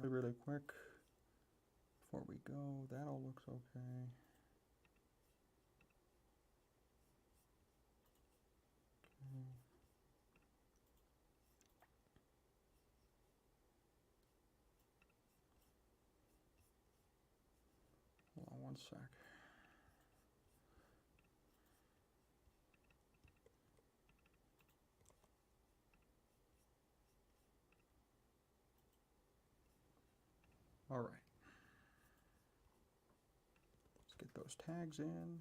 really quick before we go. That all looks okay. Hold on one sec. All right. Let's get those tags in.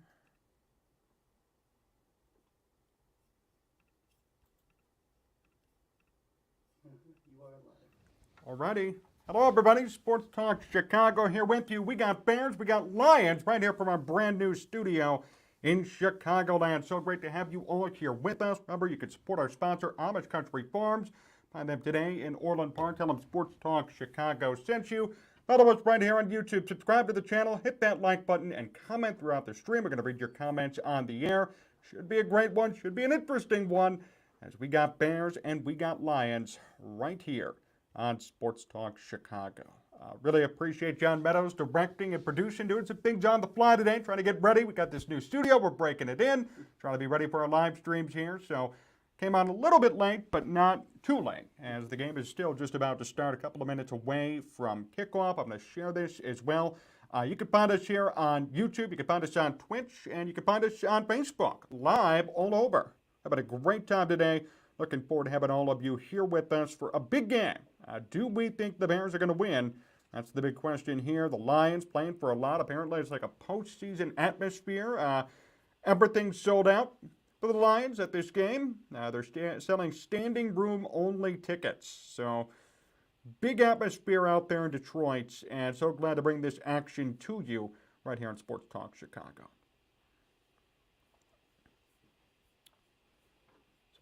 You are live. Alrighty. Hello, everybody. Sports Talk Chicago here with you. We got Bears, we got Lions right here from our brand new studio in Chicagoland. So great to have you all here with us. Remember, you can support our sponsor, Amish Country Farms. Find them today in Orland Park. Tell them Sports Talk Chicago sent you. Follow us right here on YouTube. Subscribe to the channel. Hit that like button and comment throughout the stream. We're going to read your comments on the air. Should be a great one. Should be an interesting one, as we got Bears and we got Lions right here on Sports Talk Chicago. Really appreciate John Meadows directing and producing, doing some things on the fly today, trying to get ready. We got this new studio. We're breaking it in, trying to be ready for our live streams here. So came on a little bit late, but not too late, as the game is still just about to start, a couple of minutes away from kickoff. I'm going to share this as well. You can find us here on YouTube. You can find us on Twitch, and you can find us on Facebook, live all over. Having a great time today. Looking forward to having all of you here with us for a big game. Do we think the Bears are going to win? That's the big question here. The Lions playing for a lot. Apparently, it's like a postseason atmosphere. Everything's sold out for the Lions at this game. They're selling standing room only tickets. So big atmosphere out there in Detroit. And so glad to bring this action to you right here on Sports Talk Chicago.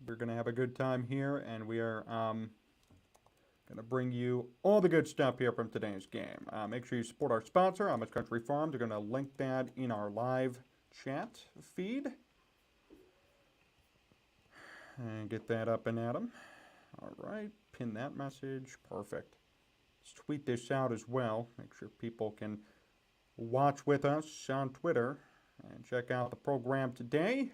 We're going to have a good time here, and we are going to bring you all the good stuff here from today's game. Make sure you support our sponsor, Amish Country Farms. We're going to link that in our live chat feed. And get that up and at them. All right, pin that message. Perfect. Let's tweet this out as well. Make sure people can watch with us on Twitter and check out the program today.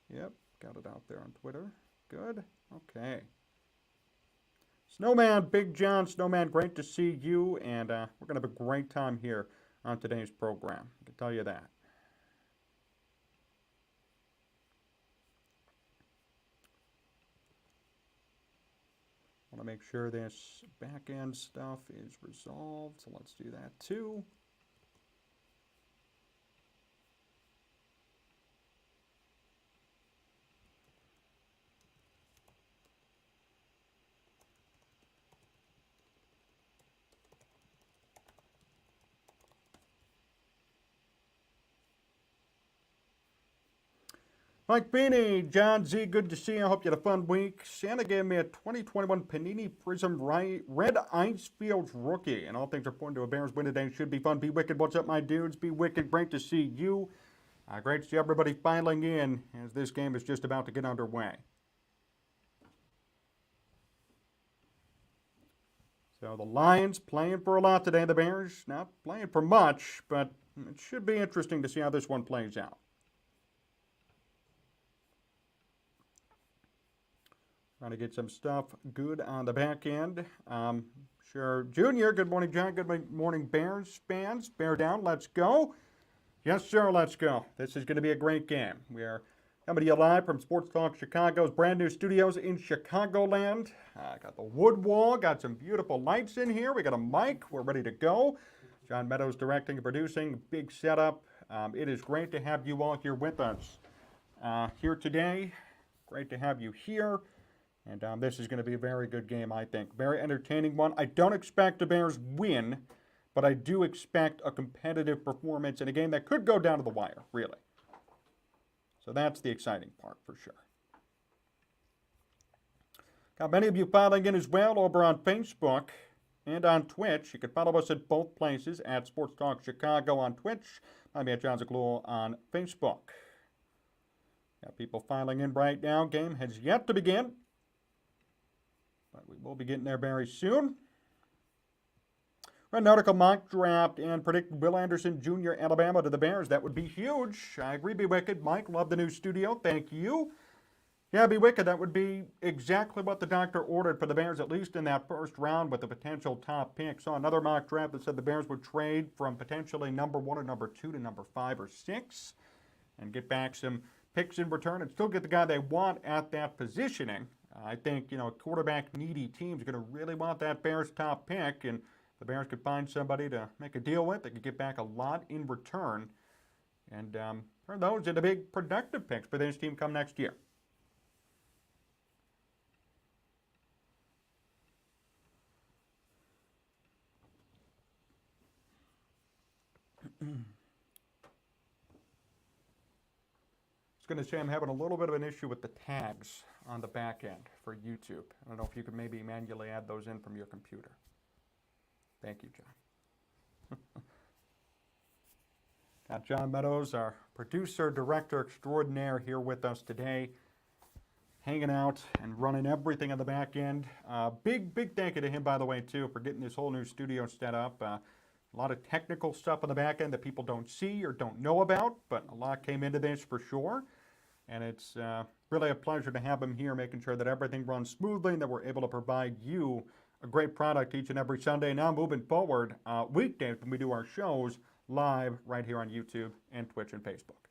Yep, got it out there on Twitter. Good. Okay. Snowman, Big John, Snowman, great to see you. And we're going to have a great time here on today's program. I can tell you that. Want to make sure this back end stuff is resolved. So let's do that too. Mike Beanie, John Z, good to see you. I hope you had a fun week. Santa gave me a 2021 Panini Prism Red Icefields rookie. And all things are pointing to a Bears win today. Should be fun. Be Wicked, what's up, my dudes? Be Wicked, great to see you. Great to see everybody filing in as this game is just about to get underway. So the Lions playing for a lot today. The Bears not playing for much, but it should be interesting to see how this one plays out. Trying to get some stuff good on the back end. Sure, Junior, good morning, John. Good morning, Bears fans. Bear down, let's go. Yes, sir, let's go. This is going to be a great game. We are coming to you live from Sports Talk Chicago's brand new studios in Chicagoland. Got the wood wall, got some beautiful lights in here. We got a mic, we're ready to go. John Meadows directing and producing, big setup. It is great to have you all here with us here today. Great to have you here. And this is going to be a very good game, I think. Very entertaining one. I don't expect the Bears win, but I do expect a competitive performance in a game that could go down to the wire, really. So that's the exciting part for sure. Got many of you filing in as well over on Facebook and on Twitch. You can follow us at both places, at Sports Talk Chicago on Twitch. I'm at Jon Zaghloul on Facebook. Got people filing in right now. Game has yet to begin. But we will be getting there very soon. Read an article, mock draft, and predicted Will Anderson Jr. Alabama to the Bears. That would be huge. I agree, Be Wicked. Mike, love the new studio. Thank you. Yeah, Be Wicked. That would be exactly what the doctor ordered for the Bears, at least in that first round with the potential top pick. Saw another mock draft that said the Bears would trade from potentially number 1 or number 2 to number 5 or 6 and get back some picks in return and still get the guy they want at that positioning. I think, quarterback-needy teams are going to really want that Bears top pick, and the Bears could find somebody to make a deal with. They could get back a lot in return. And turn those into big productive picks for this team come next year. I was going to say I'm having a little bit of an issue with the tags on the back end for YouTube. I don't know if you could maybe manually add those in from your computer. Thank you, John. Got John Meadows, our producer, director extraordinaire, here with us today, hanging out and running everything on the back end. Big thank you to him, by the way, too, for getting this whole new studio set up. A lot of technical stuff on the back end that people don't see or don't know about, but a lot came into this for sure. And it's really a pleasure to have him here, making sure that everything runs smoothly and that we're able to provide you a great product each and every Sunday. Now moving forward, weekdays when we do our shows live right here on YouTube and Twitch and Facebook.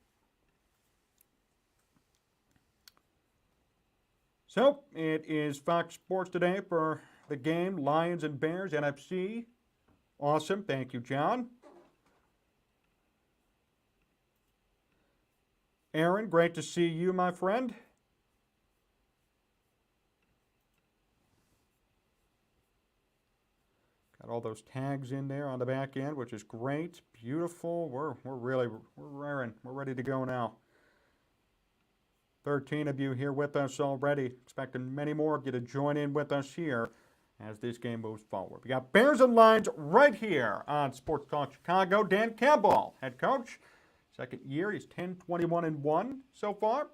So it is Fox Sports today for the game, Lions and Bears, NFC. Awesome. Thank you, John. Aaron, great to see you, my friend. Got all those tags in there on the back end, which is great. Beautiful. We're raring. We're ready to go now. 13 of you here with us already. Expecting many more of you to join in with us here as this game moves forward. We got Bears and Lions right here on Sports Talk Chicago. Dan Campbell, head coach. Second year, he's 10-21-1 so far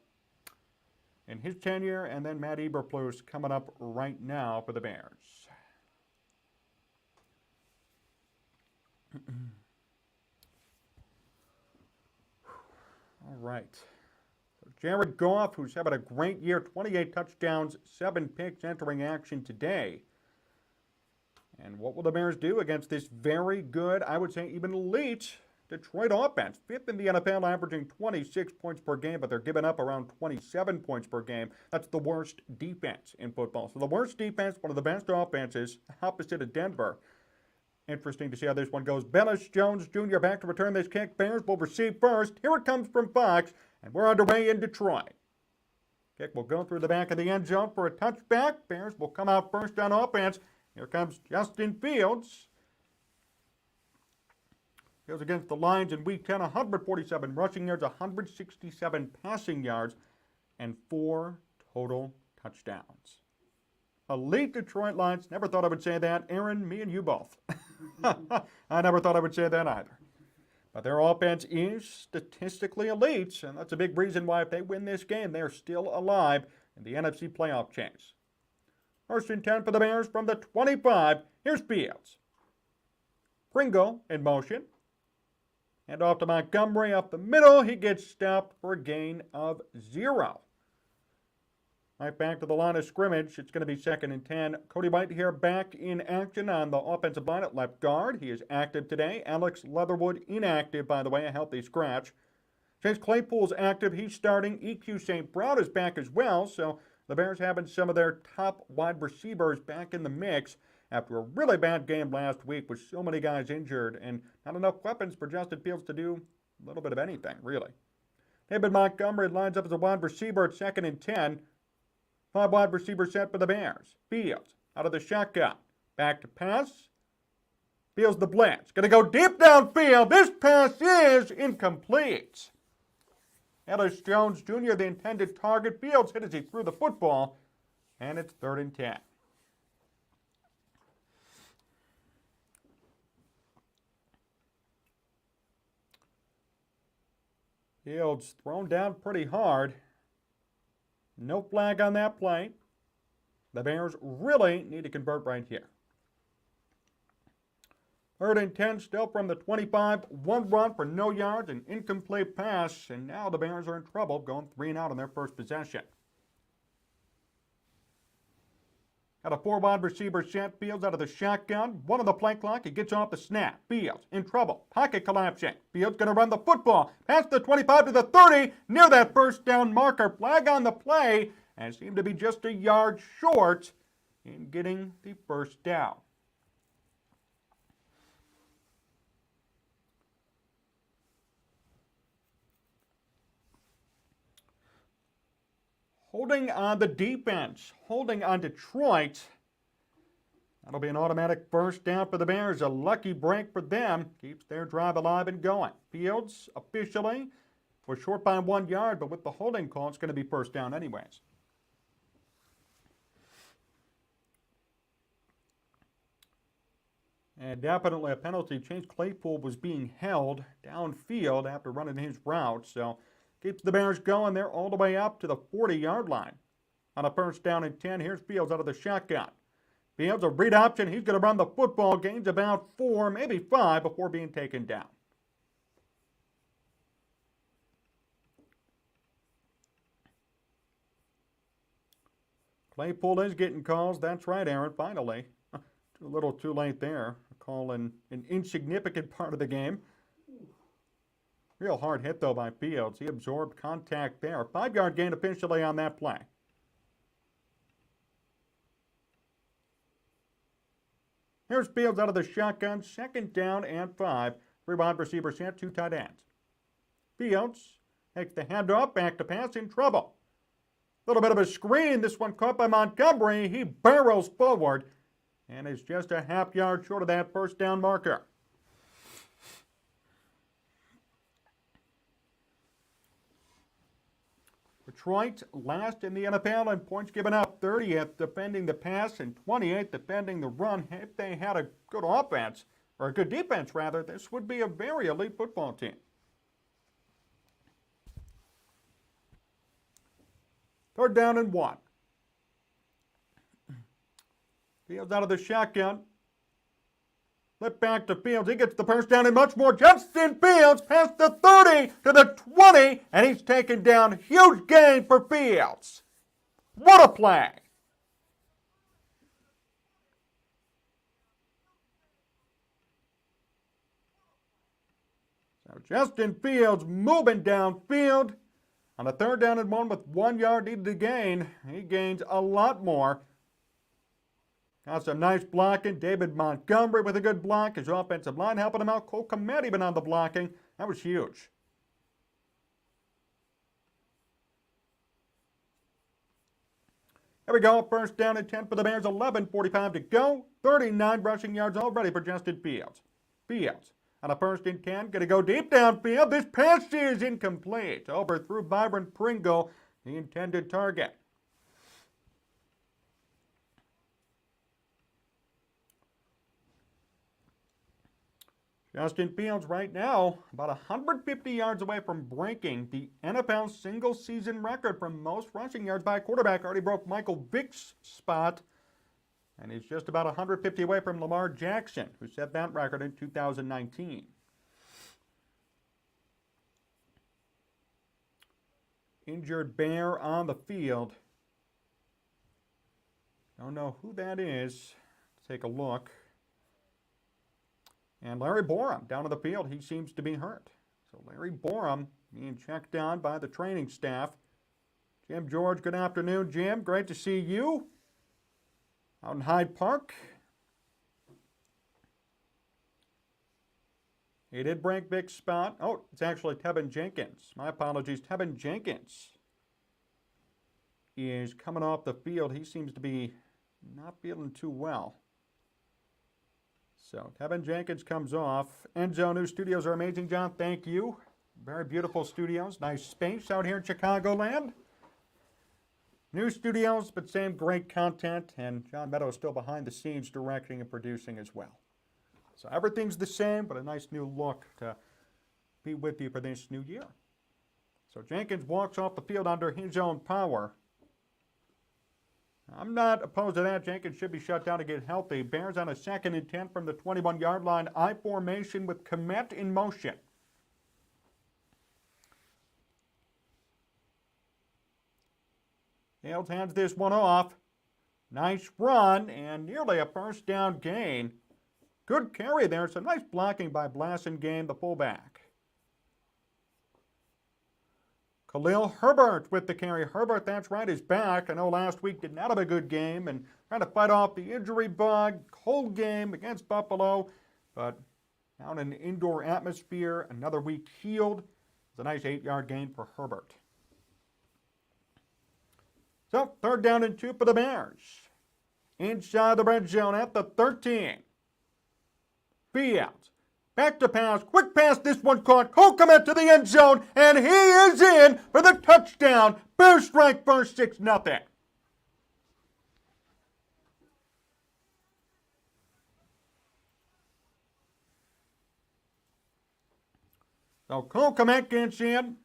in his tenure. And then Matt Eberflus coming up right now for the Bears. All right. So Jared Goff, who's having a great year, 28 touchdowns, 7 picks entering action today. And what will the Bears do against this very good, I would say even elite, Detroit offense? 5th in the NFL, averaging 26 points per game, but they're giving up around 27 points per game. That's the worst defense in football. So the worst defense, one of the best offenses, opposite of Denver. Interesting to see how this one goes. Bellis Jones Jr. back to return this kick. Bears will receive first. Here it comes from Fox, and we're underway in Detroit. Kick will go through the back of the end zone for a touchback. Bears will come out first on offense. Here comes Justin Fields. Goes against the Lions in Week 10, 147 rushing yards, 167 passing yards, and 4 total touchdowns. Elite Detroit Lions. Never thought I would say that. Aaron, me and you both. I never thought I would say that either. But their offense is statistically elite, and that's a big reason why if they win this game, they're still alive in the NFC playoff chase. First and 10 for the Bears from the 25. Here's Fields. Pringle in motion. And off to Montgomery up the middle. He gets stopped for a gain of 0. Right back to the line of scrimmage. It's going to be 2nd and 10. Cody White here back in action on the offensive line at left guard. He is active today. Alex Leatherwood inactive, by the way, a healthy scratch. Chase Claypool's active. He's starting. EQ St. Brown is back as well. So the Bears having some of their top wide receivers back in the mix after a really bad game last week with so many guys injured and not enough weapons for Justin Fields to do a little bit of anything, really. David Montgomery lines up as a wide receiver at 2nd and 10. 5 wide receiver set for the Bears. Fields out of the shotgun. Back to pass. Fields the blitz. Going to go deep downfield. This pass is incomplete. Ellis Jones Jr., the intended target. Fields hit as he threw the football. And it's 3rd and 10. Fields thrown down pretty hard. No flag on that play. The Bears really need to convert right here. 3rd and 10, still from the 25. 1 run for no yards, an incomplete pass, and now the Bears are in trouble, going 3 and out on their first possession. Got a 4 wide receiver set. Fields out of the shotgun. 1 on the play clock. He gets off the snap. Fields in trouble. Pocket collapsing. Fields going to run the football. Past the 25 to the 30. Near that first down marker. Flag on the play. And seemed to be just a yard short in getting the first down. Holding on the defense, holding on Detroit. That'll be an automatic first down for the Bears. A lucky break for them. Keeps their drive alive and going. Fields officially was short by 1 yard, but with the holding call, it's going to be first down anyways. And definitely a penalty change. Claypool was being held downfield after running his route, so keeps the Bears going. They're all the way up to the 40-yard line. On a first down and 10, here's Fields out of the shotgun. Fields, a read option. He's going to run the football. Gains about 4, maybe 5 before being taken down. Claypool is getting calls. That's right, Aaron, finally. A little too late there. A call in an insignificant part of the game. Real hard hit, though, by Fields. He absorbed contact there. 5-yard gain officially on that play. Here's Fields out of the shotgun. 2nd down and 5. 3 wide receivers set, 2 tight ends. Fields takes the handoff, back to pass, in trouble. A little bit of a screen. This one caught by Montgomery. He barrels forward and is just a half yard short of that first down marker. Detroit last in the NFL in points given up, 30th defending the pass and 28th defending the run. If they had a good offense, or a good defense rather, this would be a very elite football team. 3rd down and 1. Fields out of the shotgun. Flip back to Fields. He gets the first down and much more. Justin Fields past the 30 to the 20, and he's taken down. Huge gain for Fields. What a play. So Justin Fields moving downfield on a 3rd down and 1 with 1 yard needed to gain. He gains a lot more. Got some nice blocking. David Montgomery with a good block. His offensive line helping him out. Cole Kmet even on the blocking. That was huge. Here we go. First down and 10 for the Bears. 11:45 to go. 39 rushing yards already for Justin Fields. Fields on a 1st and 10. Going to go deep downfield. This pass is incomplete. Overthrew Byron Pringle, the intended target. Justin Fields right now about 150 yards away from breaking the NFL single-season record for most rushing yards by a quarterback. Already broke Michael Vick's spot, and he's just about 150 away from Lamar Jackson, who set that record in 2019. Injured Bear on the field. Don't know who that is. Let's take a look. And Larry Borum down on the field. He seems to be hurt. So Larry Borum being checked on by the training staff. Jim George, good afternoon, Jim. Great to see you out in Hyde Park. He did break Vic's spot. Oh, it's actually Tevin Jenkins. My apologies. Tevin Jenkins is coming off the field. He seems to be not feeling too well. So Tevin Jenkins comes off. Enzo, new studios are amazing, John. Thank you. Very beautiful studios. Nice space out here in Chicagoland. New studios, but same great content. And John Meadow is still behind the scenes directing and producing as well. So everything's the same, but a nice new look to be with you for this new year. So Jenkins walks off the field under his own power. I'm not opposed to that. Jenkins should be shut down to get healthy. Bears on a 2nd and 10 from the 21-yard line. I formation with Komet in motion. Hales hands this one off. Nice run and nearly a first down gain. Good carry there. Some nice blocking by Blasingame, the fullback. Khalil Herbert with the carry. Herbert, that's right, is back. I know last week did not have a good game and trying to fight off the injury bug. Cold game against Buffalo, but out in an indoor atmosphere, another week healed. It's a nice 8-yard gain for Herbert. So, 3rd down and 2 for the Bears. Inside the red zone at the 13. Fields. Back to pass. Quick pass. This one caught. Cole Komet to the end zone. And he is in for the touchdown. Bears strike first 6-0. So Cole Komet gets in.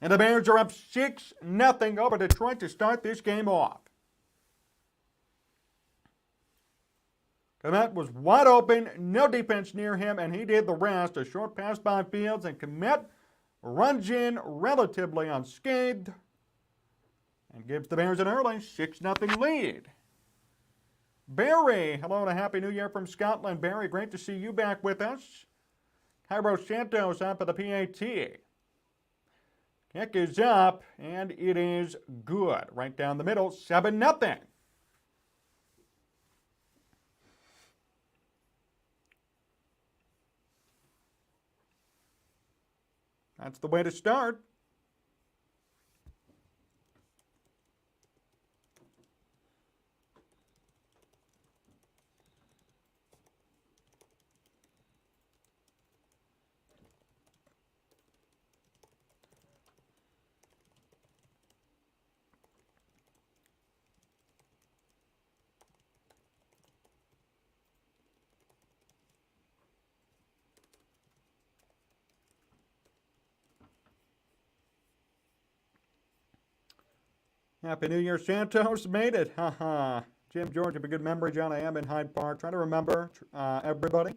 And the Bears are up 6-0 over Detroit to start this game off. Komet was wide open, no defense near him, and he did the rest. A short pass by Fields, and Komet runs in relatively unscathed and gives the Bears an early 6-0 lead. Barry, hello and a Happy New Year from Scotland. Barry, great to see you back with us. Cairo Santos up at the PAT. Kick is up, and it is good. Right down the middle, 7-0. That's the way to start. Happy New Year, Santos. Made it. Haha. Jim George, have a good memory, John. I am in Hyde Park. Trying to remember everybody.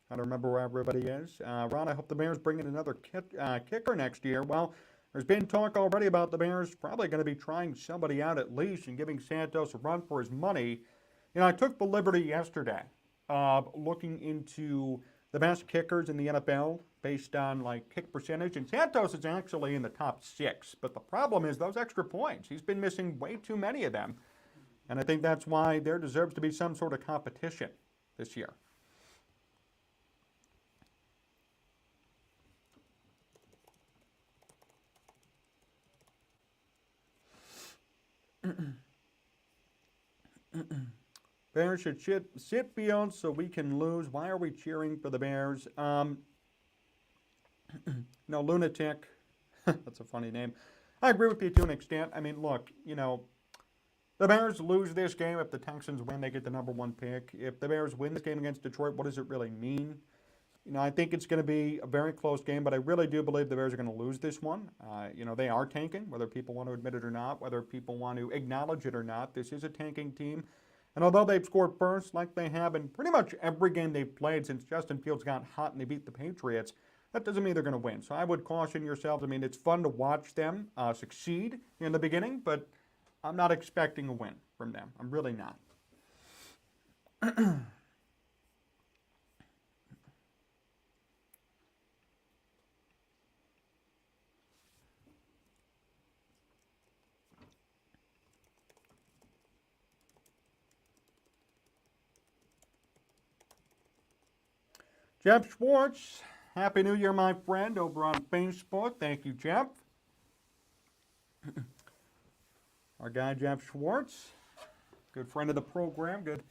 Trying to remember where everybody is. Ron, I hope the Bears bring in another kicker next year. Well, there's been talk already about the Bears probably going to be trying somebody out at least and giving Santos a run for his money. You know, I took the liberty yesterday of looking into the best kickers in the NFL based on like kick percentage, and Santos is actually in the top 6. But the problem is those extra points. He's been missing way too many of them, and I think that's why there deserves to be some sort of competition this year. Bears should sit Fields so we can lose. Why are we cheering for the Bears? No, Lunatic. That's a funny name. I agree with you to an extent. I mean, look, you know, the Bears lose this game. If the Texans win, they get the #1 pick. If the Bears win this game against Detroit, what does it really mean? You know, I think it's going to be a very close game, but I really do believe the Bears are going to lose this one. You know, they are tanking, whether people want to admit it or not, whether people want to acknowledge it or not. This is a tanking team. And although they've scored first, like they have in pretty much every game they've played since Justin Fields got hot and they beat the Patriots, that doesn't mean they're going to win. So I would caution yourselves. I mean, it's fun to watch them succeed in the beginning, but I'm not expecting a win from them. I'm really not. Jeff Schwartz, Happy New Year, my friend, over on Facebook. Thank you, Jeff. Our guy, Jeff Schwartz, good friend of the program, good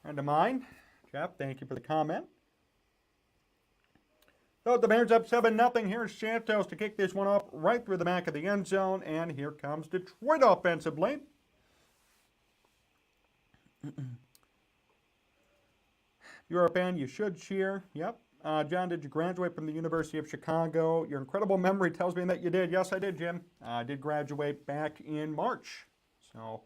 friend of mine. Jeff, thank you for the comment. So the Bears up 7-0. Here's Santos to kick this one up right through the back of the end zone, and here comes Detroit offensively. If you're a fan, you should cheer. Yep. John, did you graduate from the University of Chicago? Your incredible memory tells me that you did. Yes, I did, Jim. I did graduate back in March. So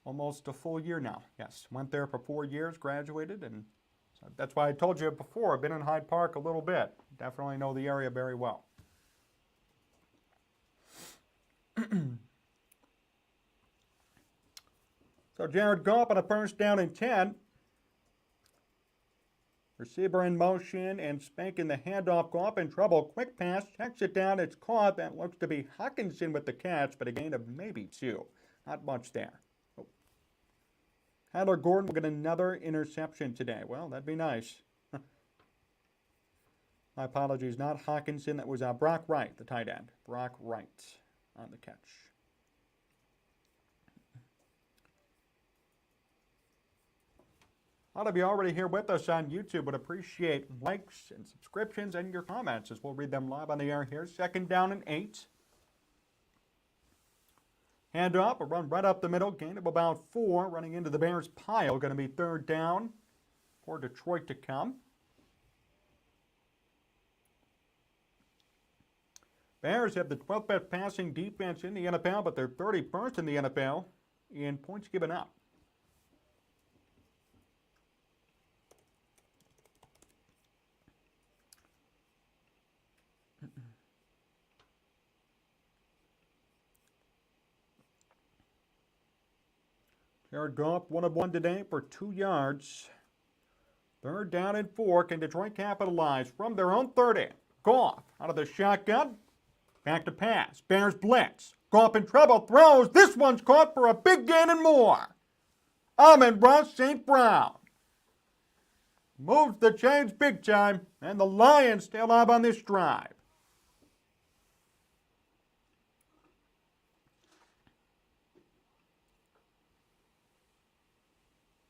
almost a full year now. Yes, went there for 4 years, graduated, and so that's why I told you before, I've been in Hyde Park a little bit. Definitely know the area very well. So Jared Goff on a first down and 10. Receiver in motion and spanking the handoff. Goff in trouble. Quick pass, checks it down, it's caught. That looks to be Hockenson with the catch, but a gain of maybe 2. Not much there. Oh. Tyler Gordon will get another interception today. Well, that'd be nice. My apologies, not Hockenson. That was Brock Wright, the tight end. Brock Wright on the catch. A lot of you already here with us on YouTube would appreciate likes and subscriptions and your comments as we'll read them live on the air here. Second down and 8. Hand off, a run right up the middle, gain of about 4, running into the Bears pile. Going to be third down for Detroit to come. Bears have the 12th best passing defense in the NFL, but they're 31st in the NFL in points given up. Jared Goff, 1 of 1 today for 2 yards. Third down and 4. Can Detroit capitalize from their own 30? Goff out of the shotgun. Back to pass. Bears blitz. Goff in trouble. Throws. This one's caught for a big gain and more. Amon-Ra St. Brown moves the chains big time, and the Lions stay alive on this drive.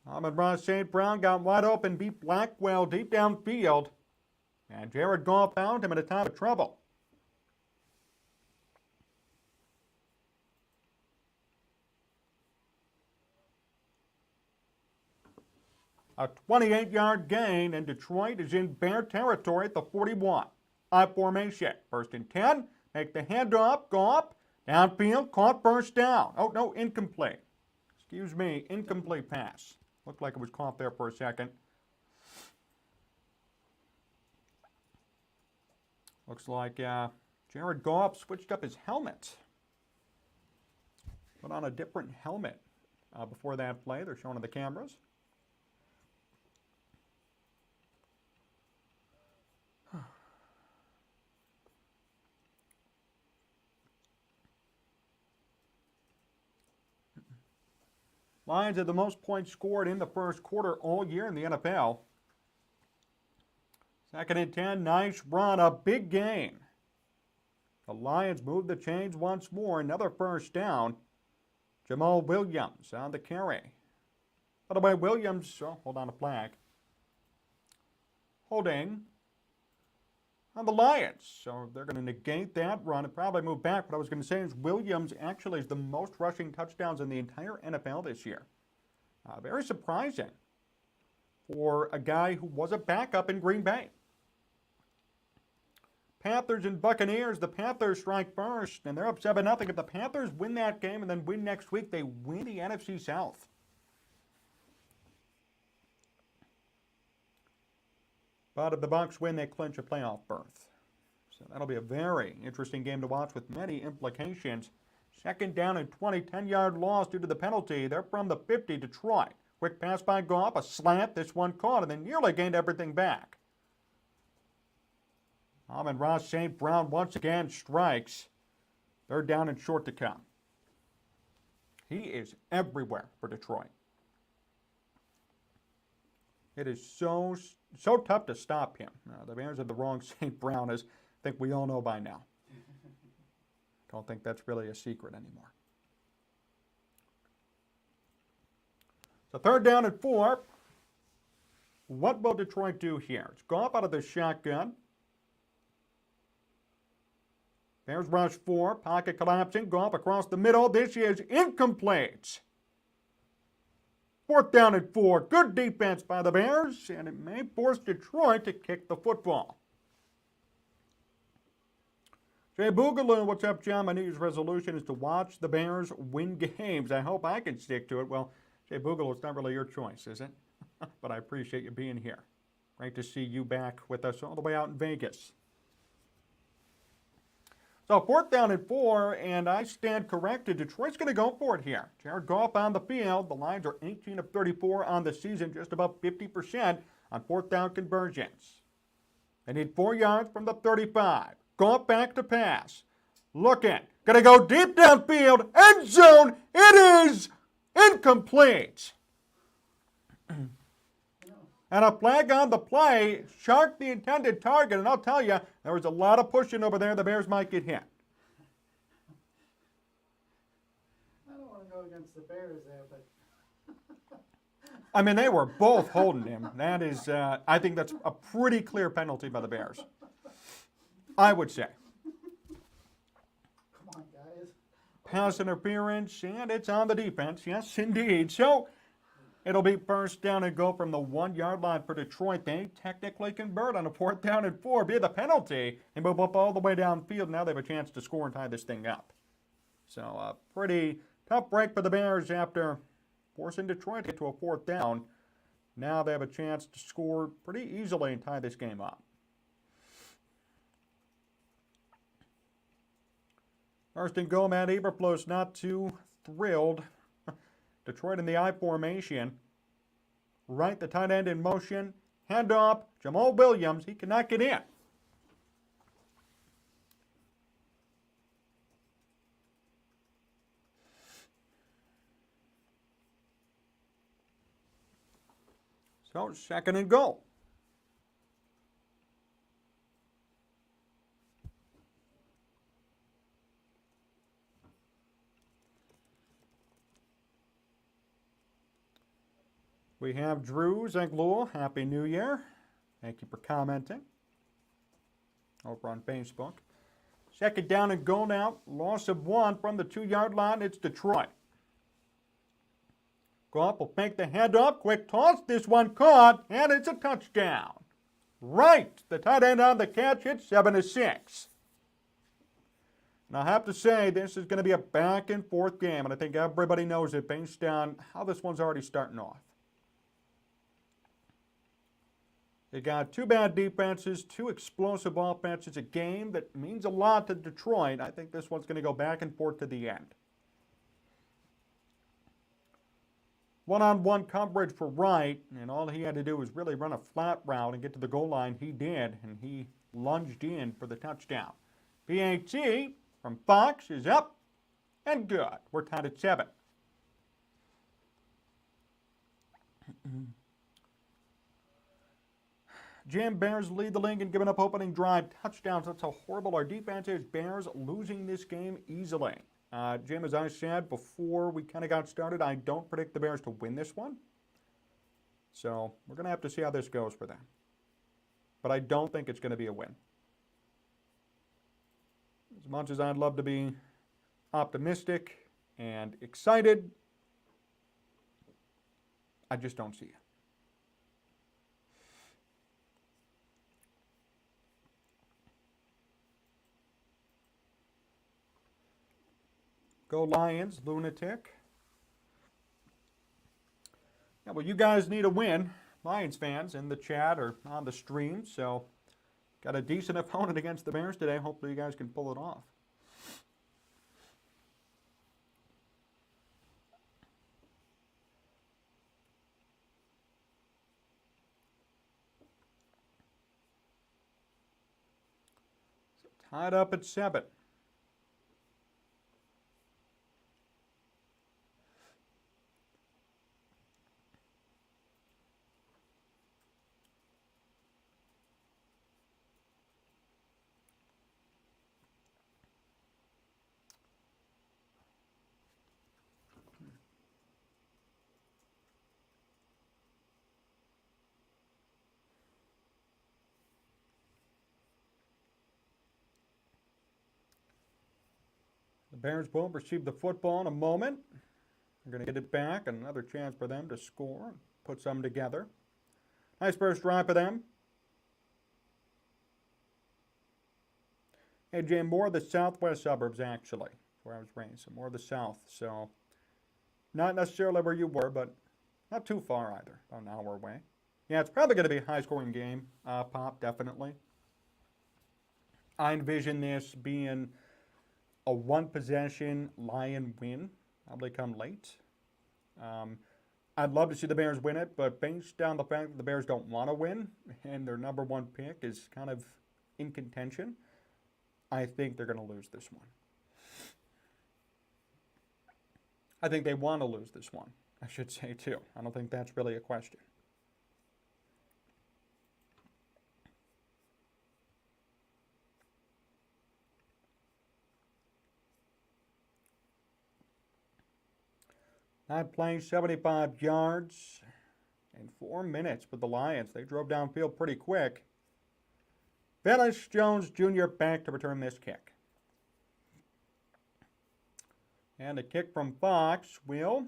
Amon-Ra St. Brown got wide open, beat Blackwell deep downfield, and Jared Goff found him in a time of trouble. A 28-yard gain, and Detroit is in Bear territory at the 41. I formation. First and 10. Make the handoff. Goff. Downfield. Caught first down. Oh, no, incomplete. Excuse me, incomplete pass. Looked like it was caught there for a second. Looks like Jared Goff switched up his helmet. Put on a different helmet before that play. They're showing on the cameras. Lions had the most points scored in the first quarter all year in the NFL. Second and 10, nice run, a big gain. The Lions moved the chains once more, another first down. Jamal Williams on the carry. By the way, Williams, hold on a flag. Holding on the Lions. So they're going to negate that run and probably move back. What I was going to say is Williams actually is the most rushing touchdowns in the entire NFL this year. Very surprising for a guy who was a backup in Green Bay. Panthers and Buccaneers. The Panthers strike first, and they're up 7-0. If the Panthers win that game and then win next week, they win the NFC South. But if the Bucs win, they clinch a playoff berth. So that'll be a very interesting game to watch with many implications. Second down and 20, 10-yard loss due to the penalty. They're from the 50, Detroit. Quick pass by Goff, a slant. This one caught, and then nearly gained everything back. Amon-Ra St. Brown once again strikes. Third down and short to come. He is everywhere for Detroit. It is so tough to stop him. The Bears have the wrong St. Brown, as I think we all know by now. Don't think that's really a secret anymore. So third down and 4. What will Detroit do here? It's Goff out of the shotgun. Bears rush 4. Pocket collapsing. Goff across the middle. This is incomplete. Fourth down and 4. Good defense by the Bears, and it may force Detroit to kick the football. Jay Boogaloo, what's up, John? My New Year's resolution is to watch the Bears win games. I hope I can stick to it. Well, Jay Boogaloo, it's not really your choice, is it? But I appreciate you being here. Great to see you back with us all the way out in Vegas. So 4th down and 4, and I stand corrected. Detroit's going to go for it here. Jared Goff on the field. The Lions are 18 of 34 on the season, just about 50% on 4th down conversions. They need 4 yards from the 35. Goff back to pass. Looking. Going to go deep downfield. End zone. It is incomplete. And a flag on the play. Shark the intended target. And I'll tell you, there was a lot of pushing over there. The Bears might get hit. I don't want to go against the Bears there, but I mean, they were both holding him. That is, I think that's a pretty clear penalty by the Bears. I would say. come on, guys. Pass interference, and it's on the defense. Yes, indeed. So it'll be 1st down and go from the 1-yard line for Detroit. They technically convert on a 4th down and 4 via the penalty and move up all the way downfield. Now they have a chance to score and tie this thing up. So a pretty tough break for the Bears after forcing Detroit to get to a 4th down. Now they have a chance to score pretty easily and tie this game up. 1st and goal, Matt Eberflus not too thrilled. Detroit in the I formation. Right, the tight end in motion. Handoff, Jamal Williams. He cannot get in. So 2nd and goal. We have Jon Zaghloul. Happy New Year. Thank you for commenting over on Facebook. 2nd down and goal now. Loss of 1 from the 2-yard line. It's Detroit. Goff will fake the handoff. Quick toss. This one caught, and it's a touchdown. Right. The tight end on the catch. It's 7-6. And I have to say, this is going to be a back and forth game, and I think everybody knows it based on how this one's already starting off. They got 2 bad defenses, 2 explosive offenses, a game that means a lot to Detroit. I think this one's going to go back and forth to the end. One-on-one coverage for Wright, and all he had to do was really run a flat route and get to the goal line. He did, and he lunged in for the touchdown. PAT from Fox is up and good. We're tied at 7. Jim, Bears lead the league in giving up opening drive touchdowns. That's how horrible our defense is. Bears losing this game easily. Jim, as I said before we kind of got started, I don't predict the Bears to win this one. So we're going to have to see how this goes for them. But I don't think it's going to be a win. As much as I'd love to be optimistic and excited, I just don't see it. Go Lions, lunatic. Yeah, well, you guys need a win, Lions fans, in the chat or on the stream. So, got a decent opponent against the Bears today. Hopefully, you guys can pull it off. So, tied up at 7. The Bears will receive the football in a moment. They're going to get it back. Another chance for them to score and put some together. Nice first drive for them. Hey, Jay, more of the southwest suburbs, actually, where I was raised. So more of the south. So not necessarily where you were, but not too far either. About an hour away. Yeah, it's probably going to be a high-scoring game, Pop, definitely. I envision this being a one-possession Lion win, probably come late. I'd love to see the Bears win it, but based on the fact that the Bears don't want to win and their number one pick is kind of in contention, I think they're going to lose this one. I think they want to lose this one, I should say, too. I don't think that's really a question. Not playing 75 yards in 4 minutes with the Lions. They drove downfield pretty quick. Velus Jones Jr. back to return this kick. And a kick from Fox will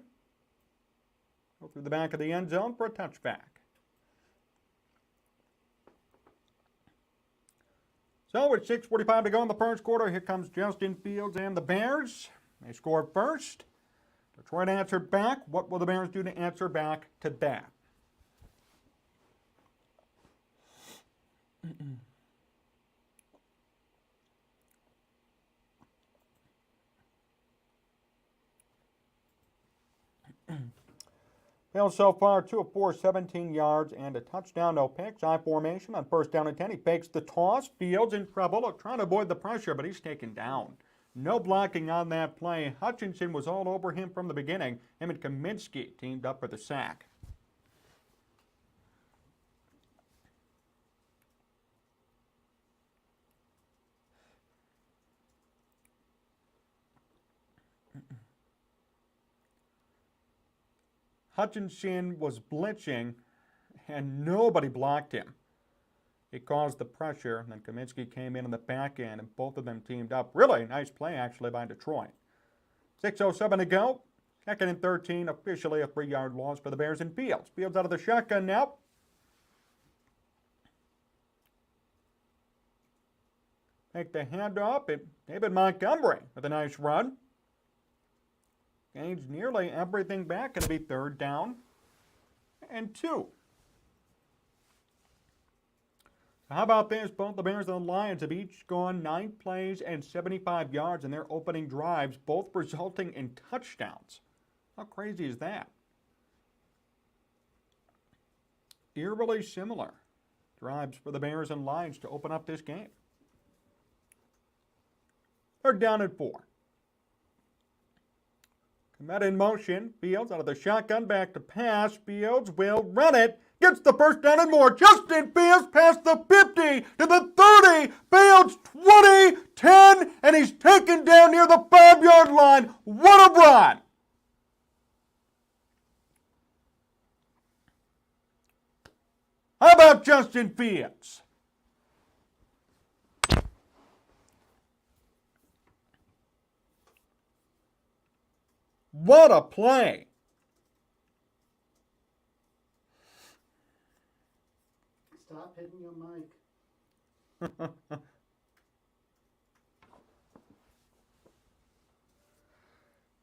go through the back of the end zone for a touchback. So with 6:45 to go in the first quarter, here comes Justin Fields and the Bears. They scored first. Detroit answered back. What will the Bears do to answer back to that? Fields so far 2 of 4, 17 yards and a touchdown, no picks. I formation on first down and 10. He fakes the toss. Fields in trouble. Look, trying to avoid the pressure, but he's taken down. No blocking on that play. Hutchinson was all over him from the beginning. Him and Kaminsky teamed up for the sack. Hutchinson was blitzing, and nobody blocked him. It caused the pressure, and then Kaminsky came in on the back end, and both of them teamed up. Really nice play, actually, by Detroit. 6:07 to go. Second and 13, officially a 3-yard loss for the Bears and Fields. Fields out of the shotgun now. Take the handoff, and David Montgomery with a nice run. Gains nearly everything back. Going to be 3rd down and 2. How about this? Both the Bears and the Lions have each gone 9 plays and 75 yards in their opening drives, both resulting in touchdowns. How crazy is that? Eerily similar drives for the Bears and Lions to open up this game. 3rd down and 4. Komet in motion. Fields out of the shotgun, back to pass. Fields will run it. Gets the first down and more. Justin Fields past the 50 to the 30. Fields 20, 10, and he's taken down near the 5-yard line. What a run! How about Justin Fields? What a play! Stop hitting your mic.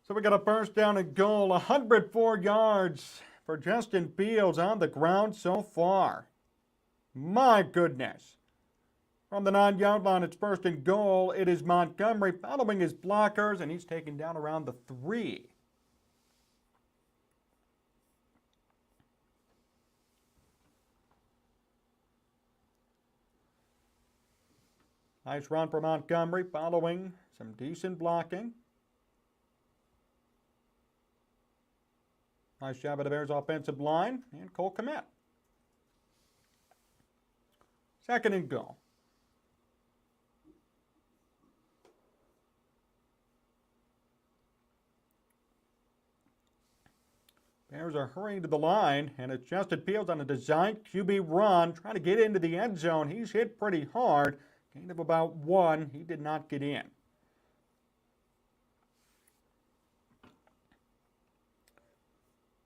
So we got a first down and goal, 104 yards for Justin Fields on the ground so far. My goodness. From the 9-yard line, it's first and goal. It is Montgomery following his blockers, and he's taken down around the 3. Nice run for Montgomery following some decent blocking. Nice job of the Bears' offensive line and Cole Kmet. 2nd and goal. Bears are hurrying to the line, and it's Justin Fields on a design QB run, trying to get into the end zone. He's hit pretty hard. Gain of about 1. He did not get in.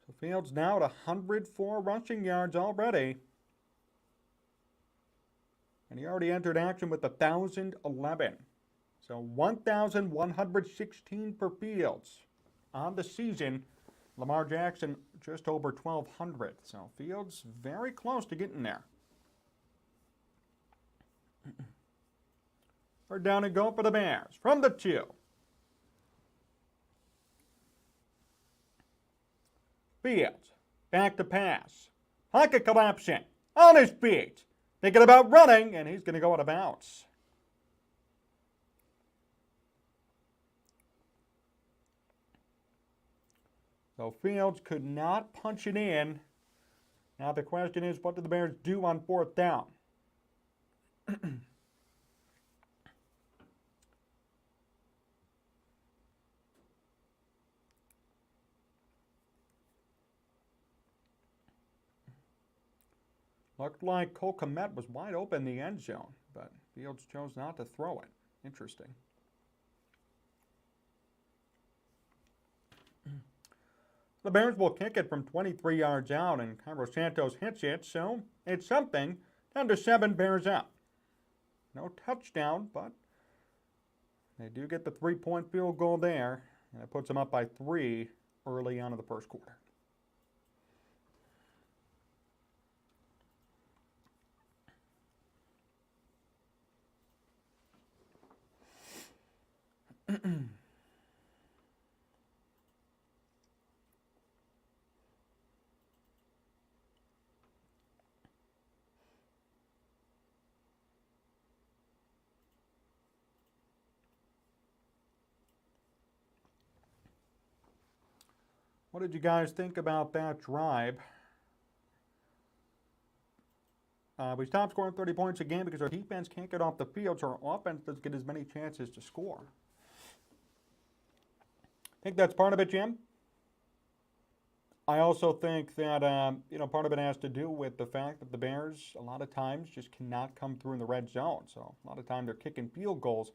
So Fields now at 104 rushing yards already. And he already entered action with 1,011. So 1,116 per Fields on the season. Lamar Jackson just over 1,200. So Fields very close to getting there. We're down and go for the Bears from the 2. Fields back to pass. Pocket collapsing on his feet. Thinking about running, and he's going to go out of bounds. So Fields could not punch it in. Now the question is, what do the Bears do on 4th down? Looked like Cole Kmet was wide open in the end zone, but Fields chose not to throw it. Interesting. The Bears will kick it from 23 yards out, and Cairo Santos hits it, so it's something. 10-7, Bears up. No touchdown, but they do get the 3-point field goal there, and it puts them up by 3 early on in the first quarter. What did you guys think about that drive? We stopped scoring 30 points a game because our defense can't get off the field, so our offense doesn't get as many chances to score. I think that's part of it, Jim. I also think that part of it has to do with the fact that the Bears a lot of times just cannot come through in the red zone. So a lot of time they're kicking field goals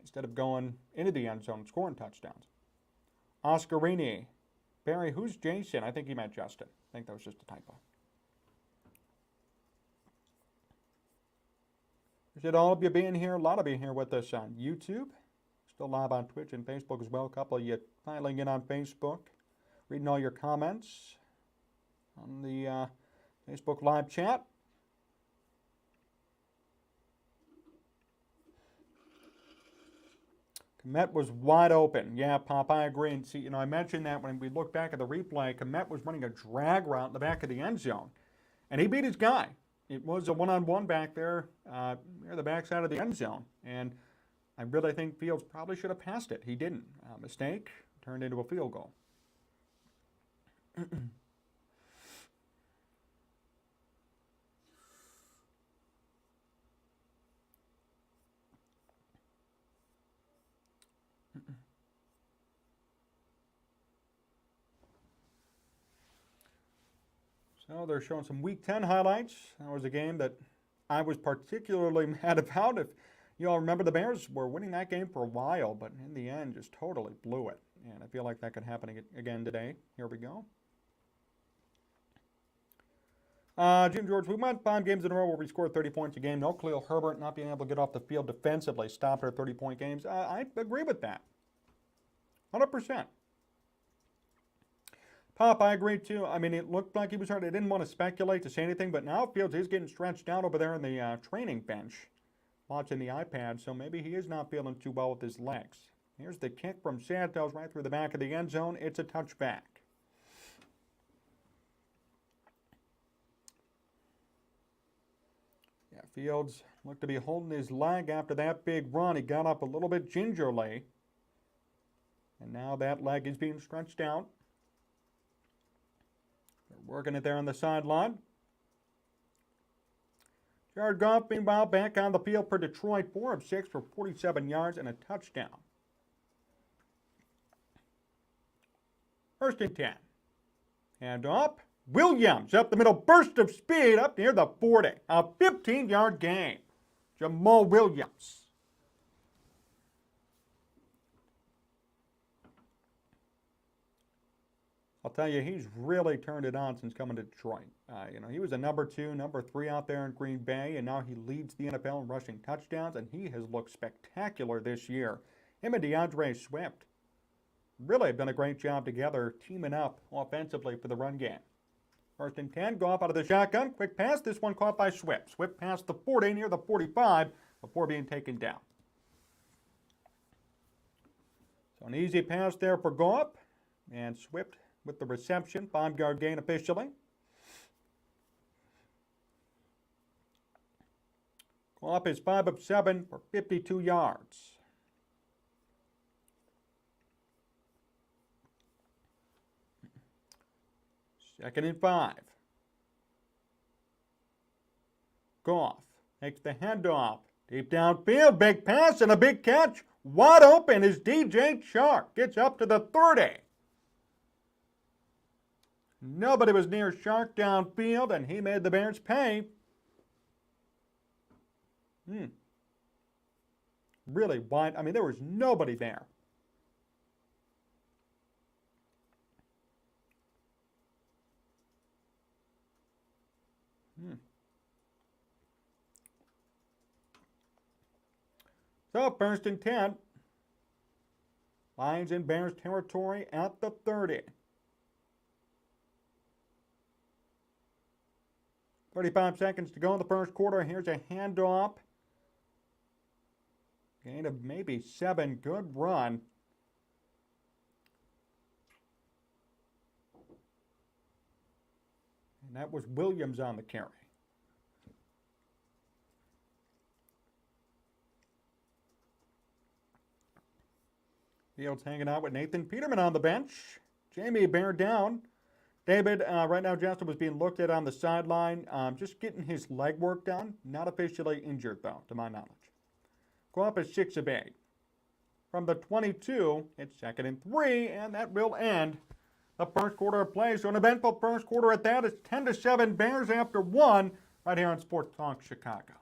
instead of going into the end zone and scoring touchdowns. Oscarini. Barry, who's Jason? I think he meant Justin. I think that was just a typo. Appreciate all of you being here. A lot of you here with us on YouTube. Still live on Twitch and Facebook as well. A couple of you piling in on Facebook. Reading all your comments on the Facebook live chat. Kmet was wide open. Yeah, Pop, I agree. And see, I mentioned that when we look back at the replay, Kmet was running a drag route in the back of the end zone. And he beat his guy. It was a one-on-one back there near the backside of the end zone. And I really think Fields probably should have passed it. He didn't. Mistake turned into a field goal. So they're showing some Week 10 highlights. That was a game that I was particularly mad about. If you all remember, the Bears were winning that game for a while, but in the end just totally blew it. And I feel like that could happen again today. Here we go. Jim George, we went 5 games in a row where we scored 30 points a game. No Khalil Herbert not being able to get off the field defensively stopped our 30-point games. I agree with that. 100%. Pop, I agree too. I mean, it looked like he was hurt. I didn't want to speculate to say anything, but now Fields is getting stretched out over there in the training bench, watching the iPad, so maybe he is not feeling too well with his legs. Here's the kick from Santos right through the back of the end zone. It's a touchback. Yeah, Fields looked to be holding his leg after that big run. He got up a little bit gingerly, and now that leg is being stretched out. They're working it there on the sideline. Jared Goff, meanwhile, back on the field for Detroit, 4 of 6 for 47 yards and a touchdown. 1st and 10. And up. Williams up the middle, burst of speed up near the 40. A 15-yard gain. Jamal Williams. I'll tell you, he's really turned it on since coming to Detroit. He was a number 2, number 3 out there in Green Bay, and now he leads the NFL in rushing touchdowns, and he has looked spectacular this year. Him and DeAndre Swift really have done a great job together, teaming up offensively for the run game. 1st and 10, go up out of the shotgun. Quick pass, this one caught by Swift. Swift past the 40, near the 45, before being taken down. So an easy pass there for Goff, and Swift with the reception, 5-yard gain officially. Goff is 5 of 7 for 52 yards. Second and 5. Goff takes the handoff. Deep downfield, big pass and a big catch. Wide open is DJ Chark. Gets up to the 30. Nobody was near Chark downfield, and he made the Bears pay. Really wide. I mean, there was nobody there. So, 1st and 10. Lions in Bears territory at the 30. 35 seconds to go in the first quarter. Here's a handoff. Gain of maybe 7. Good run. And that was Williams on the carry. Fields hanging out with Nathan Peterman on the bench. Jamie Bear down. David, right now Justin was being looked at on the sideline, just getting his leg work done. Not officially injured, though, to my knowledge. Go up at 6 of 8. From the 22, it's 2nd and 3, and that will end the first quarter of play. So an eventful first quarter at that. It's 10-7 Bears after 1 right here on Sports Talk Chicago.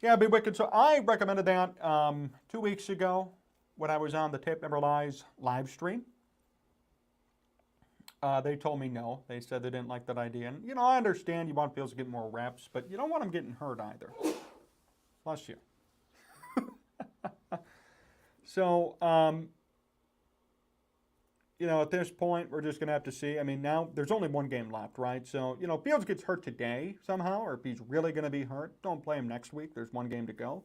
Yeah, be wicked. So I recommended that 2 weeks ago when I was on the Tape Never Lies live stream. They told me no. They said they didn't like that idea. And, I understand you want Fields to get more reps, but you don't want him getting hurt either. Bless you. So, at this point, we're just going to have to see. I mean, now there's only one game left, right? So, if Fields gets hurt today somehow, or if he's really going to be hurt, don't play him next week. There's one game to go.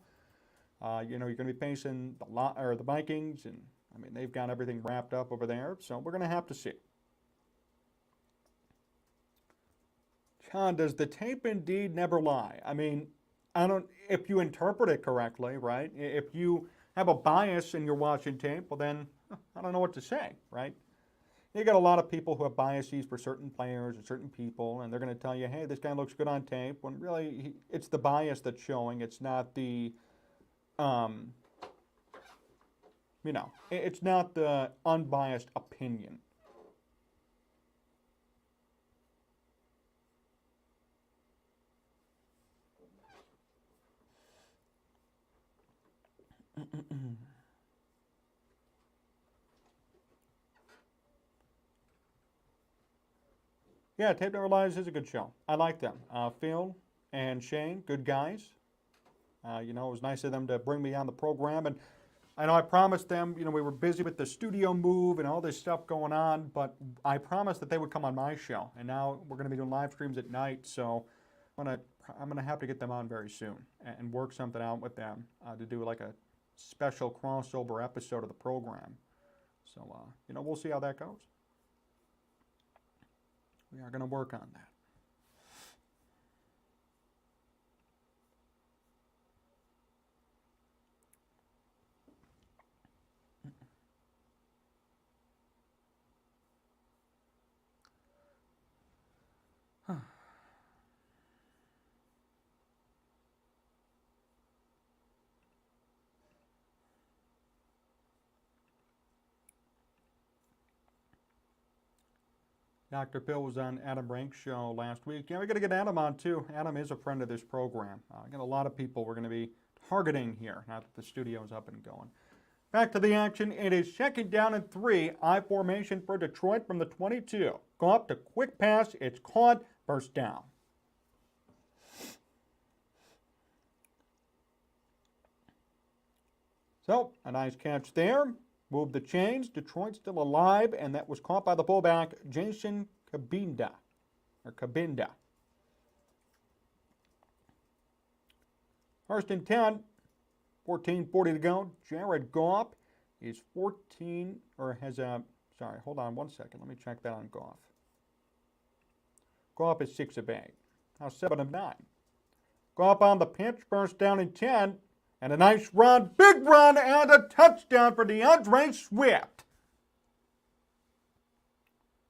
You're going to be facing the Vikings, and, I mean, they've got everything wrapped up over there. So we're going to have to see. John, does the tape indeed never lie? I mean, if you interpret it correctly, right? If you have a bias and you're watching tape, well then, I don't know what to say, right? You got a lot of people who have biases for certain players or certain people, and they're going to tell you, hey, this guy looks good on tape, when really it's the bias that's showing. It's not the, it's not the unbiased opinion. Yeah, Tape Never Lies is a good show. I like them. Phil and Shane, good guys. It was nice of them to bring me on the program. And I know I promised them, we were busy with the studio move and all this stuff going on, but I promised that they would come on my show. And now we're going to be doing live streams at night, so I'm gonna have to get them on very soon and work something out with them to do like a special crossover episode of the program. So, we'll see how that goes. We are going to work on that. Dr. Phil was on Adam Rank's show last week. We got to get Adam on too. Adam is a friend of this program. Got a lot of people we're going to be targeting here now that the studio's up and going. Back to the action. It is second down and 3. I formation for Detroit from the 22. Go up to quick pass. It's caught. First down. So, a nice catch there. Move the chains. Detroit still alive, and that was caught by the fullback, Jason Cabinda. First and 10. 14:40 to go. Jared Goff is 14, or has a, sorry, hold on one second. Let me check that on Goff. Goff is 6 of 8. Now 7 of 9. Goff on the pitch, first down and 10. And a nice run, big run, and a touchdown for DeAndre Swift.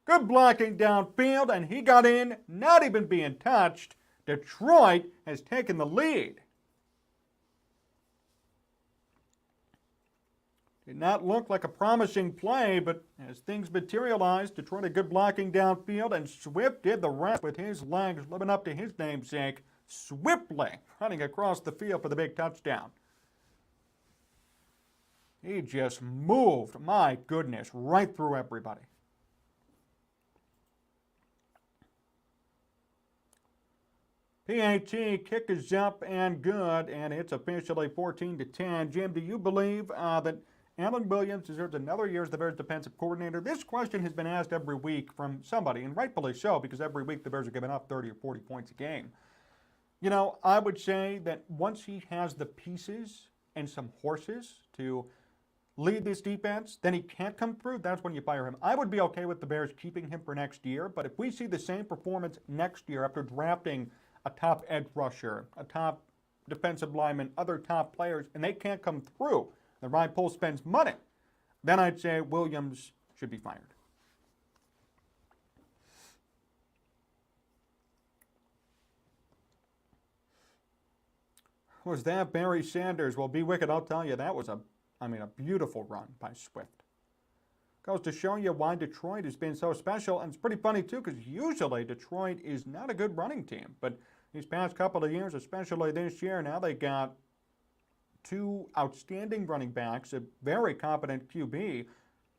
Good blocking downfield, and he got in, not even being touched. Detroit has taken the lead. Did not look like a promising play, but as things materialized, Detroit had good blocking downfield, and Swift did the rest with his legs, living up to his namesake, swiftly running across the field for the big touchdown. He just moved, my goodness, right through everybody. PAT kick is up and good, and it's officially 14-10. Jim, do you believe that Alan Williams deserves another year as the Bears defensive coordinator? This question has been asked every week from somebody, and rightfully so, because every week the Bears are giving up 30 or 40 points a game. You know, I would say that once he has the pieces and some horses to lead this defense, then he can't come through. That's when you fire him. I would be okay with the Bears keeping him for next year, but if we see the same performance next year after drafting a top edge rusher, a top defensive lineman, other top players, and they can't come through, then Ryan Poles spends money, then I'd say Williams should be fired. Was that Barry Sanders? Well, be wicked, I'll tell you, that was a beautiful run by Swift. Goes to show you why Detroit has been so special, and it's pretty funny too, because usually Detroit is not a good running team, but these past couple of years, especially this year, now they got 2 outstanding running backs, a very competent QB,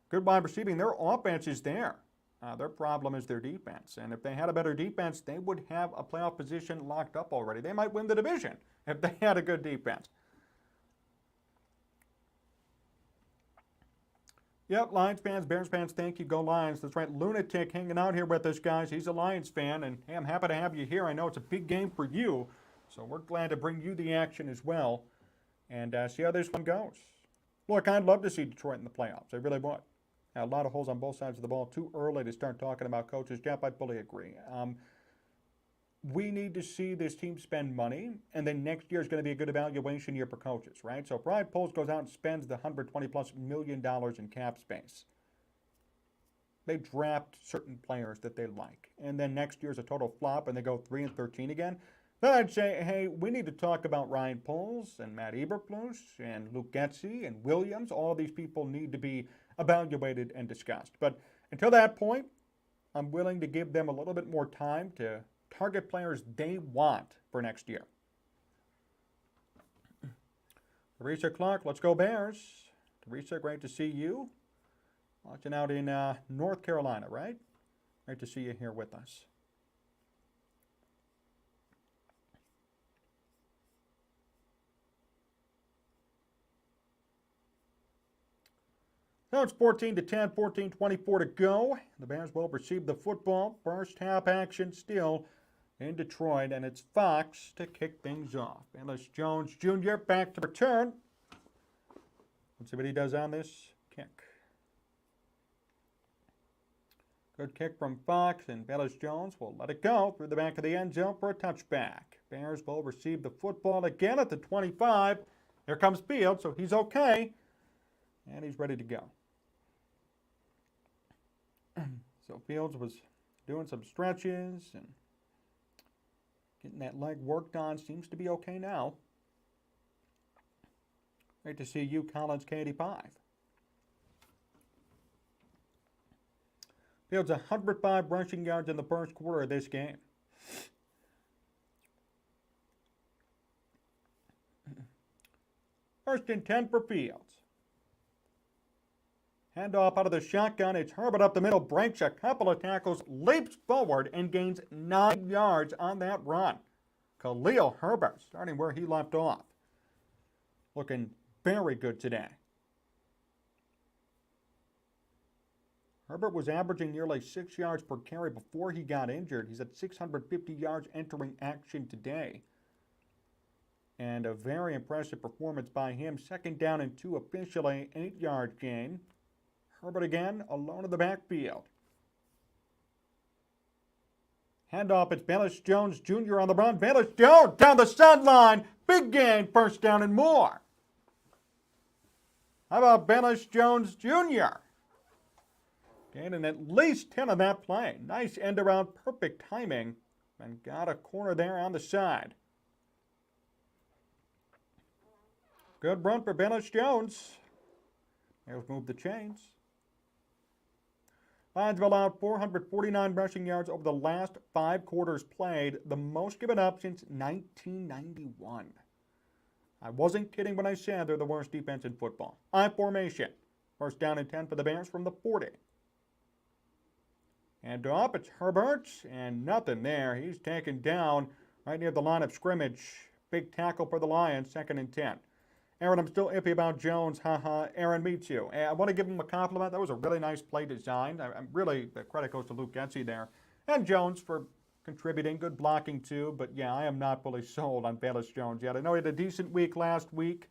good wide receiving. Their offense is there. Their problem is their defense, and if they had a better defense, they would have a playoff position locked up already. They might win the division if they had a good defense. Yep, Lions fans, Bears fans, thank you. Go Lions. That's right, Lunatic hanging out here with us, guys. He's a Lions fan, and hey, I'm happy to have you here. I know it's a big game for you, so we're glad to bring you the action as well and see how this one goes. Look, I'd love to see Detroit in the playoffs. I really would. A lot of holes on both sides of the ball. Too early to start talking about coaches. Jeff, I fully agree. We need to see this team spend money, and then next year is going to be a good evaluation year for coaches, right? So if Ryan Poles goes out and spends the $120+ million in cap space, they draft certain players that they like, and then next year's a total flop and they go 3-13 again, then I'd say, hey, we need to talk about Ryan Poles and Matt Eberflus and Luke Getsy and Williams. All these people need to be evaluated and discussed. But until that point, I'm willing to give them a little bit more time to target players they want for next year. Teresa Clark, let's go Bears. Teresa, great to see you. Watching out in North Carolina, right? Great to see you here with us. So it's 14-10, 14:24 to go. The Bears will receive the football. First half action still in Detroit, and it's Fox to kick things off. Ellis Jones Jr. back to return. Let's see what he does on this kick. Good kick from Fox, and Ellis Jones will let it go through the back of the end zone for a touchback. Bears will receive the football again at the 25. Here comes Fields, so he's okay, and he's ready to go. So Fields was doing some stretches and getting that leg worked on. Seems to be okay now. Great to see you, Collins K85. Fields 105 rushing yards in the first quarter of this game. First and 10 for Fields. Handoff out of the shotgun. It's Herbert up the middle, breaks a couple of tackles, leaps forward, and gains 9 yards on that run. Khalil Herbert starting where he left off. Looking very good today. Herbert was averaging nearly 6 yards per carry before he got injured. He's at 650 yards entering action today. And a very impressive performance by him. 2nd down and 2 officially, 8-yard gain. Herbert again, alone in the backfield. Handoff, it's Bayless Jones Jr. on the run. Bayless Jones down the sideline. Big gain, 1st down and more. How about Bayless Jones Jr.? Gaining at least 10 on that play. Nice end around, perfect timing. And got a corner there on the side. Good run for Bayless Jones. They've moved the chains. Lions have allowed 449 rushing yards over the last 5 quarters played, the most given up since 1991. I wasn't kidding when I said they're the worst defense in football. I formation. 1st down and 10 for the Bears from the 40. And off, it's Herbert, and nothing there. He's taken down right near the line of scrimmage. Big tackle for the Lions, 2nd and 10. Aaron, I'm still iffy about Jones. Haha. Aaron, me too. I want to give him a compliment. That was a really nice play design. I'm really, the credit goes to Luke Getzey there. And Jones for contributing. Good blocking too. But yeah, I am not fully sold on Bayless Jones yet. I know he had a decent week last week.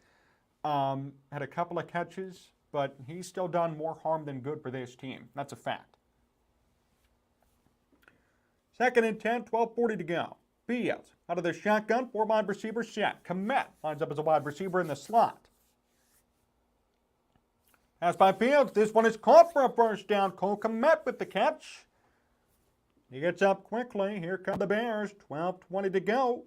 Had a couple of catches. But he's still done more harm than good for this team. That's a fact. 2nd and 10, 12:40 to go. Fields out of the shotgun, 4 wide receiver set. Komet lines up as a wide receiver in the slot. Pass by Fields. This one is caught for a 1st down. Cole Komet with the catch. He gets up quickly. Here come the Bears. 12:20 to go.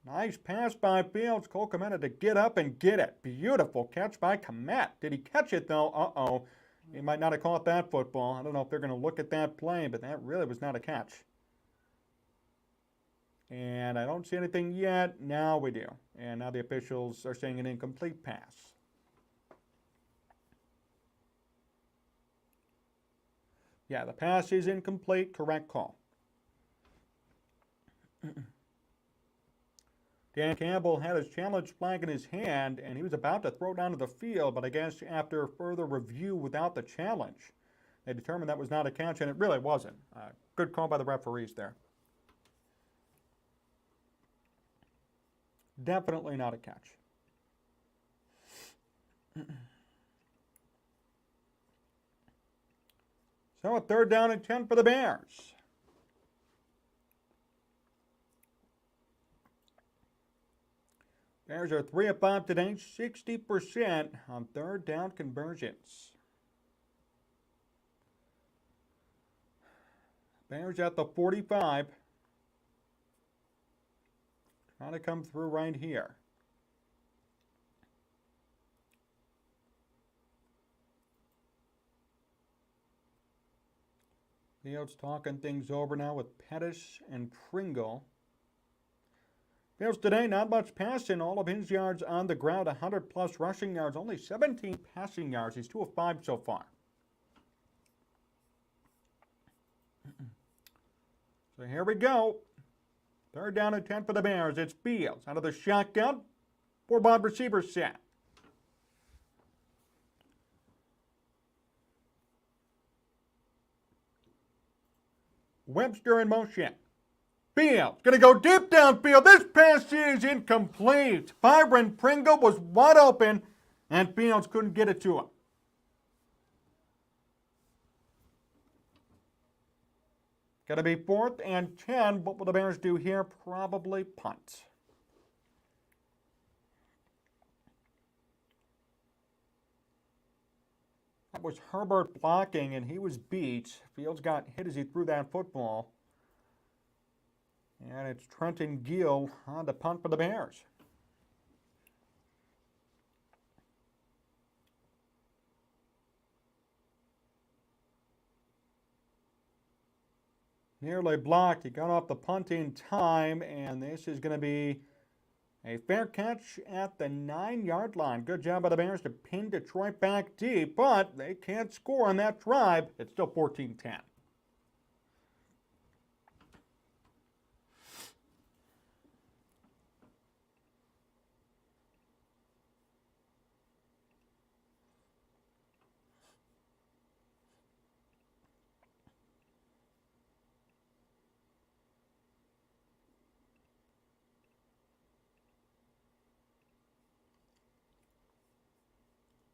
Nice pass by Fields. Cole Komet had to get up and get it. Beautiful catch by Komet. Did he catch it though? Uh-oh. He might not have caught that football. I don't know if they're going to look at that play, but that really was not a catch. And I don't see anything yet. Now we do. And now the officials are saying an incomplete pass. Yeah, the pass is incomplete. Correct call. Dan Campbell had his challenge flag in his hand, and he was about to throw it down to the field, but I guess after further review without the challenge, they determined that was not a catch, and it really wasn't. Good call by the referees there. Definitely not a catch. So a 3rd down and 10 for the Bears. Bears are 3 of 5 today, 60% on 3rd down conversions. Bears at the 45. Trying to come through right here. Fields talking things over now with Pettis and Pringle. Fields today, not much passing. All of his yards on the ground, 100-plus rushing yards, only 17 passing yards. He's 2 of 5 so far. So here we go. 3rd down and 10 for the Bears. It's Fields out of the shotgun. 4 wide receivers set. Webster in motion. Fields going to go deep downfield. This pass is incomplete. Byron Pringle was wide open, and Fields couldn't get it to him. Going to be 4th and 10. What will the Bears do here? Probably punt. That was Herbert blocking, and he was beat. Fields got hit as he threw that football. And it's Trenton Gill on the punt for the Bears. Nearly blocked. He got off the punt in time, and this is going to be A fair catch at the 9-yard line. Good job by the Bears to pin Detroit back deep, but they can't score on that drive. It's still 14-10.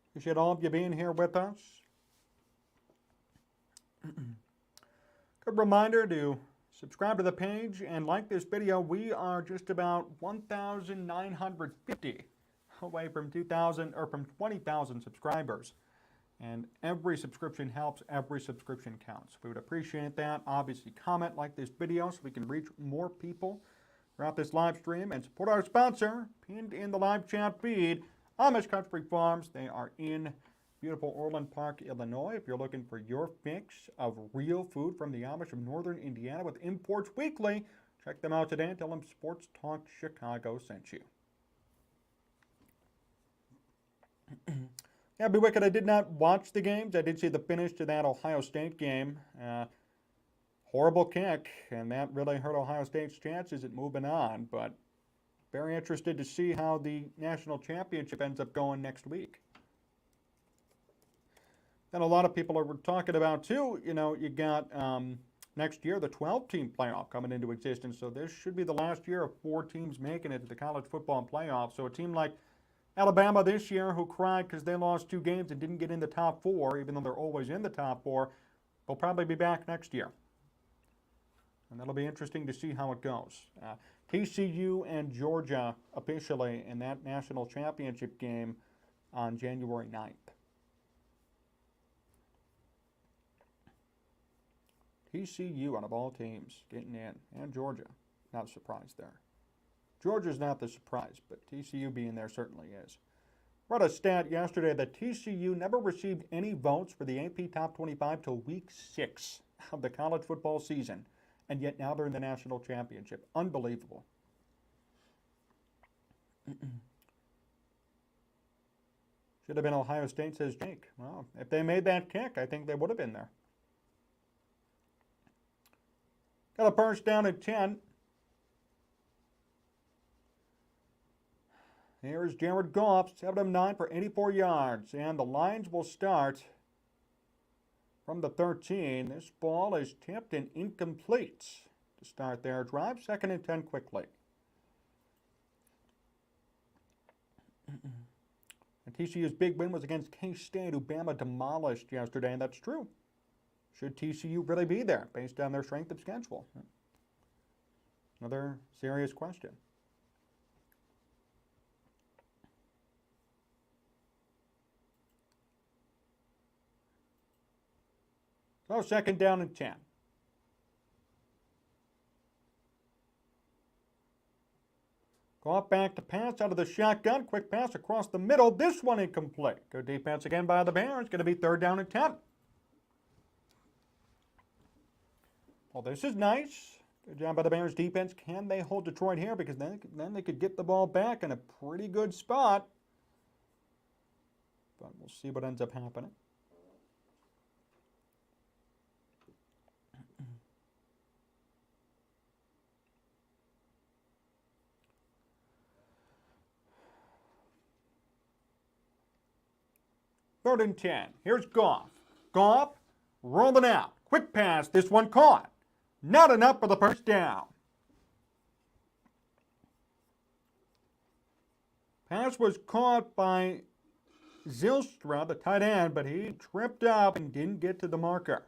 Appreciate all of you being here with us. Good reminder to subscribe to the page and like this video. We are just about 1,950 away from 20,000 subscribers. And every subscription helps, every subscription counts. We would appreciate that. Obviously, comment, like this video so we can reach more people throughout this live stream and support our sponsor, pinned in the live chat feed, Amish Country Farms. They are in beautiful Orland Park, Illinois. If you're looking for your fix of real food from the Amish of Northern Indiana with Imports Weekly, check them out today and tell them Sports Talk Chicago sent you. Yeah, be wicked. I did not watch the games. I did see the finish to that Ohio State game. Horrible kick, and that really hurt Ohio State's chances at moving on. But very interested to see how the national championship ends up going next week. And a lot of people are talking about, too, you know, you got next year the 12-team playoff coming into existence. So this should be the last year of 4 teams making it to the college football playoff. So a team like Alabama this year, who cried because they lost 2 games and didn't get in the top 4, even though they're always in the top 4, will probably be back next year. And that'll be interesting to see how it goes. TCU and Georgia officially in that national championship game on January 9th. TCU out of all teams getting in, and Georgia. Not a surprise there. Georgia's not the surprise, but TCU being there certainly is. Read a stat yesterday that TCU never received any votes for the AP Top 25 till week 6 of the college football season, and yet now they're in the national championship. Unbelievable. Should have been Ohio State, says Jake. Well, if they made that kick, I think they would have been there. Got a first down at 10. Here's Jared Goff, 7 of 9 for 84 yards. And the Lions will start from the 13. This ball is tipped and incomplete to start their drive. 2nd and 10 quickly. And TCU's big win was against K-State, who Bama demolished yesterday, and that's true. Should TCU really be there based on their strength of schedule? Another serious question. So 2nd down and 10. Goff back to pass out of the shotgun. Quick pass across the middle. This one incomplete. Good defense again by the Bears. Going to be 3rd down and 10. Well, this is nice. Good job by the Bears defense. Can they hold Detroit here? Because then they could get the ball back in a pretty good spot. But we'll see what ends up happening. Third and 10. Here's Goff. Goff rolling out. Quick pass. This one caught. Not enough for the first down. Pass was caught by Zylstra, the tight end, but he tripped up and didn't get to the marker.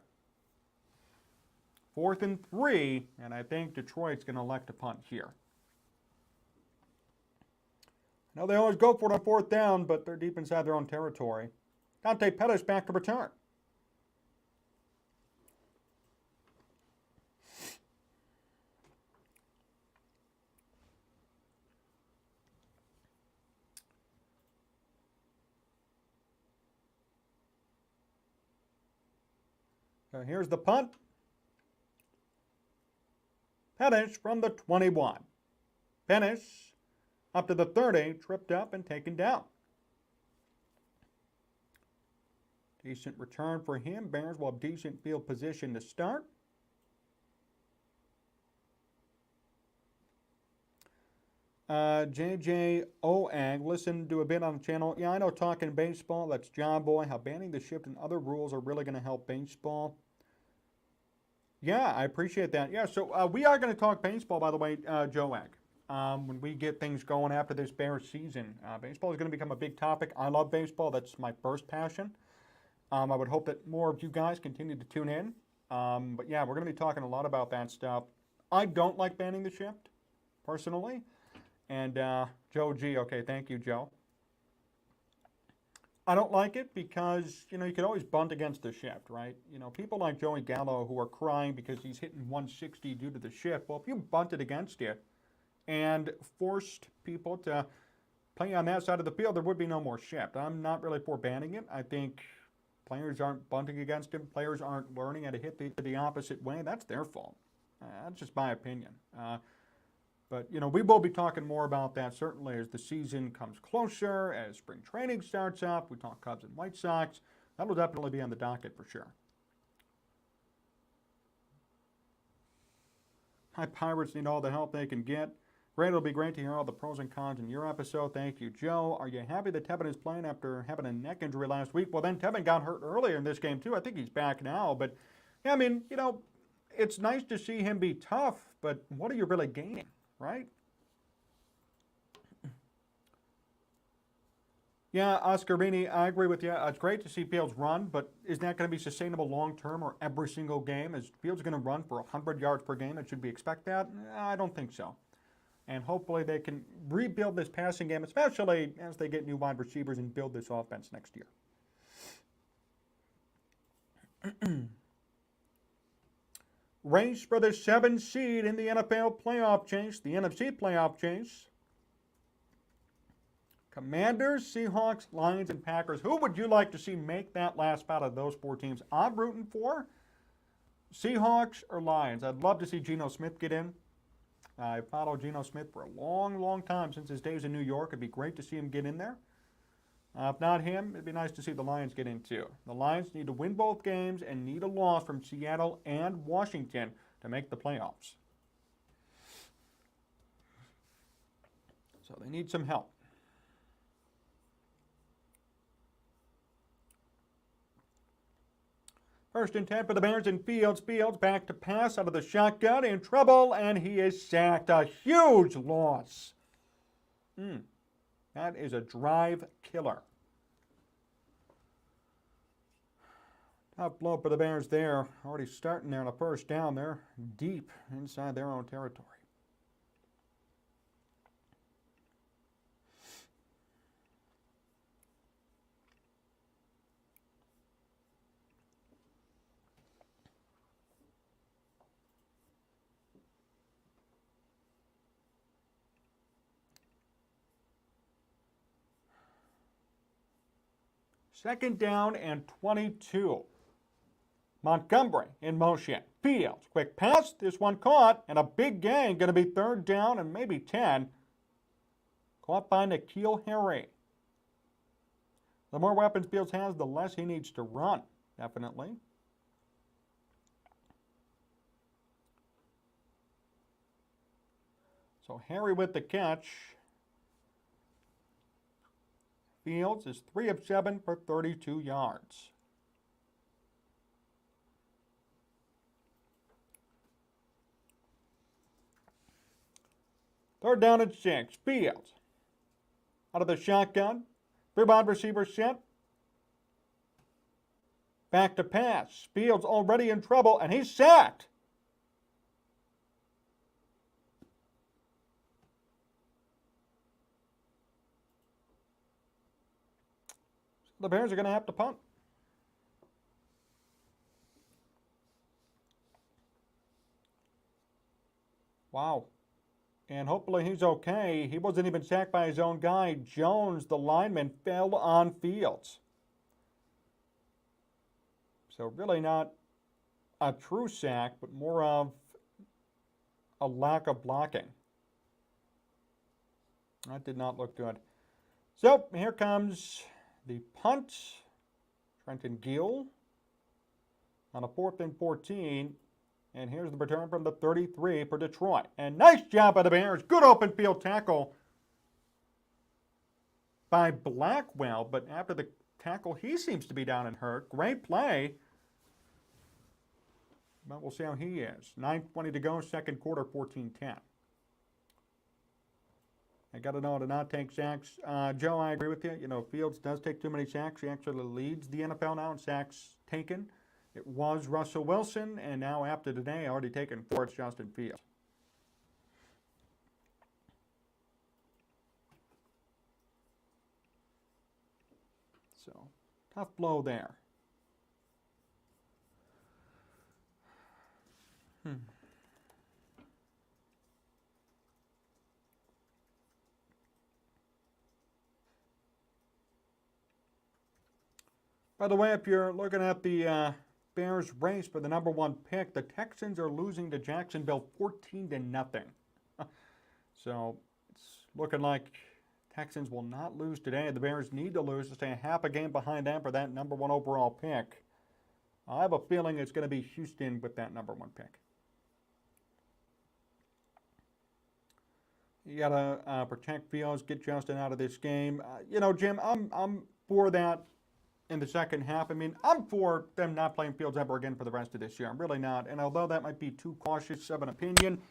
4th and 3, and I think Detroit's going to elect to punt here. Now they always go for it on 4th down, but they're deep inside their own territory. Dante Pettis back to return. So here's the punt. Pettis from the 21. Pettis Up to the 30, tripped up and taken down. Decent return for him. Bears will have decent field position to start. JJ Oag, listen to a bit on the channel. Yeah, I know talking baseball, that's John Boy, how banning the shift and other rules are really going to help baseball. Yeah, I appreciate that. Yeah, so we are going to talk baseball, by the way, Joe Ag. When we get things going after this Bears season. Baseball is going to become a big topic. I love baseball. That's my first passion. I would hope that more of you guys continue to tune in. But yeah, we're going to be talking a lot about that stuff. I don't like banning the shift, personally. And Joe G, okay, thank you, Joe. I don't like it because, you could always bunt against the shift, right? People like Joey Gallo who are crying because he's hitting 160 due to the shift. Well, if you bunted against it and forced people to play on that side of the field, there would be no more shift. I'm not really for banning it. I think players aren't bunting against him. Players aren't learning how to hit the opposite way. That's their fault. That's just my opinion. But, we will be talking more about that certainly as the season comes closer, as spring training starts up. We talk Cubs and White Sox. That will definitely be on the docket for sure. Hi, Pirates need all the help they can get. Great, it'll be great to hear all the pros and cons in your episode. Thank you, Joe. Are you happy that Tevin is playing after having a neck injury last week? Well, then Tevin got hurt earlier in this game, too. I think he's back now. But, yeah, I mean, it's nice to see him be tough, but what are you really gaining? Right? Yeah, Oscarini, I agree with you. It's great to see Fields run, but is that going to be sustainable long-term or every single game? Is Fields going to run for 100 yards per game? And should we expect that? I don't think so. And hopefully they can rebuild this passing game, especially as they get new wide receivers and build this offense next year. Race for the 7th seed in the NFL playoff chase, the NFC playoff chase. Commanders, Seahawks, Lions, and Packers. Who would you like to see make that last spot of those 4 teams? I'm rooting for Seahawks or Lions. I'd love to see Geno Smith get in. I followed Geno Smith for a long, long time since his days in New York. It'd be great to see him get in there. If not him, it'd be nice to see the Lions get in too. The Lions need to win both games and need a loss from Seattle and Washington to make the playoffs. So they need some help. First and 10 for the Bears and Fields. Fields back to pass out of the shotgun, in trouble, and he is sacked. A huge loss. That is a drive killer. Tough blow for the Bears there. Already starting there on a first down. They're deep inside their own territory. Second down and 22. Montgomery in motion. Fields, quick pass. This one caught, and a big gain. Going to be 3rd down and maybe 10. Caught by N'Keal Harry. The more weapons Fields has, the less he needs to run, definitely. So Harry with the catch. Fields is 3 of 7 for 32 yards. Third down and 6. Fields out of the shotgun. 3 wide receivers set. Back to pass. Fields already in trouble, and he's sacked. The Bears are going to have to punt. Wow. And hopefully he's okay. He wasn't even sacked by his own guy. Jones, the lineman, fell on Fields. So really not a true sack, but more of a lack of blocking. That did not look good. So here comes the punt. Trenton Gill on a 4th and 14. And here's the return from the 33 for Detroit. And nice job by the Bears. Good open field tackle by Blackwell. But after the tackle, he seems to be down and hurt. Great play. But we'll see how he is. 9:20 to go, second quarter, 14-10. I got to know how to not take sacks. Joe, I agree with you. You know, Fields does take too many sacks. He actually leads the NFL now in sacks taken. It was Russell Wilson, and now after today, already taken 4, it's Justin Fields. So, tough blow there. By the way, if you're looking at the Bears race for the number 1 pick, the Texans are losing to Jacksonville 14-0. So it's looking like Texans will not lose today. The Bears need to lose to stay half a game behind them for that number 1 overall pick. I have a feeling it's going to be Houston with that number 1 pick. You got to protect Fields, get Justin out of this game. You know, Jim, I'm for that. In the second half, I mean, I'm for them not playing Fields ever again for the rest of this year. I'm really not. And although that might be too cautious of an opinion,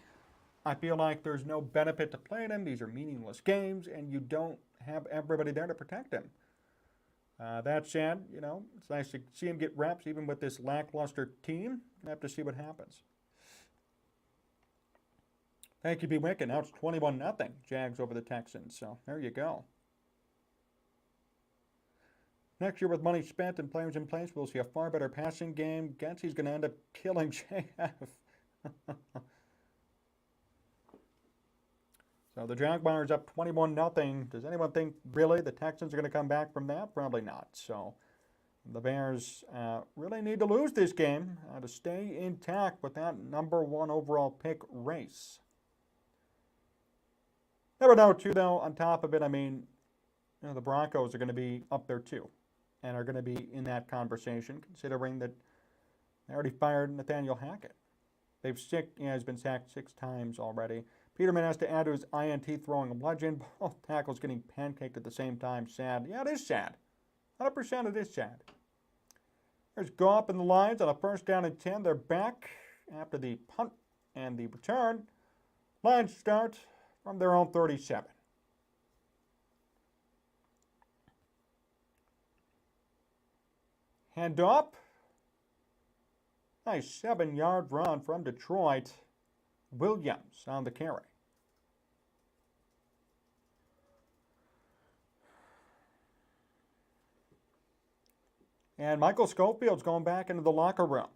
I feel like there's no benefit to playing him. These are meaningless games, and you don't have everybody there to protect him. That said, you know, it's nice to see him get reps, even with this lackluster team. We'll have to see what happens. Thank you, B. Wick. And now it's 21-0. Jags over the Texans. So there you go. Next year, with money spent and players in place, we'll see a far better passing game. Getsey's going to end up killing JF. So the Jaguars up 21-0. Does anyone think, really, the Texans are going to come back from that? Probably not. So the Bears really need to lose this game to stay intact with that number 1 overall pick race. Never know, too, though, on top of it, I mean, you know, the Broncos are going to be up there, too, and are going to be in that conversation, considering that they already fired Nathaniel Hackett. He's been sacked 6 times already. Peterman has to add to his INT throwing legend. Both tackles getting pancaked at the same time. Sad. Yeah, it is sad. 100% it is sad. There's Goff and the Lions on a 1st down and 10. They're back after the punt and the return. Lions start from their own 37. Hand up. Nice 7-yard run from Detroit. Williams on the carry. And Michael Schofield's going back into the locker room.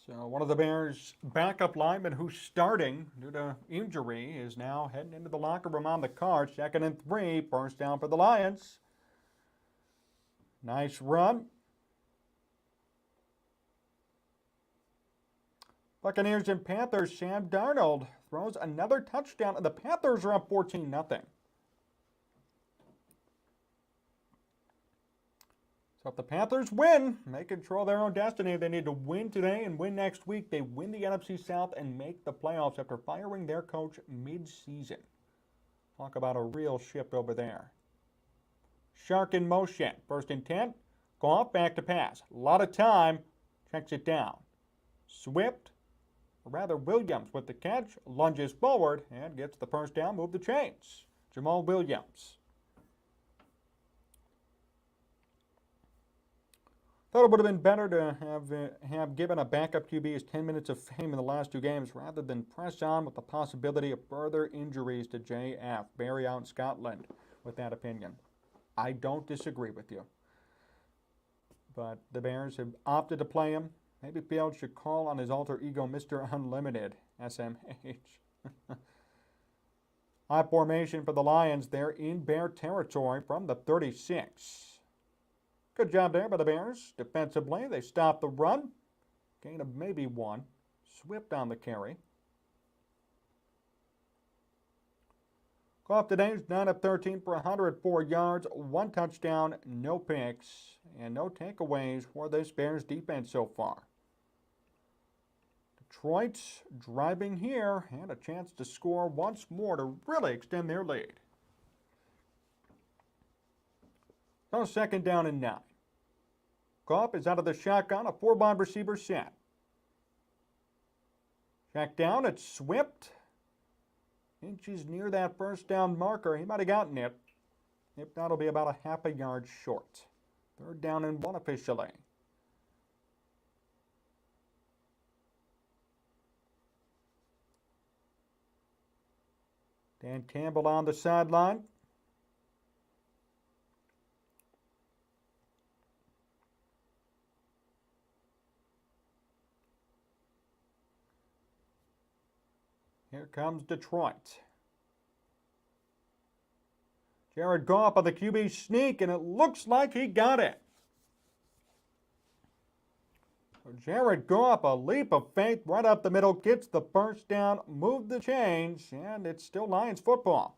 So one of the Bears' backup linemen who's starting due to injury is now heading into the locker room on the card. 2nd and 3, first down for the Lions. Nice run. Buccaneers and Panthers, Sam Darnold throws another touchdown, and the Panthers are up 14-0. So if the Panthers win, they control their own destiny. They need to win today and win next week. They win the NFC South and make the playoffs after firing their coach mid-season. Talk about a real shift over there. Shark in motion. 1st and 10. Goff back to pass. A lot of time. Checks it down. Swift, or rather Williams with the catch. Lunges forward and gets the first down. Move the chains. Jamal Williams. Thought it would have been better to have given a backup QB his 10 minutes of fame in the last 2 games rather than press on with the possibility of further injuries to JF. Barry out in Scotland with that opinion. I don't disagree with you. But the Bears have opted to play him. Maybe Fields should call on his alter ego, Mr. Unlimited, SMH. High formation for the Lions. They're in Bear territory from the 36. Good job there by the Bears. Defensively, they stopped the run. Gain of maybe 1. Swift on the carry. Goff today is 9 of 13 for 104 yards, 1 touchdown, no picks, and no takeaways for this Bears defense so far. Detroit driving here and a chance to score once more to really extend their lead. So 2nd down and 9. Goff is out of the shotgun, a 4-wide receiver set. Check down, it's Swift. Inches near that 1st down marker. He might have gotten it. If not, it'll be about a half a yard short. 3rd down and 1 officially. Dan Campbell on the sideline. Here comes Detroit. Jared Goff on the QB sneak, and it looks like he got it. So Jared Goff, a leap of faith right up the middle, gets the 1st down, moved the chains, and it's still Lions football.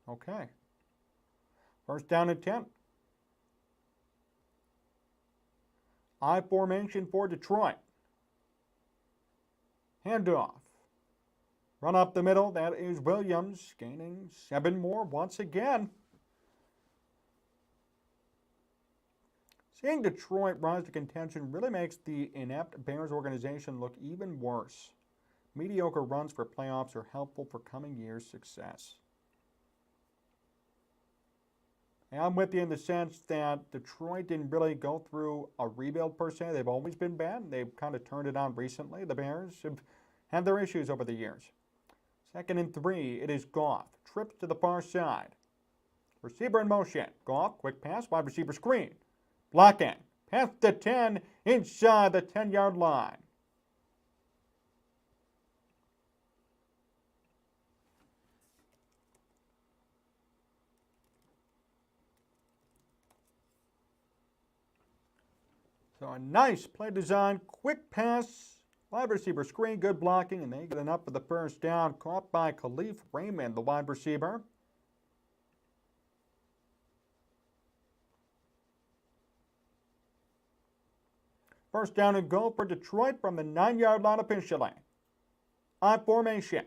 Okay. 1st down and 10. I formation for Detroit. Handoff. Run up the middle. That is Williams gaining 7 more once again. Seeing Detroit rise to contention really makes the inept Bears organization look even worse. Mediocre runs for playoffs are helpful for coming years' success. And I'm with you in the sense that Detroit didn't really go through a rebuild per se. They've always been bad. They've kind of turned it on recently. The Bears have had their issues over the years. 2nd and 3, it is Goff. Trips to the far side. Receiver in motion. Goff, quick pass, wide receiver screen. Blocking. Pass to 10 inside the 10-yard line. So a nice play design, quick pass, wide receiver screen, good blocking, and they get enough for the 1st down. Caught by Khalif Raymond, the wide receiver. First down and goal for Detroit from the 9-yard line officially. On formation.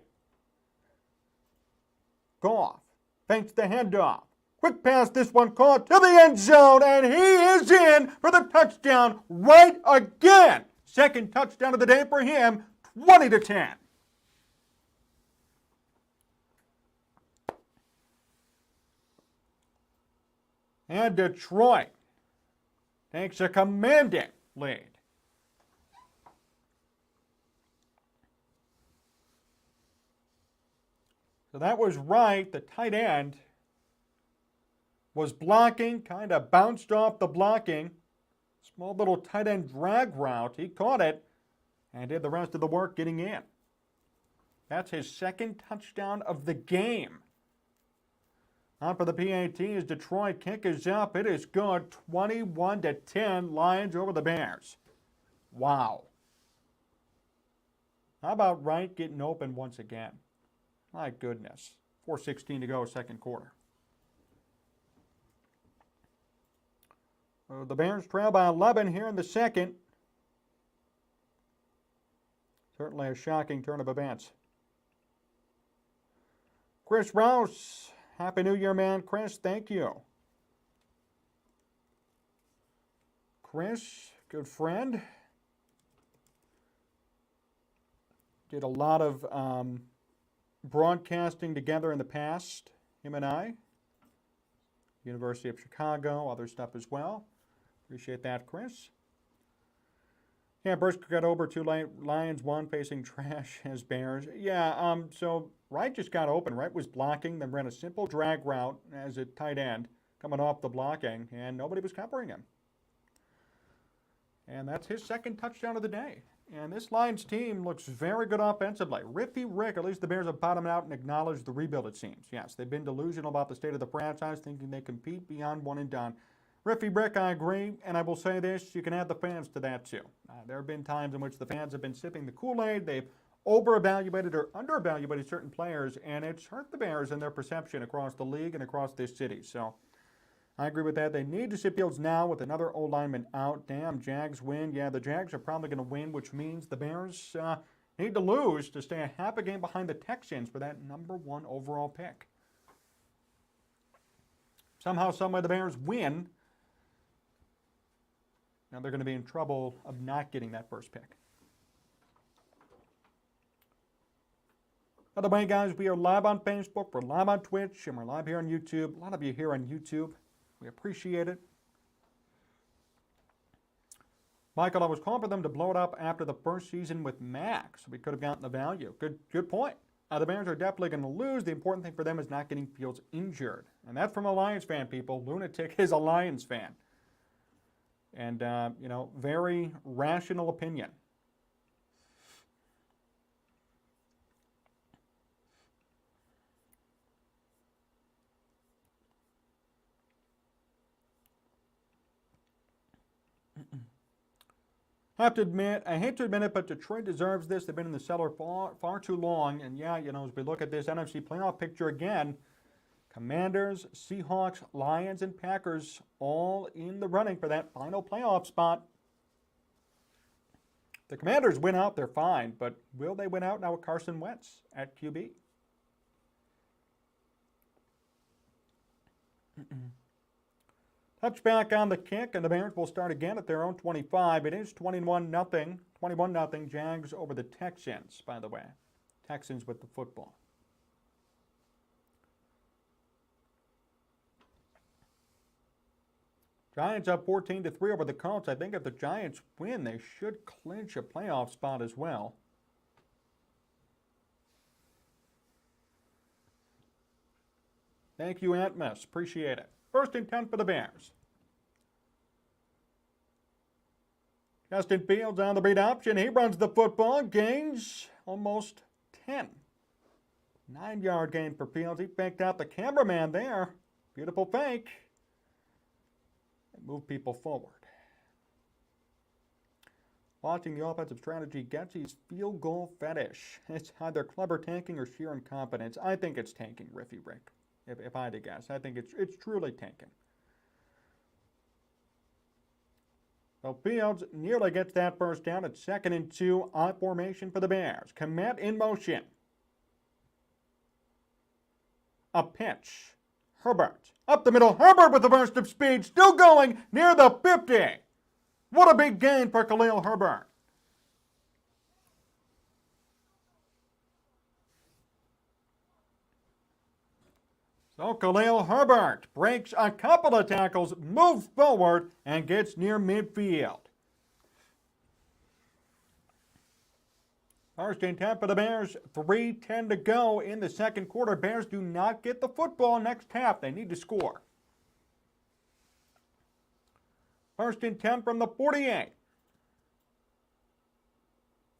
Goff fakes the handoff. Quick pass, this one caught to the end zone, and he is in for the touchdown right again. 2nd touchdown of the day for him, 20-10. And Detroit takes a commanding lead. So that was right, the tight end was blocking, kind of bounced off the blocking. Small little tight end drag route. He caught it and did the rest of the work getting in. That's his 2nd touchdown of the game. On for the PAT as Detroit kick is up. It is good. 21-10 Lions over the Bears. Wow. How about Wright getting open once again? My goodness. 4:16 to go, 2nd quarter. The Bears trail by 11 here in the 2nd. Certainly a shocking turn of events. Chris Rouse, Happy New Year, man. Chris, thank you. Chris, good friend. Did a lot of broadcasting together in the past, him and I. University of Chicago, other stuff as well. Appreciate that, Chris. Yeah, Burst got over 2 Lions, 1 facing trash as Bears. Yeah, so Wright just got open. Wright was blocking, then ran a simple drag route as a tight end coming off the blocking, and nobody was covering him. And that's his 2nd touchdown of the day. And this Lions team looks very good offensively. Riffy Rick, at least the Bears have bottomed out and acknowledged the rebuild, it seems. Yes, they've been delusional about the state of the franchise, thinking they compete beyond one and done. Riffy Rick, I agree, and I will say this, you can add the fans to that too. There have been times in which the fans have been sipping the Kool-Aid, they've over-evaluated or under-evaluated certain players, and it's hurt the Bears in their perception across the league and across this city. So I agree with that. They need to sit Fields now with another old lineman out. Damn, Jags win. Yeah, the Jags are probably going to win, which means the Bears need to lose to stay a half a game behind the Texans for that #1 overall pick. Somehow, someway, the Bears win. Now they're going to be in trouble of not getting that first pick. By the way, guys, we are live on Facebook, we're live on Twitch, and we're live here on YouTube. A lot of you here on YouTube. We appreciate it. Michael, I was calling for them to blow it up after the first season with Max. We could have gotten the value. Good point. The Bears are definitely going to lose. The important thing for them is not getting Fields injured. And that's from a Lions fan, people. Lunatic is a Lions fan. And, very rational opinion. I hate to admit it, but Detroit deserves this. They've been in the cellar far too long. And yeah, as we look at this NFC playoff picture again, Commanders, Seahawks, Lions, and Packers all in the running for that final playoff spot. The Commanders win out, they're fine, but will they win out now with Carson Wentz at QB? Touchback on the kick, and the Bears will start again at their own 25. It is 21-0 Jags over the Texans, by the way. Texans with the football. Giants up 14-3 over the Colts. I think if the Giants win, they should clinch a playoff spot as well. Thank you, Antmus. Appreciate it. 1st and 10 for the Bears. Justin Fields on the read option. He runs the football. Gains almost 10. 9-yard gain for Fields. He faked out the cameraman there. Beautiful fake. And move people forward. Watching the offensive strategy gets his field goal fetish. It's either clever tanking or sheer incompetence. I think it's tanking, Riffy Rick. If I had to guess, I think it's truly tanking. So Fields nearly gets that first down. It's 2nd and 2 on formation for the Bears. Komet in motion. A pitch. Herbert up the middle. Herbert with a burst of speed. Still going near the 50. What a big gain for Khalil Herbert. So Khalil Herbert breaks a couple of tackles, moves forward, and gets near midfield. 1st and 10 for the Bears, 3:10 to go in the second quarter. Bears do not get the football next half. They need to score. 1st and 10 from the 48.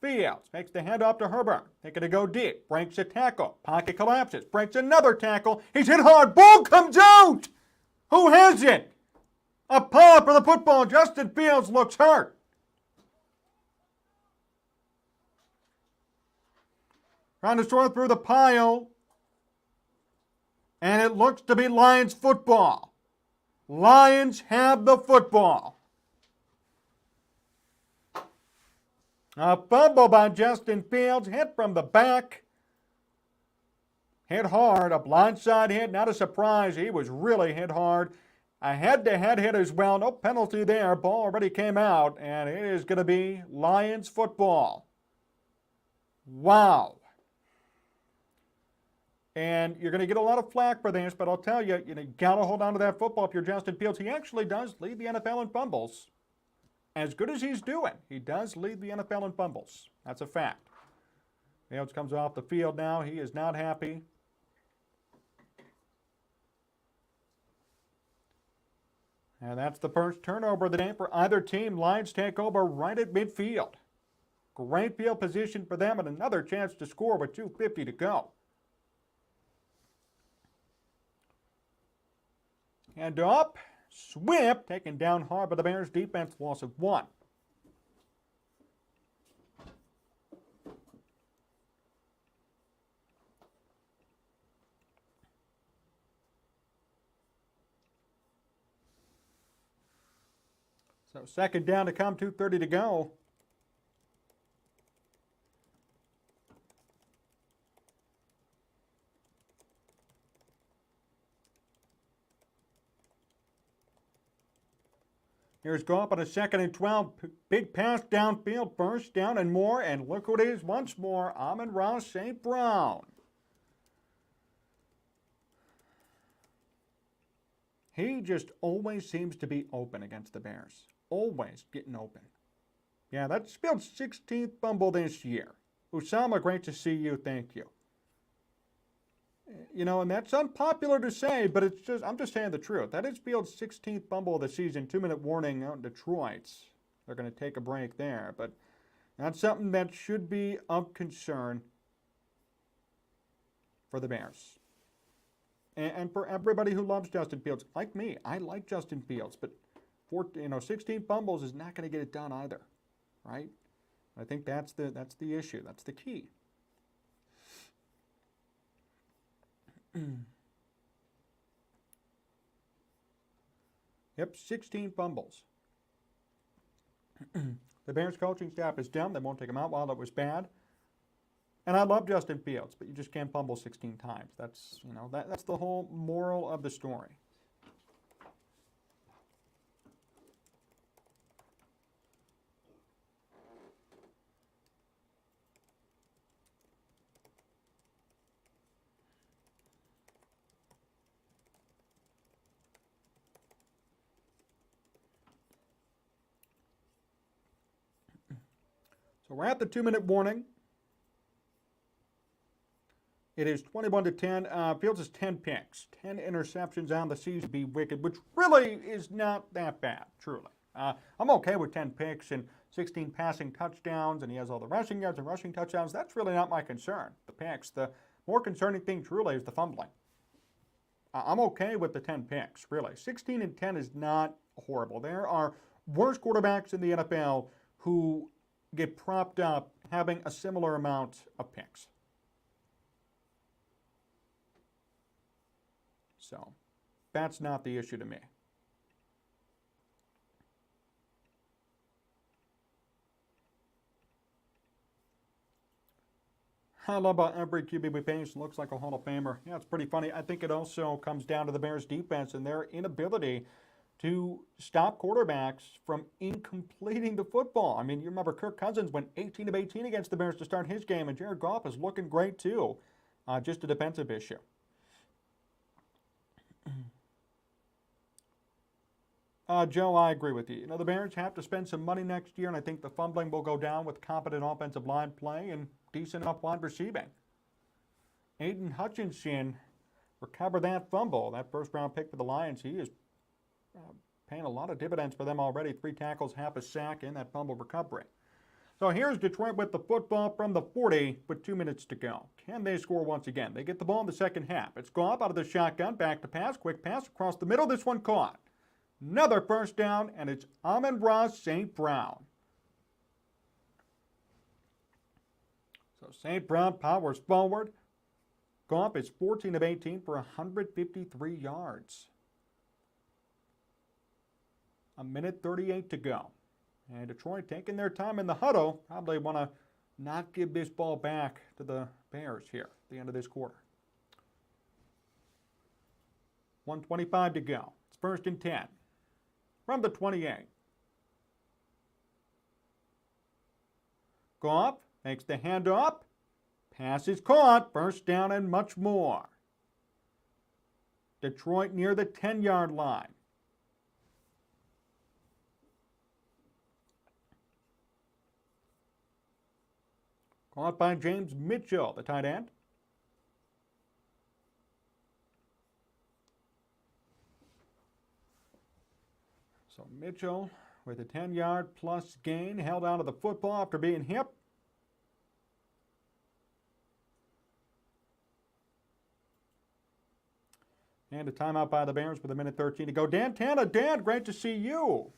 Fields makes the hand up to Herbert. Thinking to go deep. Breaks a tackle. Pocket collapses. Breaks another tackle. He's hit hard. Ball comes out. Who has it? A paw for the football. Justin Fields looks hurt. Trying to sort through the pile. And it looks to be Lions football. Lions have the football. A fumble by Justin Fields, hit from the back. Hit hard, a blindside hit, not a surprise. He was really hit hard. A head-to-head hit as well, no penalty there. Ball already came out, and it is going to be Lions football. Wow. And you're going to get a lot of flack for this, but I'll tell you, you got to hold on to that football if you're Justin Fields. He actually does lead the NFL in fumbles. As good as he's doing, he does lead the NFL in fumbles. That's a fact. Fields comes off the field now. He is not happy. And that's the first turnover of the day for either team. Lions take over right at midfield. Great field position for them and another chance to score with 2:50 to go. Hand up. Swift taken down hard by the Bears defense, loss of 1. So second down to come, 2:30 to go. Here's Goff on a 2nd and 12. Big pass downfield, first down and more. And look who it is once more, Amon-Ra St. Brown. He just always seems to be open against the Bears. Always getting open. Yeah, that's Field's 16th fumble this year. Usama, great to see you. Thank you. You know, and that's unpopular to say, but I'm just saying the truth. That is Field's 16th fumble of the season. 2-minute warning out in Detroit. They're going to take a break there, but that's something that should be of concern for the Bears. And for everybody who loves Justin Fields, like me, I like Justin Fields, but 16 fumbles is not going to get it done either, right? I think that's the issue. That's the key. Yep, 16 fumbles. The Bears coaching staff is dumb. They won't take him out while it was bad. And I love Justin Fields, but you just can't fumble 16 times. That's the whole moral of the story. So we're at the 2-minute warning. It is 21-10. Fields has 10 picks, 10 interceptions on the season. Be wicked, which really is not that bad, truly. I'm okay with 10 picks and 16 passing touchdowns, and he has all the rushing yards and rushing touchdowns. That's really not my concern, the picks. The more concerning thing, truly, is the fumbling. I'm okay with the 10 picks, really. 16 and 10 is not horrible. There are worse quarterbacks in the NFL who get propped up having a similar amount of picks. So that's not the issue to me. I love how every QB we face looks like a Hall of Famer. Yeah, it's pretty funny. I think it also comes down to the Bears' defense and their inability to stop quarterbacks from incompleting the football. I mean, you remember Kirk Cousins went 18 of 18 against the Bears to start his game, and Jared Goff is looking great too. Just a defensive issue. Joe, I agree with you. You know, the Bears have to spend some money next year, and I think the fumbling will go down with competent offensive line play and decent enough wide receiving. Aiden Hutchinson recovered that fumble, that first-round pick for the Lions. He is paying a lot of dividends for them already. 3 tackles, half a sack in that fumble recovery. So here's Detroit with the football from the 40 with 2 minutes to go. Can they score once again? They get the ball in the second half. It's Goff out of the shotgun, back to pass, quick pass across the middle. This one caught. Another first down, and it's Amon-Ra St. Brown. So St. Brown powers forward. Goff is 14 of 18 for 153 yards. 1:38 to go. And Detroit taking their time in the huddle. Probably want to not give this ball back to the Bears here at the end of this quarter. 1:25 to go. It's 1st and 10. From the 28. Goff makes the handoff. Pass is caught. First down and much more. Detroit near the 10-yard line. Caught by James Mitchell, the tight end. So Mitchell with a 10-yard plus gain held out of the football after being hit. And a timeout by the Bears with 1:13 to go. Dan Tana, Dan, great to see you.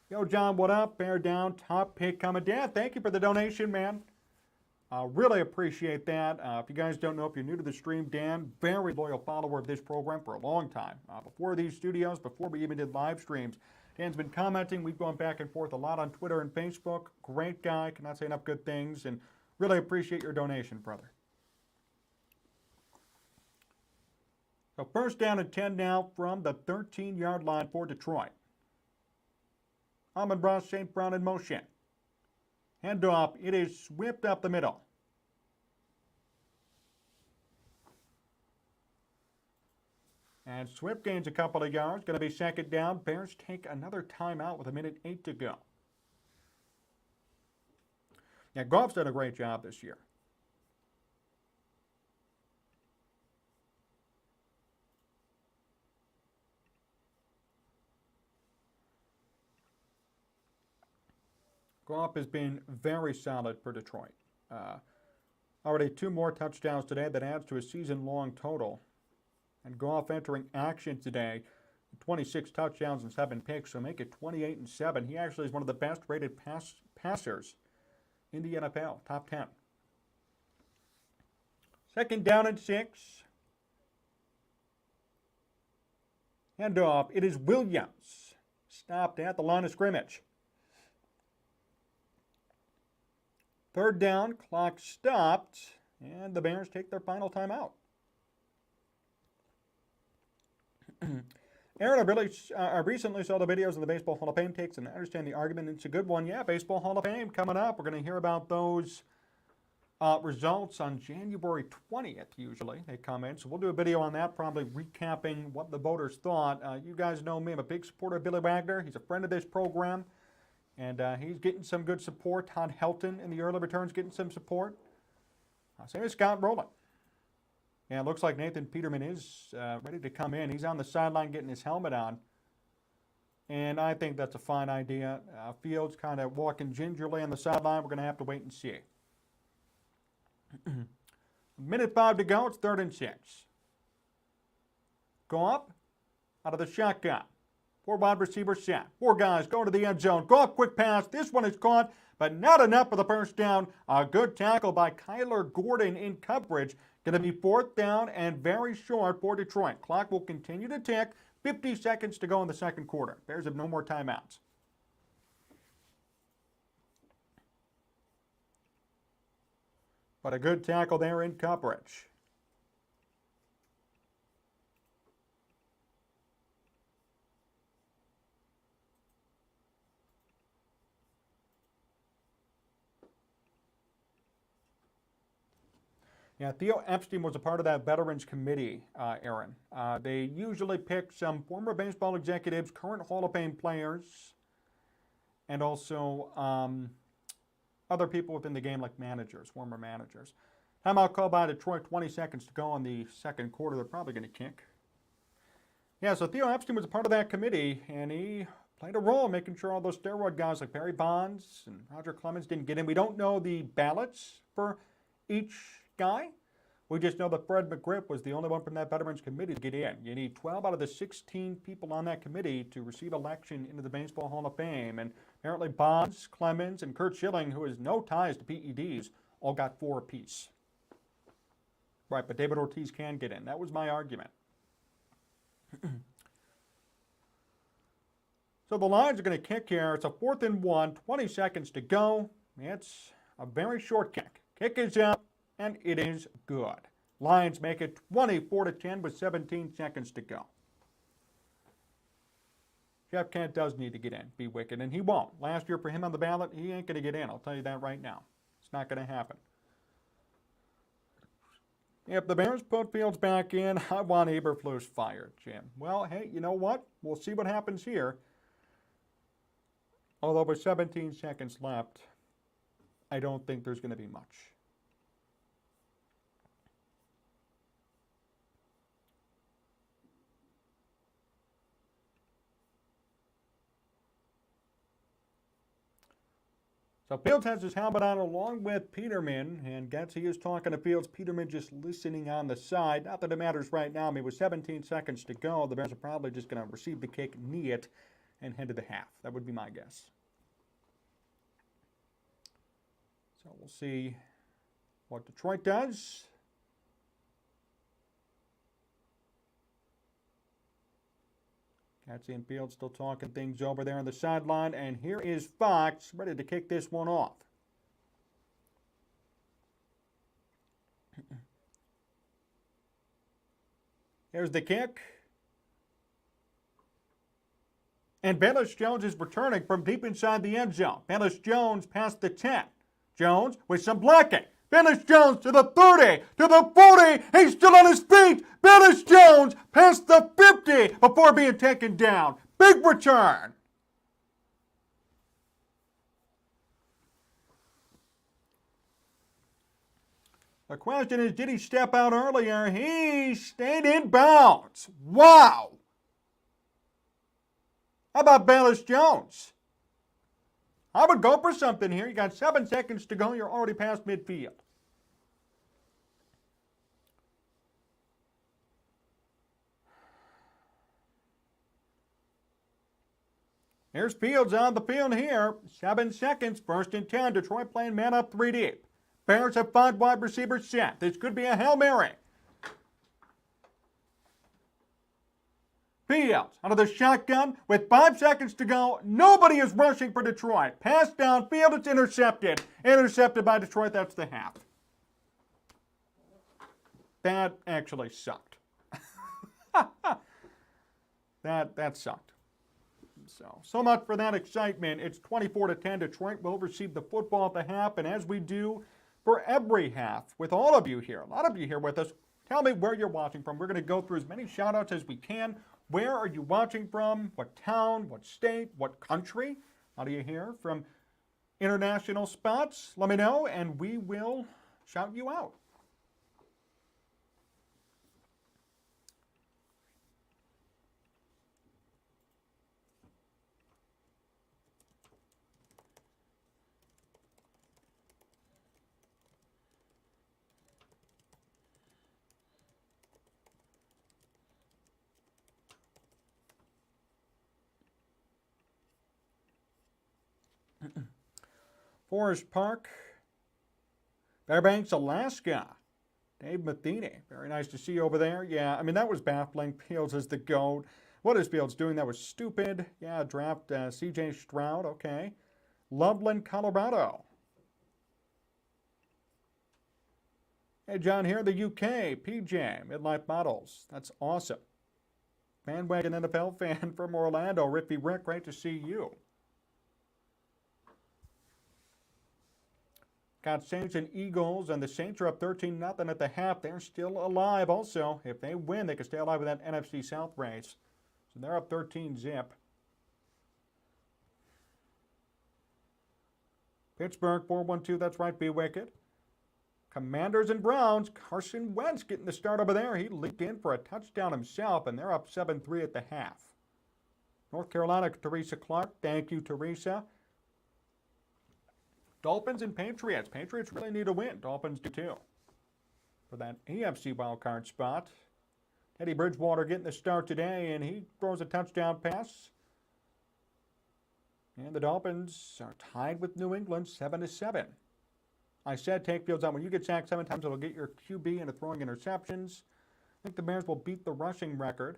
Yo, John, what up? Bear down, top pick coming. Dan, thank you for the donation, man. Really appreciate that. If you guys don't know, if you're new to the stream, Dan, very loyal follower of this program for a long time. Before these studios, before we even did live streams, Dan's been commenting. We've gone back and forth a lot on Twitter and Facebook. Great guy. Cannot say enough good things. And really appreciate your donation, brother. So first down and 10 now from the 13-yard line for Detroit. Amon-Ra St. Brown in motion. Handoff. It is whipped up the middle. And Swift gains a couple of yards. Going to be second down. Bears take another timeout with 1:08 to go. Yeah, Goff's done a great job this year. Goff has been very solid for Detroit. Already 2 more touchdowns today. That adds to a season-long total. And Goff entering action today, 26 touchdowns and 7 picks, so make it 28-7. He actually is one of the best-rated passers in the NFL, top 10. Second down and 6. Handoff. It is Williams. Stopped at the line of scrimmage. Third down, clock stopped, and the Bears take their final timeout. Aaron, I recently saw the videos of the Baseball Hall of Fame takes, and I understand the argument. It's a good one. Yeah, Baseball Hall of Fame coming up. We're going to hear about those results on January 20th, usually. They come in. So we'll do a video on that, probably recapping what the voters thought. You guys know me. I'm a big supporter of Billy Wagner. He's a friend of this program. And he's getting some good support. Todd Helton in the early returns getting some support. Same as Scott Rowland. And it looks like Nathan Peterman is ready to come in. He's on the sideline getting his helmet on. And I think that's a fine idea. Fields kind of walking gingerly on the sideline. We're going to have to wait and see. 1:05 to go. It's 3rd and 6. Goff out of the shotgun. 4 wide receivers set. 4 guys going to the end zone. Goff, quick pass. This one is caught, but not enough for the first down. A good tackle by Kyler Gordon in coverage. Going to be 4th down and very short for Detroit. Clock will continue to tick. 50 seconds to go in the second quarter. Bears have no more timeouts. But a good tackle there in coverage. Yeah, Theo Epstein was a part of that Veterans Committee, Aaron. They usually pick some former baseball executives, current Hall of Fame players, and also other people within the game like managers, former managers. Timeout call by Detroit, 20 seconds to go in the second quarter. They're probably going to kick. Yeah, so Theo Epstein was a part of that committee, and he played a role in making sure all those steroid guys like Barry Bonds and Roger Clemens didn't get in. We don't know the ballots for each guy. We just know that Fred McGriff was the only one from that Veterans Committee to get in. You need 12 out of the 16 people on that committee to receive election into the Baseball Hall of Fame. And apparently Bonds, Clemens, and Curt Schilling, who has no ties to PEDs, all got 4 apiece. Right, but David Ortiz can get in. That was my argument. So the Lions are going to kick here. It's a 4th and 1, 20 seconds to go. It's a very short kick. Kick is up. And it is good. Lions make it 24-10 with 17 seconds to go. Jeff Kent does need to get in, be wicked, and he won't. Last year for him on the ballot, he ain't going to get in. I'll tell you that right now. It's not going to happen. If the Bears put Fields back in, I want Eberflus fired, Jim. Well, hey, you know what? We'll see what happens here. Although with 17 seconds left, I don't think there's going to be much. So Fields has his helmet on along with Peterman, and Getsy is talking to Fields. Peterman just listening on the side. Not that it matters right now. I mean, with 17 seconds to go, the Bears are probably just going to receive the kick, knee it, and head to the half. That would be my guess. So we'll see what Detroit does. Getsy and Fields still talking things over there on the sideline, and here is Fox ready to kick this one off. Here's the kick. And Bayless-Jones is returning from deep inside the end zone. Bayless-Jones past the 10. Jones with some blocking. Bayless-Jones to the 30, to the 40. He's still on his feet. Bayless-Jones past the 50 before being taken down. Big return. The question is, did he step out earlier? He stayed in bounds. Wow. How about Bayless-Jones? I would go for something here. You got 7 seconds to go. You're already past midfield. Here's Fields on the field here. 7 seconds. 1st and 10. Detroit playing man up 3 deep. Bears have 5 wide receivers set. This could be a Hail Mary. Fields out of the shotgun with 5 seconds to go. Nobody is rushing for Detroit. Pass downfield. It's intercepted. Intercepted by Detroit. That's the half. That actually sucked. That sucked. So much for that excitement. It's 24-10. Detroit will receive the football at the half, and as we do for every half with all of you here, a lot of you here with us, tell me where you're watching from. We're going to go through as many shout-outs as we can. Where are you watching from? What town? What state? What country? How do you hear from international spots? Let me know, and we will shout you out. Forest Park, Fairbanks, Alaska. Dave Matheny, very nice to see you over there. Yeah, I mean, that was baffling. Fields is the GOAT. What is Fields doing? That was stupid. Yeah, draft C.J. Stroud, okay. Loveland, Colorado. Hey, John here in the UK, PJ, Midlife Models. That's awesome. Bandwagon NFL fan from Orlando, Rippy Rick, great to see you. Got Saints and Eagles, and the Saints are up 13-0 at the half. They're still alive also. If they win, they can stay alive with that NFC South race. So they're up 13-zip. Pittsburgh, 4-1-2, that's right, B-Wicked. Commanders and Browns, Carson Wentz getting the start over there. He leaped in for a touchdown himself, and they're up 7-3 at the half. North Carolina, Teresa Clark, thank you, Teresa. Dolphins and Patriots. Patriots really need a win. Dolphins do too. For that AFC wildcard spot. Teddy Bridgewater getting the start today, and he throws a touchdown pass. And the Dolphins are tied with New England 7-7. I said take Fields out. When you get sacked 7 times, it'll get your QB into throwing interceptions. I think the Bears will beat the rushing record.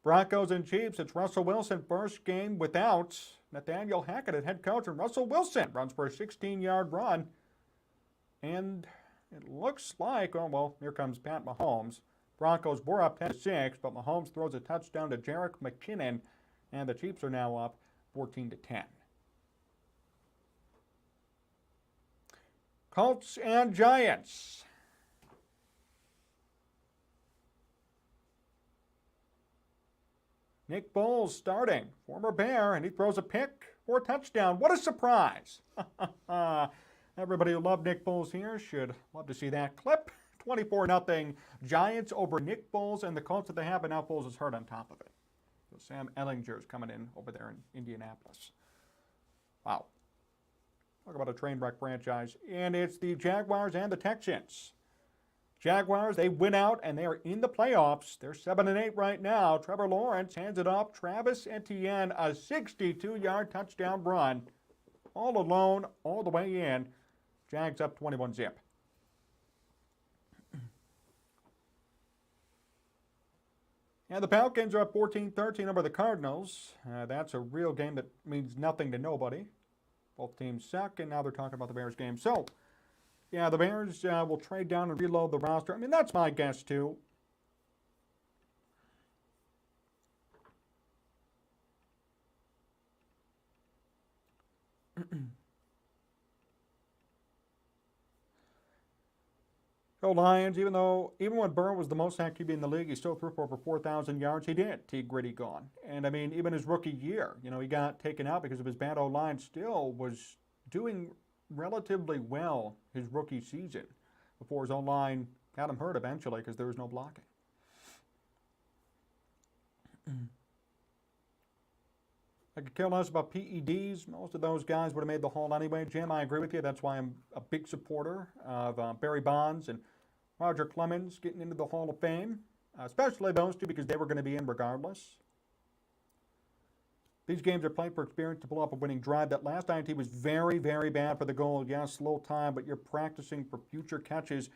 Broncos and Chiefs, it's Russell Wilson, first game without Nathaniel Hackett as head coach, and Russell Wilson runs for a 16-yard run. And it looks like, oh, well, here comes Pat Mahomes. Broncos were up 10-6, but Mahomes throws a touchdown to Jerick McKinnon, and the Chiefs are now up 14-10. Colts and Giants. Nick Foles starting, former Bear, and he throws a pick for a touchdown. What a surprise. Everybody who loved Nick Foles here should love to see that clip. 24-0 Giants over Nick Foles and the Colts at the half, and now Foles is hurt on top of it. So Sam Ellinger is coming in over there in Indianapolis. Wow. Talk about a train wreck franchise. And it's the Jaguars and the Texans. Jaguars, they win out and they are in the playoffs. They're 7-8 right now. Trevor Lawrence hands it off. Travis Etienne, a 62-yard touchdown run. All alone, all the way in. Jags up 21-zip. And the Falcons are up 14-13 over the Cardinals. That's a real game that means nothing to nobody. Both teams suck, and now they're talking about the Bears game. So, yeah, the Bears will trade down and reload the roster. I mean, that's my guess, too. So Lions, even when Burrow was the most sacked QB in the league, he still threw for over 4,000 yards. He did. T. Gritty gone. And, I mean, even his rookie year, he got taken out because of his bad O-line, still was doing relatively well his rookie season before his O-line got him hurt eventually because there was no blocking. I could care less about PEDs. Most of those guys would have made the Hall anyway. Jim, I agree with you. That's why I'm a big supporter of Barry Bonds and Roger Clemens getting into the Hall of Fame, especially those two because they were going to be in regardless. These games are played for experience to pull off a winning drive. That last INT was very, very bad for the goal. Yes, slow time, but you're practicing for future catches.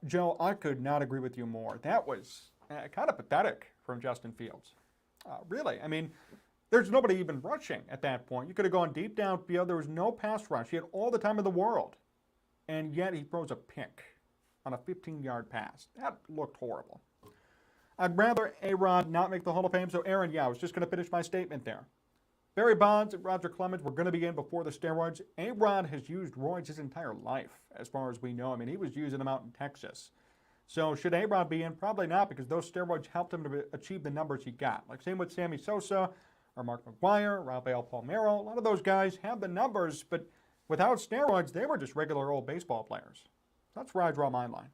Joe, I could not agree with you more. That was kind of pathetic from Justin Fields. Really, I mean, there's nobody even rushing at that point. You could have gone deep downfield. There was no pass rush. He had all the time in the world. And yet he throws a pick on a 15-yard pass. That looked horrible. I'd rather A-Rod not make the Hall of Fame. So, Aaron, yeah, I was just going to finish my statement there. Barry Bonds and Roger Clemens were going to be in before the steroids. A-Rod has used roids his entire life, as far as we know. I mean, he was using them out in Texas. So should A-Rod be in? Probably not, because those steroids helped him to achieve the numbers he got. Like same with Sammy Sosa or Mark McGwire, Rafael Palmeiro. A lot of those guys have the numbers, but without steroids, they were just regular old baseball players. That's where I draw my line.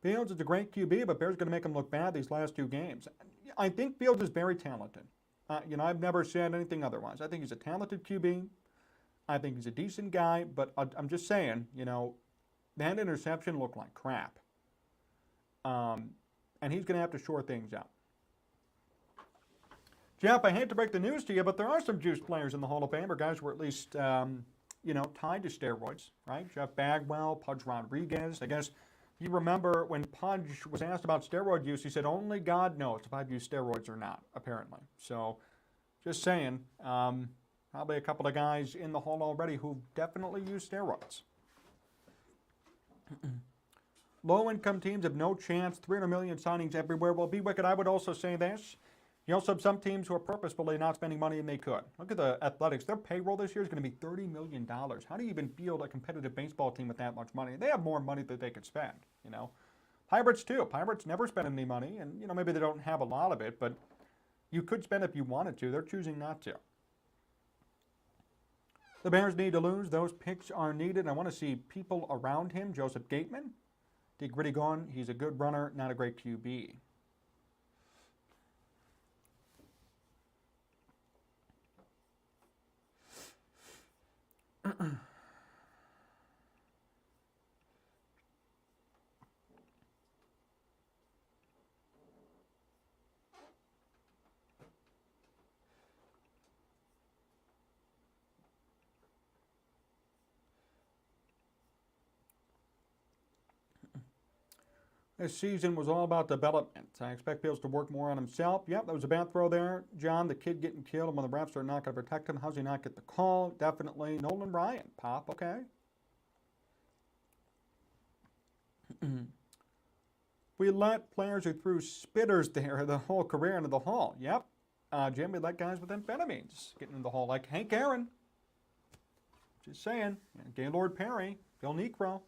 Fields is a great QB, but Bears going to make him look bad these last two games. I think Fields is very talented. I've never said anything otherwise. I think he's a talented QB. I think he's a decent guy, but I'm just saying, that interception looked like crap. And he's going to have to shore things out. Jeff, I hate to break the news to you, but there are some juiced players in the Hall of Fame, or guys who were at least, tied to steroids, right? Jeff Bagwell, Pudge Rodriguez. I guess you remember when Pudge was asked about steroid use, he said, only God knows if I've used steroids or not, apparently. So, just saying, probably a couple of guys in the Hall already who've definitely used steroids. Low-income teams have no chance. 300 million signings everywhere. Well, be wicked. I would also say this. You also have some teams who are purposefully not spending money, and they could. Look at the Athletics. Their payroll this year is going to be $30 million. How do you even field a competitive baseball team with that much money? They have more money that they could spend, Pirates, too. Pirates never spend any money, and, maybe they don't have a lot of it, but you could spend if you wanted to. They're choosing not to. The Bears need to lose. Those picks are needed. I want to see people around him. Joseph Gateman. D. Gritty gone. He's a good runner, not a great QB. This season was all about development. I expect Fields to work more on himself. Yep, that was a bad throw there. John, the kid getting killed, and when the refs are not going to protect him, how's he not get the call? Definitely. Nolan Ryan, Pop, okay. We let players who threw spitters there the whole career into the Hall. Yep. Jim, we let guys with amphetamines get into the Hall, like Hank Aaron. Just saying. Gaylord Perry, Bill Necro.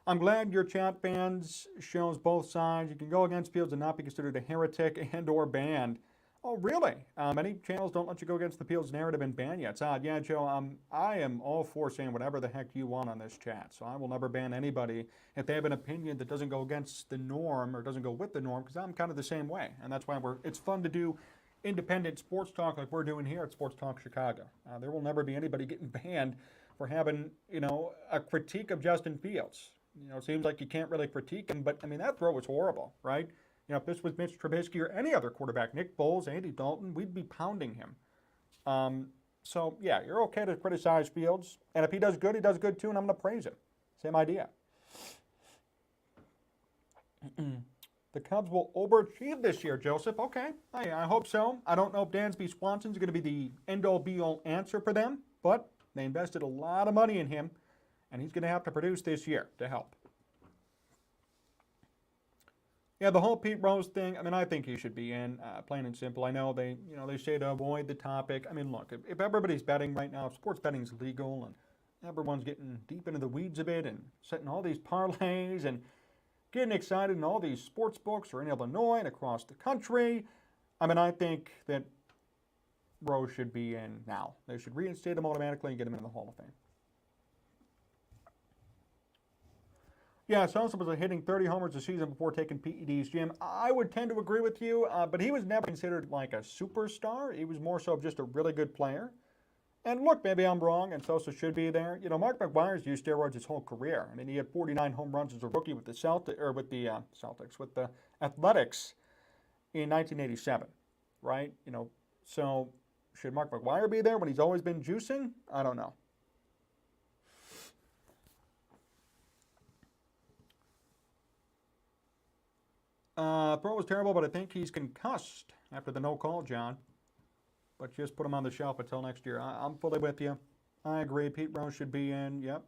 I'm glad your chat fans shows both sides. You can go against Fields and not be considered a heretic and or banned. Oh, really? Many channels don't let you go against the Fields narrative and ban you. It's odd. Yeah, Joe, I am all for saying whatever the heck you want on this chat. So I will never ban anybody if they have an opinion that doesn't go against the norm or doesn't go with the norm, because I'm kind of the same way. And that's why it's fun to do independent sports talk like we're doing here at Sports Talk Chicago. There will never be anybody getting banned for having, a critique of Justin Fields. It seems like you can't really critique him, but I mean, that throw was horrible, right? If this was Mitch Trubisky or any other quarterback, Nick Foles, Andy Dalton, we'd be pounding him. So, yeah, you're okay to criticize Fields. And if he does good, he does good too, and I'm going to praise him. Same idea. The Cubs will overachieve this year, Joseph. Okay, I hope so. I don't know if Dansby Swanson's going to be the end-all, be-all answer for them, but they invested a lot of money in him, and he's going to have to produce this year to help. Yeah, the whole Pete Rose thing, I mean, I think he should be in, plain and simple. I know they say to avoid the topic. I mean, look, if everybody's betting right now, if sports betting's legal and everyone's getting deep into the weeds a bit and setting all these parlays and getting excited in all these sports books are in Illinois and across the country, I mean, I think that Rose should be in now. They should reinstate him automatically and get him into the Hall of Fame. Yeah, Sosa was hitting 30 homers a season before taking PEDs, Jim. I would tend to agree with you, but he was never considered like a superstar. He was more so just a really good player. And look, maybe I'm wrong, and Sosa should be there. Mark McGwire's used steroids his whole career. I mean, he had 49 home runs as a rookie with the with the Athletics in 1987, right? So should Mark McGwire be there when he's always been juicing? I don't know. Throw was terrible, but I think he's concussed after the no call, John. But just put him on the shelf until next year. I'm fully with you. I agree. Pete Rose should be in. Yep.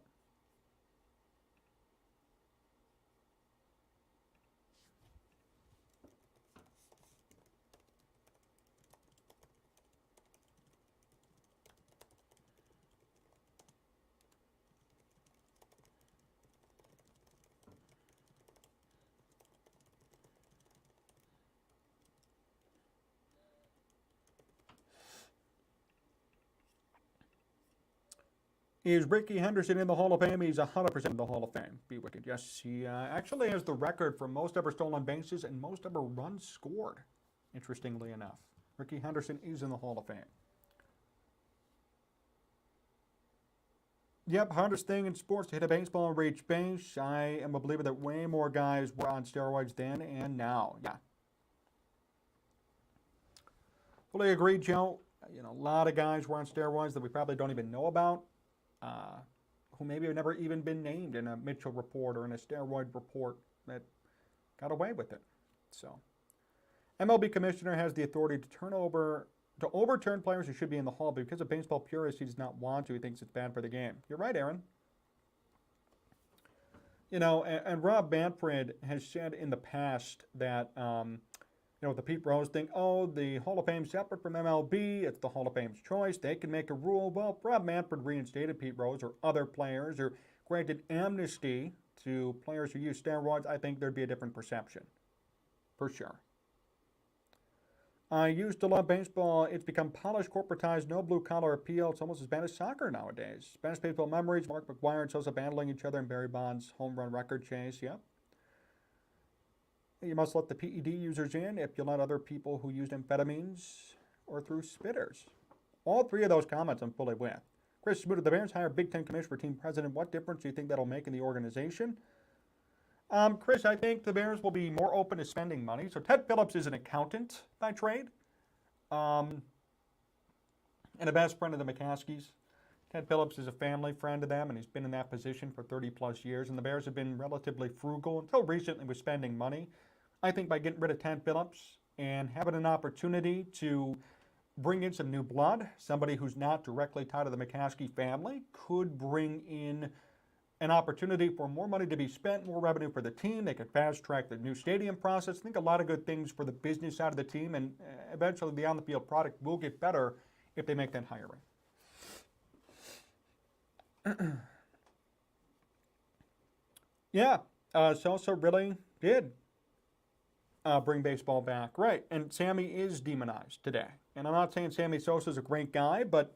Is Ricky Henderson in the Hall of Fame? He's 100% in the Hall of Fame. Be wicked. Yes, he actually has the record for most ever stolen bases and most ever runs scored, interestingly enough. Ricky Henderson is in the Hall of Fame. Yep, hardest thing in sports to hit a baseball and reach base. I am a believer that way more guys were on steroids then and now. Yeah. Fully agree, Joe. A lot of guys were on steroids that we probably don't even know about. Who maybe have never even been named in a Mitchell report or in a steroid report that got away with it. So, MLB commissioner has the authority to overturn players who should be in the Hall, but because of baseball purists, he does not want to. He thinks it's bad for the game. You're right, Aaron. And Rob Manfred has said in the past that the Pete Rose thing, the Hall of Fame's separate from MLB, it's the Hall of Fame's choice, they can make a rule. Well, Rob Manfred reinstated Pete Rose or other players or granted amnesty to players who use steroids, I think there'd be a different perception, for sure. I used to love baseball. It's become polished, corporatized, no blue-collar appeal. It's almost as bad as soccer nowadays. Best baseball memories, Mark McGwire and Sosa battling each other in Barry Bonds' home run record chase, yep. You must let the PED users in if you let other people who used amphetamines or through spitters. All three of those comments I'm fully with. Chris Smoot of the Bears hire Big Ten commissioner for team president. What difference do you think that'll make in the organization? Chris, I think the Bears will be more open to spending money. So Ted Phillips is an accountant by trade and a best friend of the McCaskies. Ted Phillips is a family friend of them, and he's been in that position for 30-plus years. And the Bears have been relatively frugal until recently with spending money. I think by getting rid of Ted Phillips and having an opportunity to bring in some new blood, somebody who's not directly tied to the McCaskey family, could bring in an opportunity for more money to be spent, more revenue for the team. They could fast-track the new stadium process. I think a lot of good things for the business side of the team, and eventually the on-the-field product will get better if they make that hiring. Yeah, Sosa really did bring baseball back. Right, and Sammy is demonized today. And I'm not saying Sammy Sosa's a great guy, but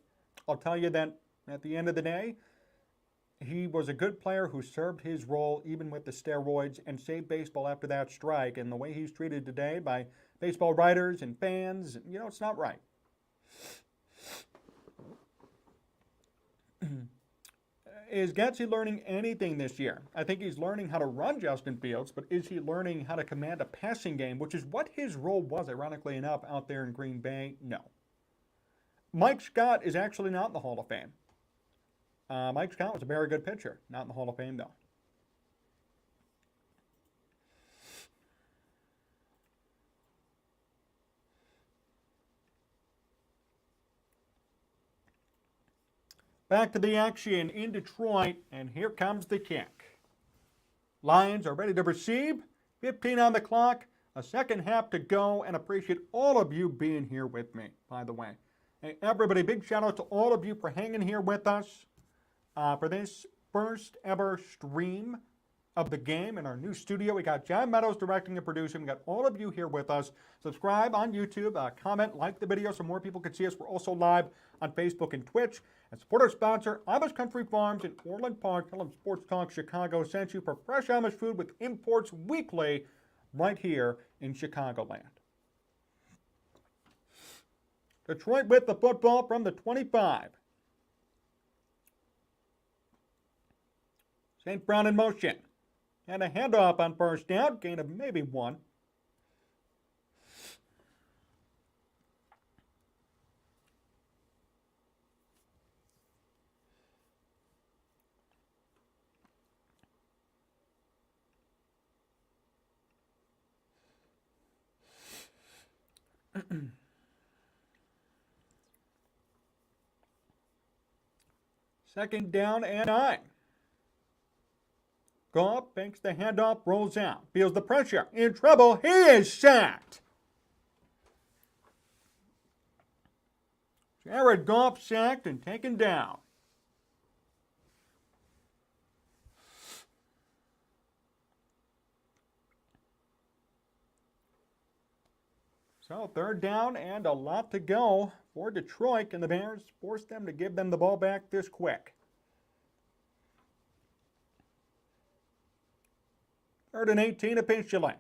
I'll tell you that at the end of the day, he was a good player who served his role even with the steroids and saved baseball after that strike. And the way he's treated today by baseball writers and fans. You know, it's not right. Is Getsy learning anything this year? I think he's learning how to run Justin Fields, but is he learning how to command a passing game, which is what his role was, ironically enough, out there in Green Bay? No. Mike Scott is actually not in the Hall of Fame. Mike Scott was a very good pitcher. Not in the Hall of Fame, though. Back to the action in Detroit, and here comes the kick. Lions are ready to receive. 15 on the clock, a second half to go, and appreciate all of you being here with me, by the way. Hey, everybody, big shout out to all of you for hanging here with us for this first ever stream of the game in our new studio. We got John Meadows directing and producing. We got all of you here with us. Subscribe on YouTube, comment, like the video so more people can see us. We're also live on Facebook and Twitch. And support our sponsor, Amish Country Farms in Orland Park. Tell them Sports Talk Chicago sent you for fresh Amish food with imports weekly right here in Chicagoland. Detroit with the football from the 25. St. Brown in motion. And a handoff on first down, gain of maybe one. Second down and 9. Goff banks the handoff, rolls out, feels the pressure, in trouble, he is sacked. Jared Goff sacked and taken down. So third down and a lot to go for Detroit, and the Bears forced them to give them the ball back this quick. Third and 18 officially.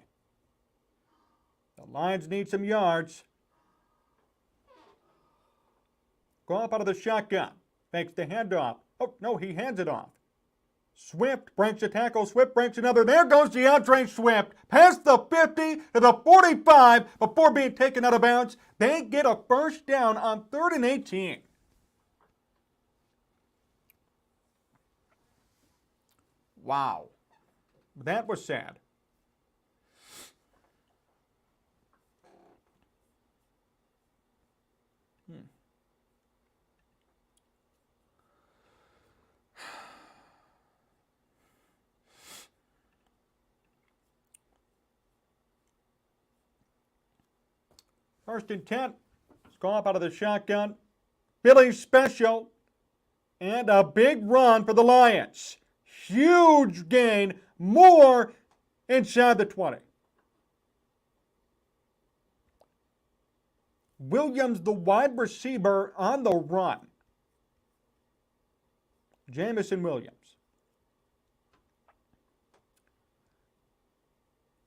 The Lions need some yards. Goff out of the shotgun. Fakes the handoff. Oh, no, he hands it off. Swift breaks a tackle. Swift breaks another. There goes DeAndre Swift. Past the 50 to the 45 before being taken out of bounds. They get a first down on 3rd and 18. Wow. That was sad. First and 10. Goff out of the shotgun. Billy special. And a big run for the Lions. Huge gain. More inside the 20. Williams, the wide receiver, on the run. Jamison Williams.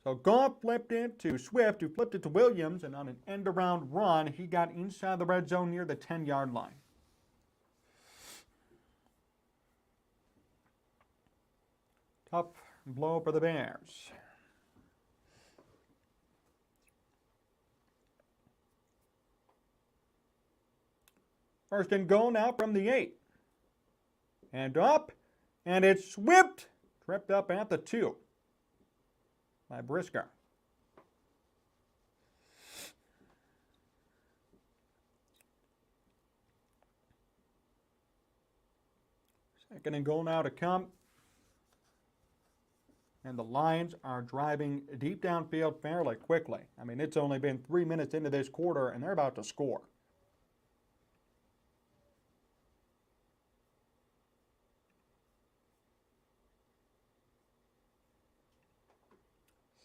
So Goff flipped it to Swift, who flipped it to Williams, and on an end-around run, he got inside the red zone near the 10-yard line. Tough blow for the Bears. First and goal now from the 8. And up, and it's Swift, tripped up at the 2 by Brisker. Second and goal now to come. And the Lions are driving deep downfield fairly quickly. I mean, it's only been 3 minutes into this quarter, and they're about to score.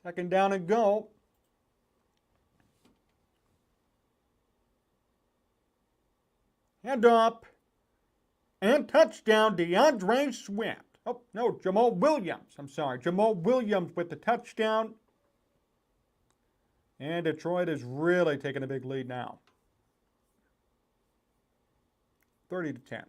Second down and goal. Hand off. And touchdown, DeAndre Swift. Oh, no, Jamal Williams. I'm sorry. Jamal Williams with the touchdown. And Detroit is really taking a big lead now. 30-10.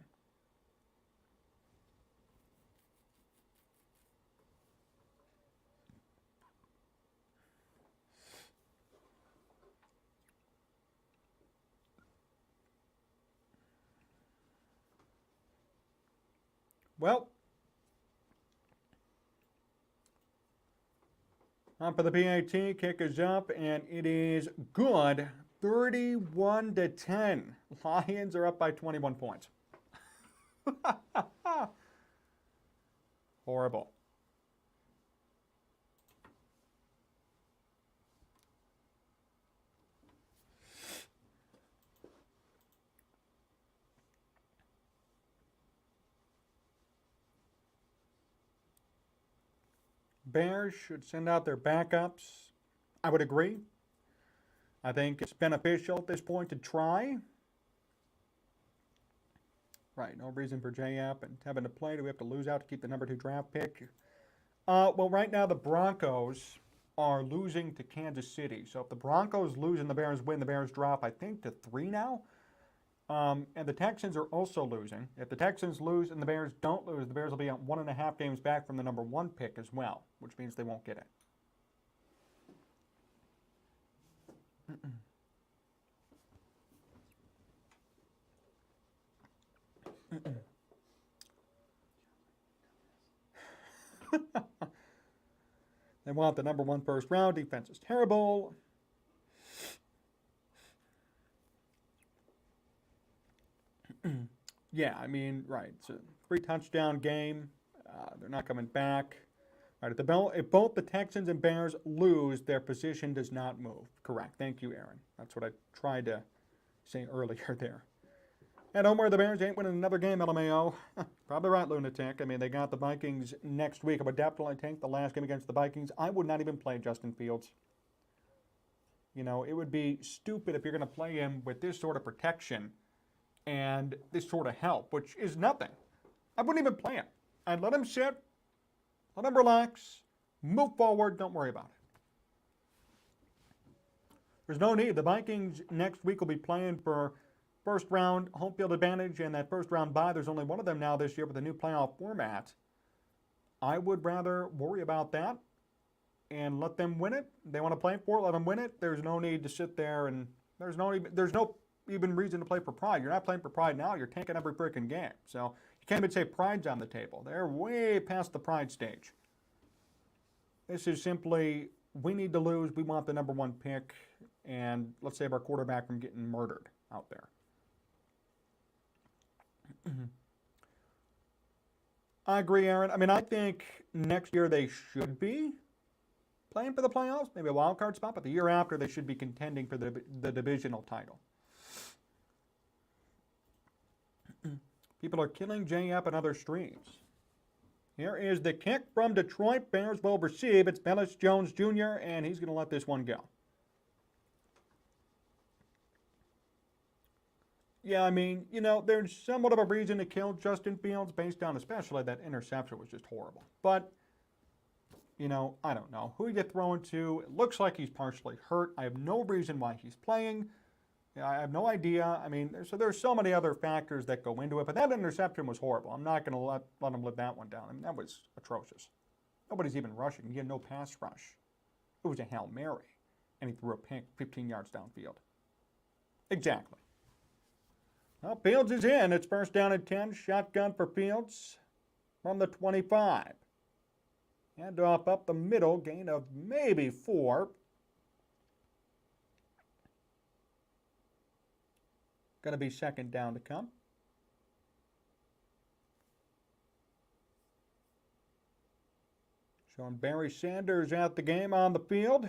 Well, on for the PAT, kick is up, and it is good. 31-10. Lions are up by 21 points. Horrible. Bears should send out their backups. I would agree. I think it's beneficial at this point to try. Right, no reason for J.F. and having to play. Do we have to lose out to keep the number 2 draft pick? Well, right now the Broncos are losing to Kansas City. So if the Broncos lose and the Bears win, the Bears drop, I think, to 3 now. And the Texans are also losing. If the Texans lose and the Bears don't lose, the Bears will be at 1.5 games back from the number 1 pick as well, which means they won't get it. They want the number 1 first round. Defense is terrible. Yeah, I mean, right. It's a 3-touchdown game. They're not coming back. Right, if both the Texans and Bears lose, their position does not move. Correct. Thank you, Aaron. That's what I tried to say earlier there. And don't worry, the Bears ain't winning another game, LMAO. Probably right, lunatic. I mean, they got the Vikings next week. I would definitely take the last game against the Vikings. I would not even play Justin Fields. You know, it would be stupid if you're going to play him with this sort of protection and this sort of help, which is nothing. I wouldn't even play him. I'd let him sit, let him relax, move forward, don't worry about it. There's no need. The Vikings next week will be playing for first round home field advantage and that first round bye. There's only one of them now this year with the new playoff format. I would rather worry about that and let them win it. They want to play for it, let them win it. There's no need to sit there and there's no even reason to play for pride. You're not playing for pride now. You're tanking every freaking game. So you can't even say pride's on the table. They're way past the pride stage. This is simply, we need to lose. We want the number 1 pick. And let's save our quarterback from getting murdered out there. I agree, Aaron. I mean, I think next year they should be playing for the playoffs, maybe a wild card spot, but the year after they should be contending for the divisional title. People are killing JF and other streams. Here is the kick from Detroit. Bears will receive. It's Velus Jones Jr., and he's going to let this one go. Yeah, I mean, you know, there's somewhat of a reason to kill Justin Fields based on especially that interception was just horrible. But, you know, I don't know. Who you throwing to? It looks like he's partially hurt. I have no reason why he's playing. I have no idea. I mean, there's so many other factors that go into it. But that interception was horrible. I'm not going to let him live that one down. I mean, that was atrocious. Nobody's even rushing. He had no pass rush. It was a Hail Mary. And he threw a pick 15 yards downfield. Exactly. Well, Fields is in. It's first down and 10. Shotgun for Fields from the 25. Hand off up the middle. Gain of maybe 4. Going to be second down to come. Showing Barry Sanders at the game on the field.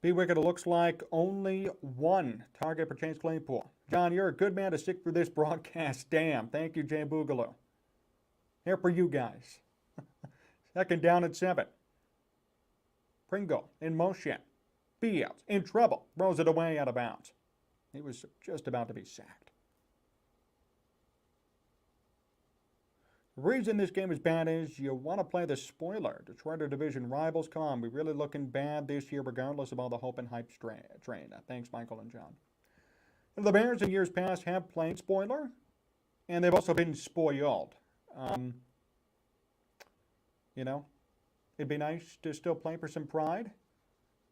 B-Wicket, it looks like only 1 target for Chase Claypool. John, you're a good man to stick through this broadcast. Damn. Thank you, Jay Boogaloo. Here for you guys. Second down and 7. Pringle in motion. Fields in trouble. Throws it away out of bounds. He was just about to be sacked. The reason this game is bad is you want to play the spoiler. Detroit are division rivals. Come on, we're really looking bad this year regardless of all the hope and hype train. Thanks, Michael and John. The Bears in years past have played spoiler, and they've also been spoiled. You know, it'd be nice to still play for some pride,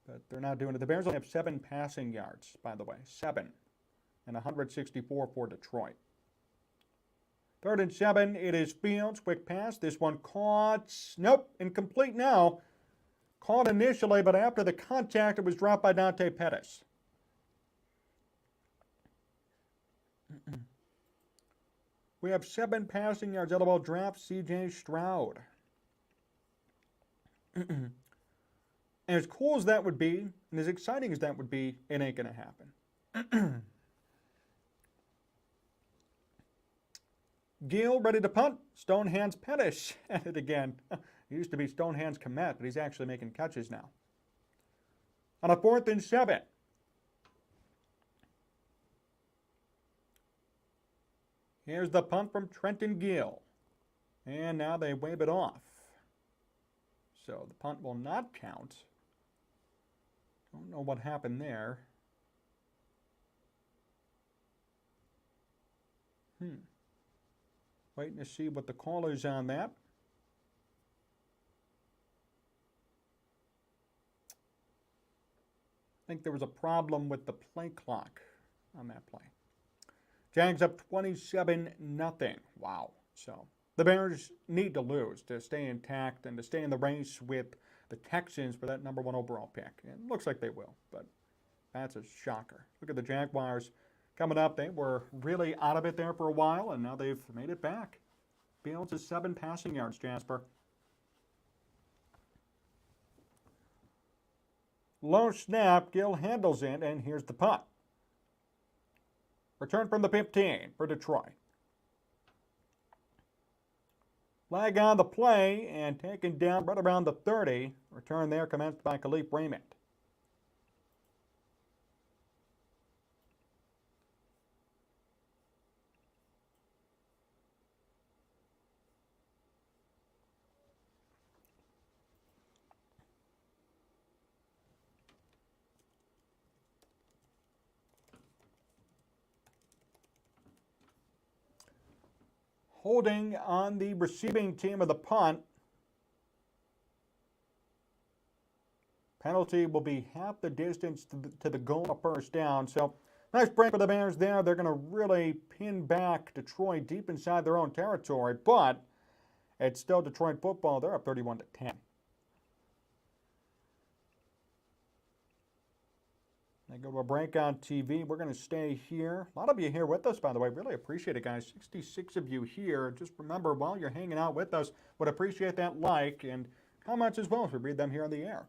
but they're not doing it. The Bears only have 7 passing yards, by the way. 7. And 164 for Detroit. 3rd and 7, it is Fields. Quick pass. This one caught. Nope, incomplete now. Caught initially, but after the contact, it was dropped by Dante Pettis. We have 7 passing yards. Elbow draft, C.J. Stroud. And as cool as that would be, and as exciting as that would be, it ain't going to happen. Gill ready to punt. Stonehands Pettis at it again. He used to be Stonehands Komet, but he's actually making catches now. On a 4th and 7. Here's the punt from Trenton Gill. And now they wave it off. So the punt will not count. Don't know what happened there. Waiting to see what the call is on that. I think there was a problem with the play clock on that play. Jags up 27-0. Wow. So the Bears need to lose to stay intact and to stay in the race with the Texans for that number 1 overall pick. It looks like they will, but that's a shocker. Look at the Jaguars coming up. They were really out of it there for a while, and now they've made it back. Fields is 7 passing yards, Jasper. Low snap, Gill handles it, and here's the punt. Return from the 15 for Detroit. Flag on the play and taken down right around the 30. Return there commenced by Khalif Raymond. Holding on the receiving team of the punt. Penalty will be half the distance to the goal, a first down. So nice break for the Bears there. They're going to really pin back Detroit deep inside their own territory, but it's still Detroit football. They're up 31-10. I go to a break on TV. We're going to stay here. A lot of you here with us, by the way. Really appreciate it, guys. 66 of you here. Just remember, while you're hanging out with us, would appreciate that like and comments as well as we read them here on the air.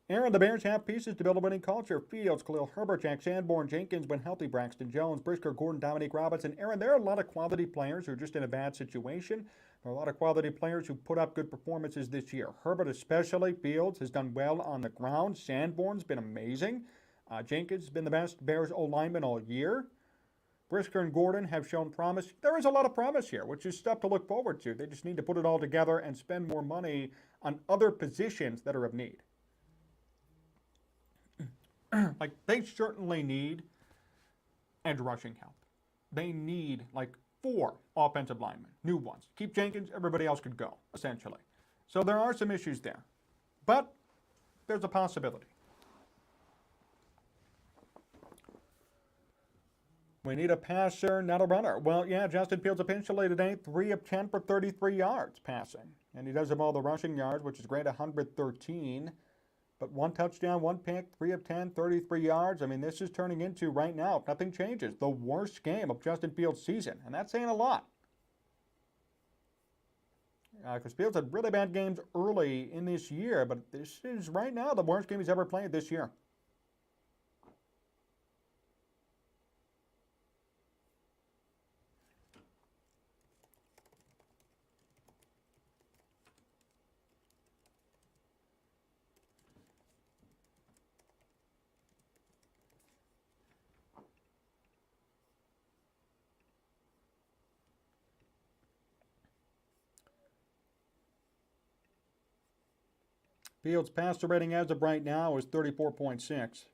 Aaron, the Bears have pieces to build a winning culture. Fields, Khalil Herbert, Jack Sanborn, Jenkins, when healthy, Braxton Jones, Brisker, Gordon, Dominique Robinson. Aaron, there are a lot of quality players who are just in a bad situation. There are a lot of quality players who put up good performances this year. Herbert especially. Fields has done well on the ground. Sanborn's been amazing. Jenkins has been the best Bears O-lineman all year. Brisker and Gordon have shown promise. There is a lot of promise here, which is stuff to look forward to. They just need to put it all together and spend more money on other positions that are of need. Like, they certainly need edge rushing help. They need, like, 4 offensive linemen, new ones. Keep Jenkins, everybody else could go, essentially. So there are some issues there. But there's a possibility. We need a passer, not a runner. Well, yeah, Justin Fields eventually today, 3 of 10 for 33 yards passing. And he does have all the rushing yards, which is great, 113. But 1 touchdown, 1 pick, 3 of 10, 33 yards. I mean, this is turning into, right now, if nothing changes, the worst game of Justin Fields' season. And that's saying a lot. Because Fields had really bad games early in this year, but this is, right now, the worst game he's ever played this year. Fields' passer rating as of right now is 34.6.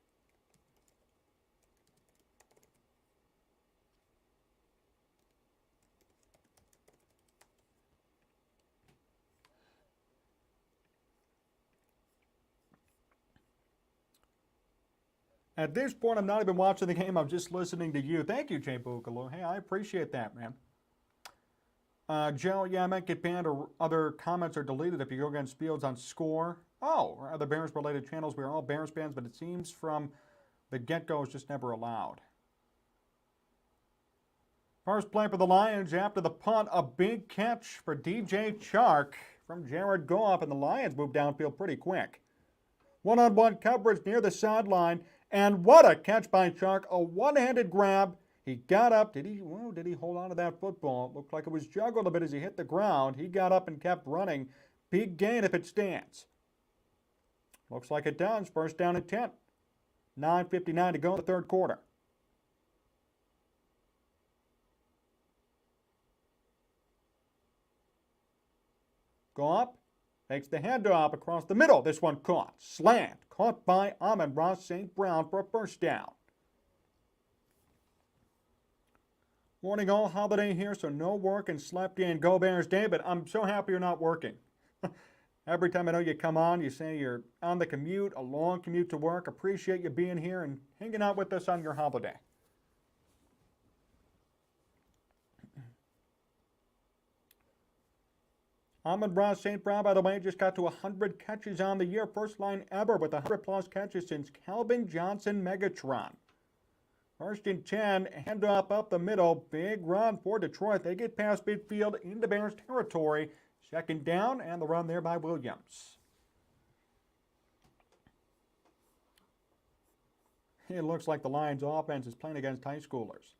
At this point, I'm not even watching the game. I'm just listening to you. Thank you, Jay Boogaloo. Hey, I appreciate that, man. Joe, yeah, I might get banned or other comments are deleted if you go against Fields on score. Oh, or other Bears-related channels. We are all Bears fans, but it seems from the get-go it's just never allowed. First play for the Lions after the punt. A big catch for DJ Chark from Jared Goff, and the Lions moved downfield pretty quick. One-on-one coverage near the sideline, and what a catch by Chark. A one-handed grab. He got up. Did he hold on to that football? It looked like it was juggled a bit as he hit the ground. He got up and kept running. Big gain if it stands. Looks like it does. First down and 10. 9:59 to go in the third quarter. Goff takes the handoff across the middle. This one caught. Slant. Caught by Amon-Ra St. Brown for a first down. Morning all, holiday here, so no work and slept in. Go Bears Day, but I'm so happy you're not working. Every time I know you come on, you say you're on the commute, a long commute to work. Appreciate you being here and hanging out with us on your holiday. Amon-Ra St. Brown, by the way, just got to 100 catches on the year. First line ever with 100-plus catches since Calvin Johnson Megatron. First and 10, handoff up the middle. Big run for Detroit. They get past midfield into Bears territory. Second down, and the run there by Williams. It looks like the Lions offense is playing against high schoolers.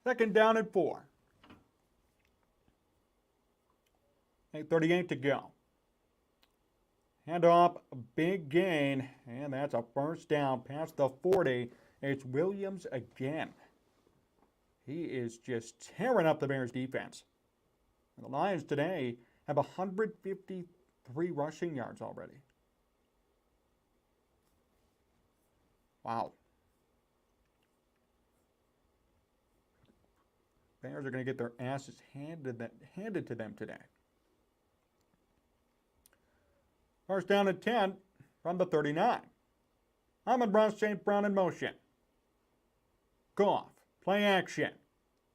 Second down and 4. 8:38 to go. Handoff, a big gain, and that's a first down past the 40. It's Williams again. He is just tearing up the Bears defense. And the Lions today have 153 rushing yards already. Wow. Bears are going to get their asses handed to them today. First down and 10 from the 39. Amon-Ra St. Brown in motion. Goff, play action.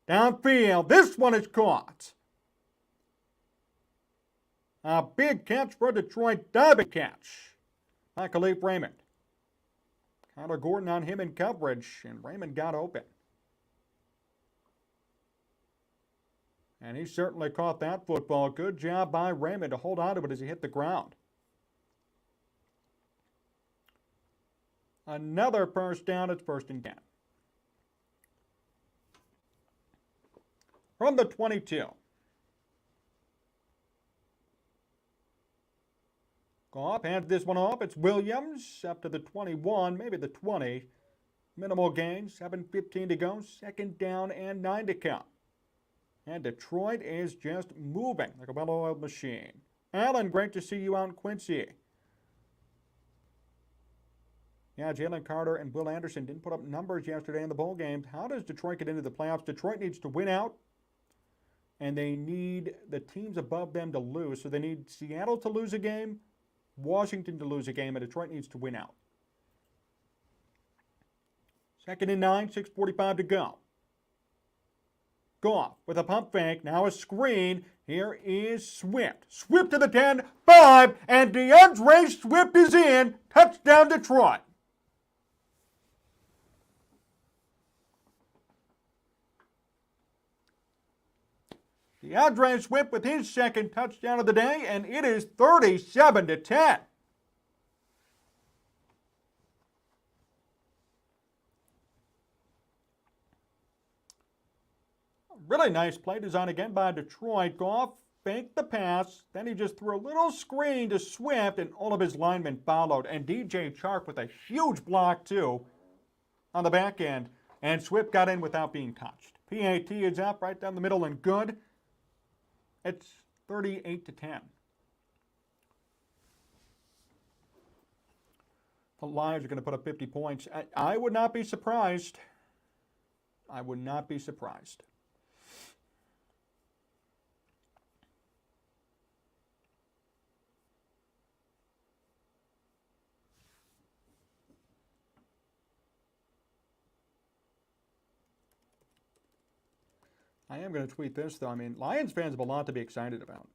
Downfield, this one is caught. A big catch for Detroit, diving catch by Khalif Raymond. Kyler Gordon on him in coverage, and Raymond got open. And he certainly caught that football. Good job by Raymond to hold on to it as he hit the ground. Another first down. It's first and 10. From the 22. Goff hands this one off. It's Williams up to the 21, maybe the 20. Minimal gain, 7:15 to go. Second down and 9 to come. And Detroit is just moving like a well-oiled machine. Allen, great to see you out in Quincy. Yeah, Jalen Carter and Will Anderson didn't put up numbers yesterday in the bowl game. How does Detroit get into the playoffs? Detroit needs to win out, and they need the teams above them to lose. So they need Seattle to lose a game, Washington to lose a game, and Detroit needs to win out. Second and 9, 6:45 to go. Goff with a pump fake, now a screen. Here is Swift. Swift to the 10, 5, and DeAndre Swift is in. Touchdown Detroit. DeAndre Swift with his second touchdown of the day, and it is 37-10. Really nice play design again by Detroit. Goff faked the pass, then he just threw a little screen to Swift, and all of his linemen followed. And DJ Chark with a huge block, too, on the back end. And Swift got in without being touched. PAT is up right down the middle and good. It's 38-10. The Lions are going to put up 50 points. I would not be surprised. I would not be surprised. I am going to tweet this, though. I mean, Lions fans have a lot to be excited about.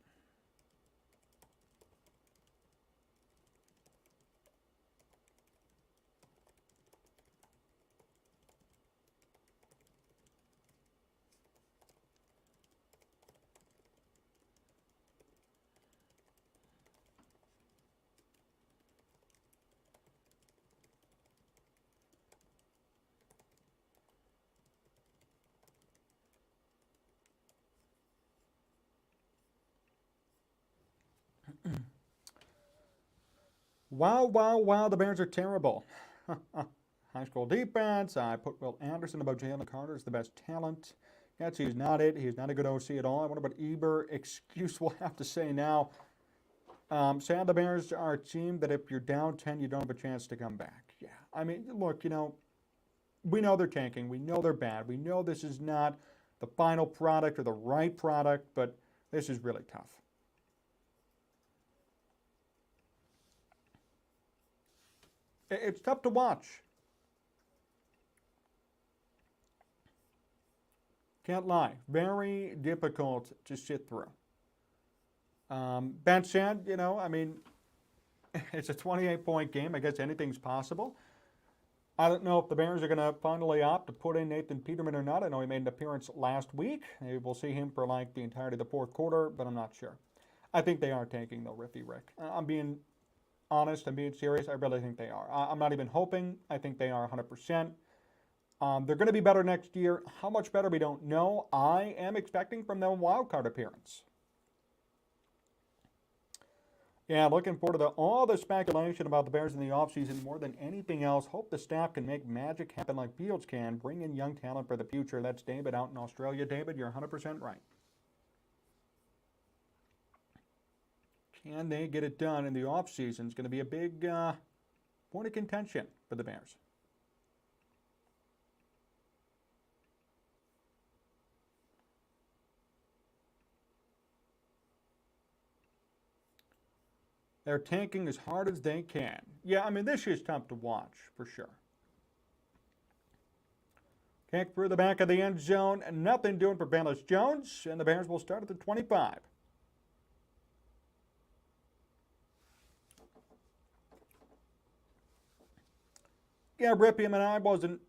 Wow, wow, wow, the Bears are terrible. High school defense. I put Will Anderson above Jalen Carter as the best talent. Yes, he's not it. He's not a good OC at all. I wonder what Eber excuse we'll have to say now. Sad the Bears are a team that if you're down 10, you don't have a chance to come back. Yeah, I mean, look, we know they're tanking. We know they're bad. We know this is not the final product or the right product, but this is really tough. It's tough to watch. Can't lie. Very difficult to sit through. That said, I mean, it's a 28-point game. I guess anything's possible. I don't know if the Bears are going to finally opt to put in Nathan Peterman or not. I know he made an appearance last week. Maybe we'll see him for like the entirety of the fourth quarter, but I'm not sure. I think they are tanking, though, Riffy Rick. I'm being honest, I'm being serious. I really think they are. I'm not even hoping. I think they are 100%. They're going to be better next year. How much better, we don't know. I am expecting from them a wild card appearance. Yeah, looking forward to all the speculation about the Bears in the offseason more than anything else. Hope the staff can make magic happen like Fields can. Bring in young talent for the future. That's David out in Australia. David, you're 100% right. Can they get it done in the offseason? It's going to be a big point of contention for the Bears. They're tanking as hard as they can. Yeah, I mean, this is tough to watch, for sure. Kick through the back of the end zone. Nothing doing for Bayless Jones, and the Bears will start at the 25. Yeah, Rippy, and I wasn't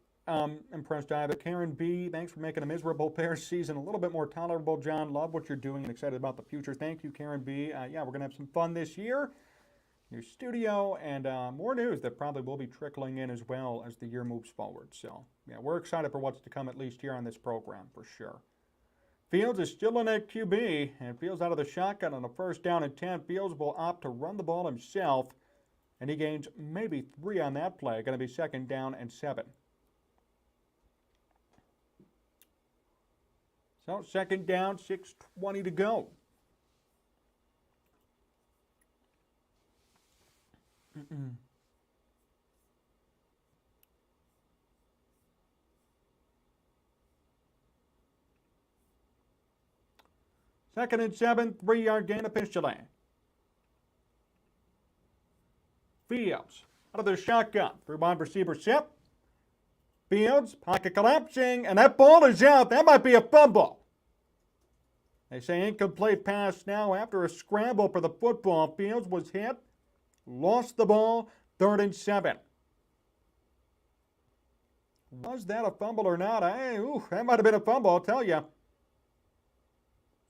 impressed either. Karen B., thanks for making a miserable Bears season a little bit more tolerable. John, love what you're doing and excited about the future. Thank you, Karen B. Yeah, we're going to have some fun this year. New studio and more news that probably will be trickling in as well as the year moves forward. So, yeah, we're excited for what's to come, at least here on this program, for sure. Fields is still in at QB, and Fields out of the shotgun on a first down and 10. Fields will opt to run the ball himself, and he gains maybe 3 on that play. Going to be second down and 7. So, second down, 6:20 to go. Second and 7, 3-yard gain officially. Fields out of the shotgun. Through wide receiver Sip. Fields, pocket collapsing, and that ball is out. That might be a fumble. They say incomplete pass now after a scramble for the football. Fields was hit, lost the ball, 3rd and 7. Was that a fumble or not? That might have been a fumble, I'll tell you.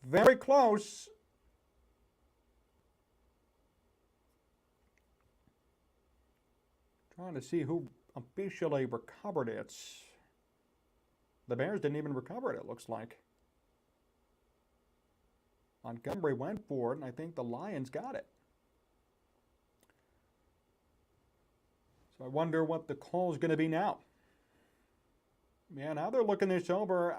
Very close. Trying to see who officially recovered it. The Bears didn't even recover it, it looks like. Montgomery went for it, and I think the Lions got it. So I wonder what the call is going to be now. Yeah, now they're looking this over.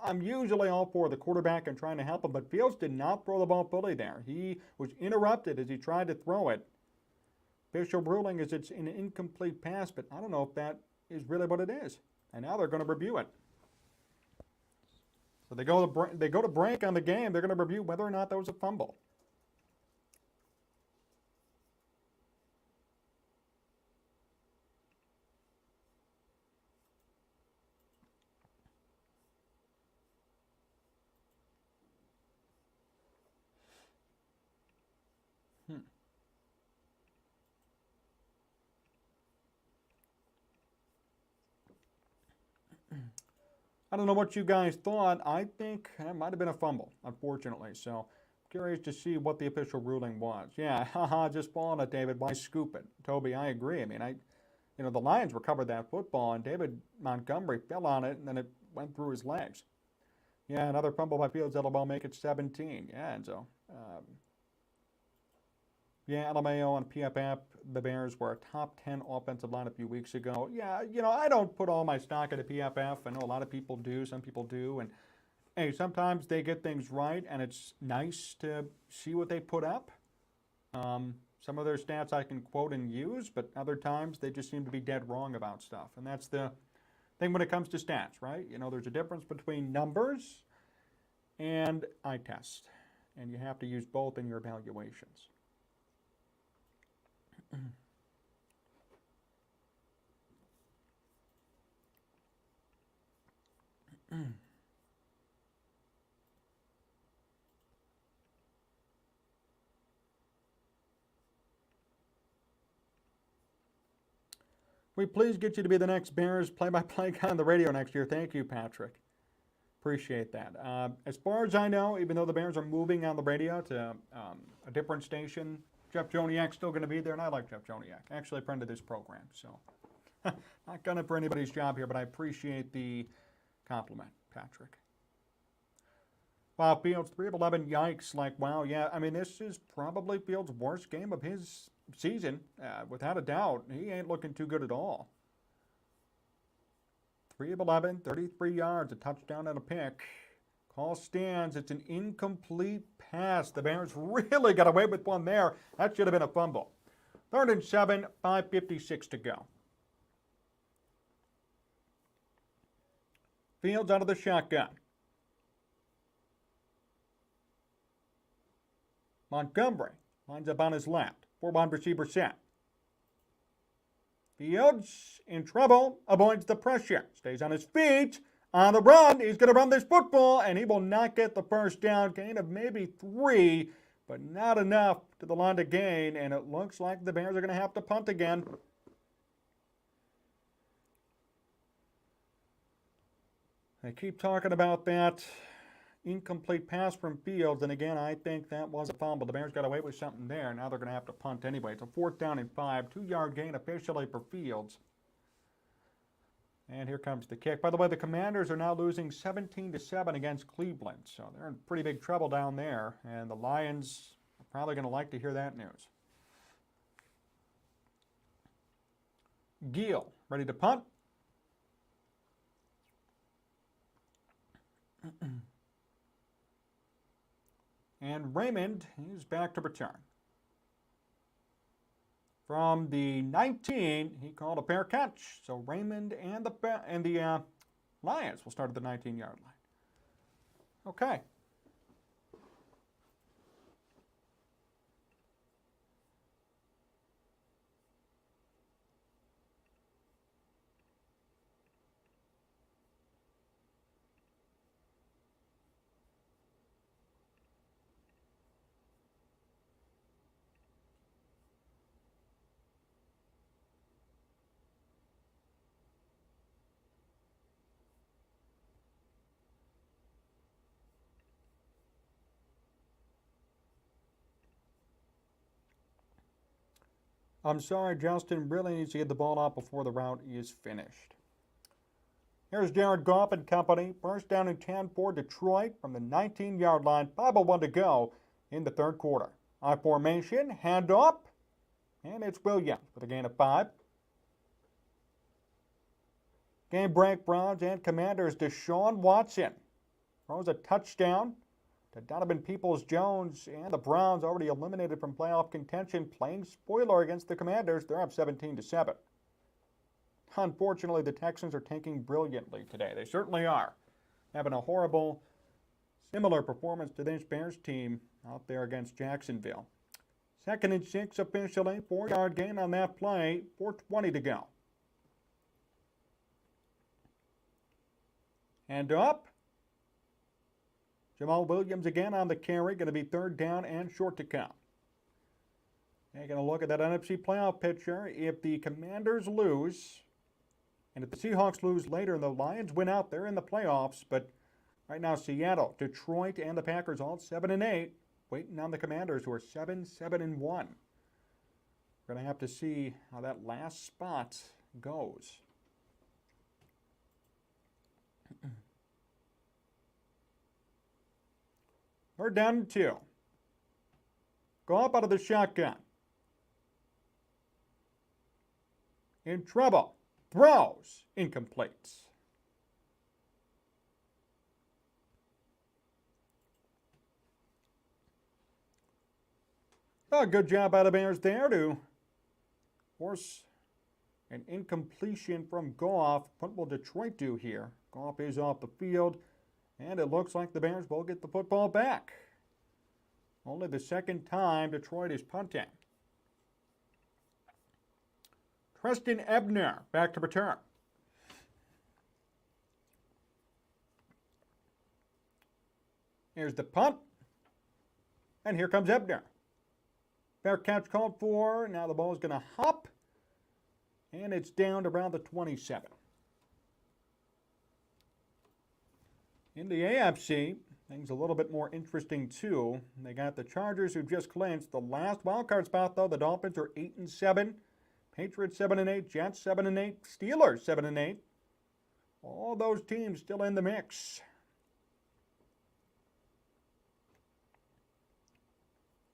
I'm usually all for the quarterback and trying to help him, but Fields did not throw the ball fully there. He was interrupted as he tried to throw it. Official ruling is it's an incomplete pass, but I don't know if that is really what it is. And now they're going to review it. So they go to break on the game. They're going to review whether or not that was a fumble. I don't know what you guys thought. I think it might have been a fumble, unfortunately. So curious to see what the official ruling was. Yeah, haha, just falling it, David. Why scoop it? Toby, I agree. I mean, the Lions recovered that football, and David Montgomery fell on it, and then it went through his legs. Yeah, another fumble by Fields. That'll make it 17. Yeah, and so, LMAO on PFF, the Bears were a top 10 offensive line a few weeks ago. Yeah, I don't put all my stock into PFF. I know a lot of people do. Some people do. And, hey, sometimes they get things right, and it's nice to see what they put up. Some of their stats I can quote and use, but other times they just seem to be dead wrong about stuff. And that's the thing when it comes to stats, right? There's a difference between numbers and eye test. And you have to use both in your evaluations. We please get you to be the next Bears play-by-play guy on the radio next year. Thank you, Patrick. Appreciate that. As far as I know, even though the Bears are moving on the radio to a different station, Jeff Joniak's still going to be there, and I like Jeff Joniak. Actually a friend of this program, so not gunning for anybody's job here, but I appreciate the compliment, Patrick. Wow, Fields, 3 of 11, yikes. Wow, yeah, I mean, this is probably Fields' worst game of his season, without a doubt. He ain't looking too good at all. 3 of 11, 33 yards, a touchdown and a pick. Call stands. It's an incomplete pass. The Bears really got away with one there. That should have been a fumble. 3rd and 7, 5:56 to go. Fields out of the shotgun. Montgomery lines up on his left. 4 wide receiver set. Fields in trouble, avoids the pressure, stays on his feet, on the run. He's going to run this football, and he will not get the first down. Gain of maybe 3, but not enough to the line to gain, and it looks like the Bears are going to have to punt again. They keep talking about that incomplete pass from Fields, and again, I think that was a fumble. The Bears got away with something there. Now they're going to have to punt anyway. It's a 4th down and 5, 2-yard gain officially for Fields. And here comes the kick. By the way, the Commanders are now losing 17-7 against Cleveland, so they're in pretty big trouble down there, and the Lions are probably going to like to hear that news. Gill, ready to punt. And Raymond is back to return. From the 19, he called a fair catch. So Raymond and the Lions will start at the 19-yard line. Okay. I'm sorry, Justin really needs to get the ball out before the route is finished. Here's Jared Goff and company. First down and 10 for Detroit from the 19-yard line. 5:01 to go in the third quarter. I formation, hand up, and it's Williams with a gain of 5. Game break, Browns and Commanders. Deshaun Watson throws a touchdown to Donovan Peoples-Jones, and the Browns already eliminated from playoff contention, playing spoiler against the Commanders. They're up 17-7. Unfortunately, the Texans are tanking brilliantly today. They certainly are. Having a horrible, similar performance to this Bears team out there against Jacksonville. 2nd and 6 officially. 4-yard gain on that play. 4:20 to go. And up. Jamal Williams again on the carry. Going to be 3rd down and short to come. Taking a look at that NFC playoff picture. If the Commanders lose, and if the Seahawks lose later and the Lions win out, they're in the playoffs. But right now, Seattle, Detroit, and the Packers all 7-8, waiting on the Commanders, who are 7-1. We're going to have to see how that last spot goes. We're down to 2. Go up out of the shotgun. In trouble. Throws. Incomplete. Oh, good job by the Bears there to force an incompletion from Goff. What will Detroit do here? Goff is off the field, and it looks like the Bears will get the football back. Only the 2nd time Detroit is punting. Preston Ebner back to return. Here's the punt. And here comes Ebner. Fair catch called for. Now the ball is going to hop. And it's down to around the 27. In the AFC, things a little bit more interesting too. They got the Chargers, who just clinched the last wildcard spot, though. The Dolphins are 8-7. Patriots 7-8, Jets 7-8, Steelers 7-8. All those teams still in the mix.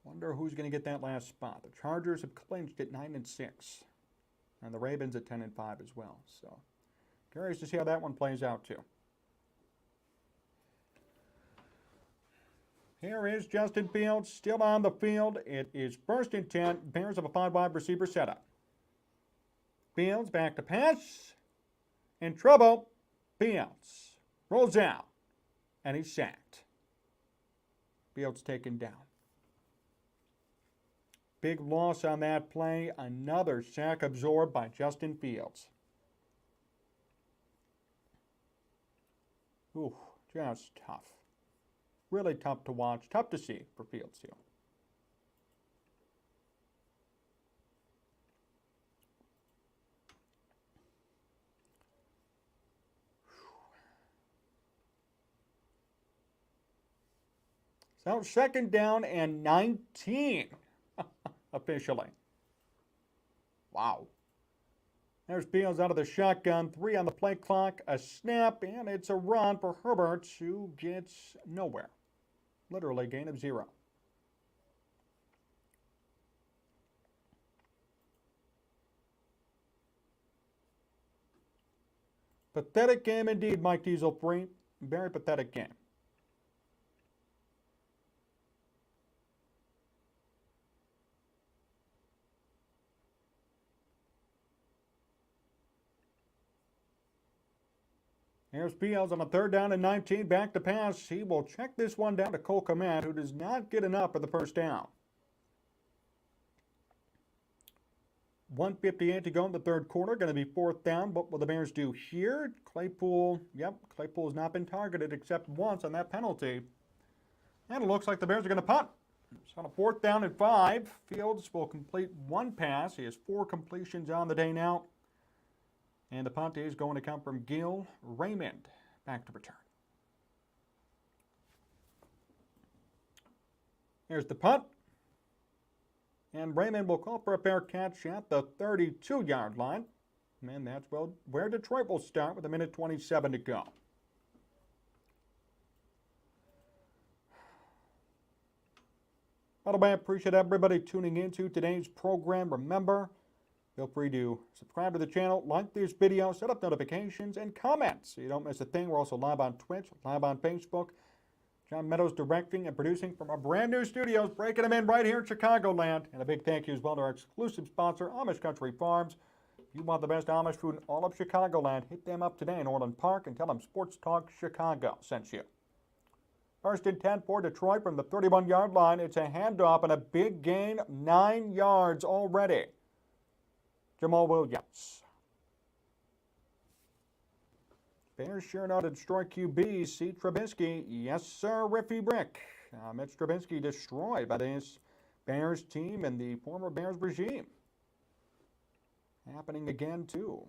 Wonder who's going to get that last spot. The Chargers have clinched at 9-6, and the Ravens at 10-5 as well. So, curious to see how that one plays out too. Here is Justin Fields still on the field. It is 1st and 10. Bears have a 5-wide receiver setup. Fields back to pass. In trouble. Fields rolls out. And he's sacked. Fields taken down. Big loss on that play. Another sack absorbed by Justin Fields. Ooh, just tough. Really tough to watch. Tough to see for Fields too. So 2nd down and 19 officially. Wow. There's Fields out of the shotgun. 3 on the play clock. A snap, and it's a run for Herbert, who gets nowhere. Literally gain of 0. Pathetic game indeed, Mike Diesel 3. Very pathetic game. Here's Fields on a 3rd down and 19. Back to pass. He will check this one down to Cole Kmet, who does not get enough for the 1st down. 1:58 to go in the 3rd quarter. Going to be 4th down. What will the Bears do here? Claypool has not been targeted except once on that penalty. And it looks like the Bears are going to punt. So on a 4th down and 5, Fields will complete 1 pass. He has 4 completions on the day now. And the punt is going to come from Gil Raymond. Back to return. Here's the punt. And Raymond will call for a fair catch at the 32-yard line. And that's where Detroit will start with 1:27 to go. By the way, I appreciate everybody tuning into today's program. Remember, feel free to subscribe to the channel, like this video, set up notifications, and comment so you don't miss a thing. We're also live on Twitch, live on Facebook. John Meadows directing and producing from our brand new studios, breaking them in right here in Chicagoland. And a big thank you as well to our exclusive sponsor, Amish Country Farms. If you want the best Amish food in all of Chicagoland, hit them up today in Orland Park and tell them Sports Talk Chicago sent you. First and 10 for Detroit from the 31-yard line. It's a handoff and a big gain, 9 yards already. Jamal Williams. Bears sure know to destroy QBs. See Trubisky. Yes, sir, Riffy Brick. Mitch Trubisky destroyed by this Bears team and the former Bears regime. Happening again, too.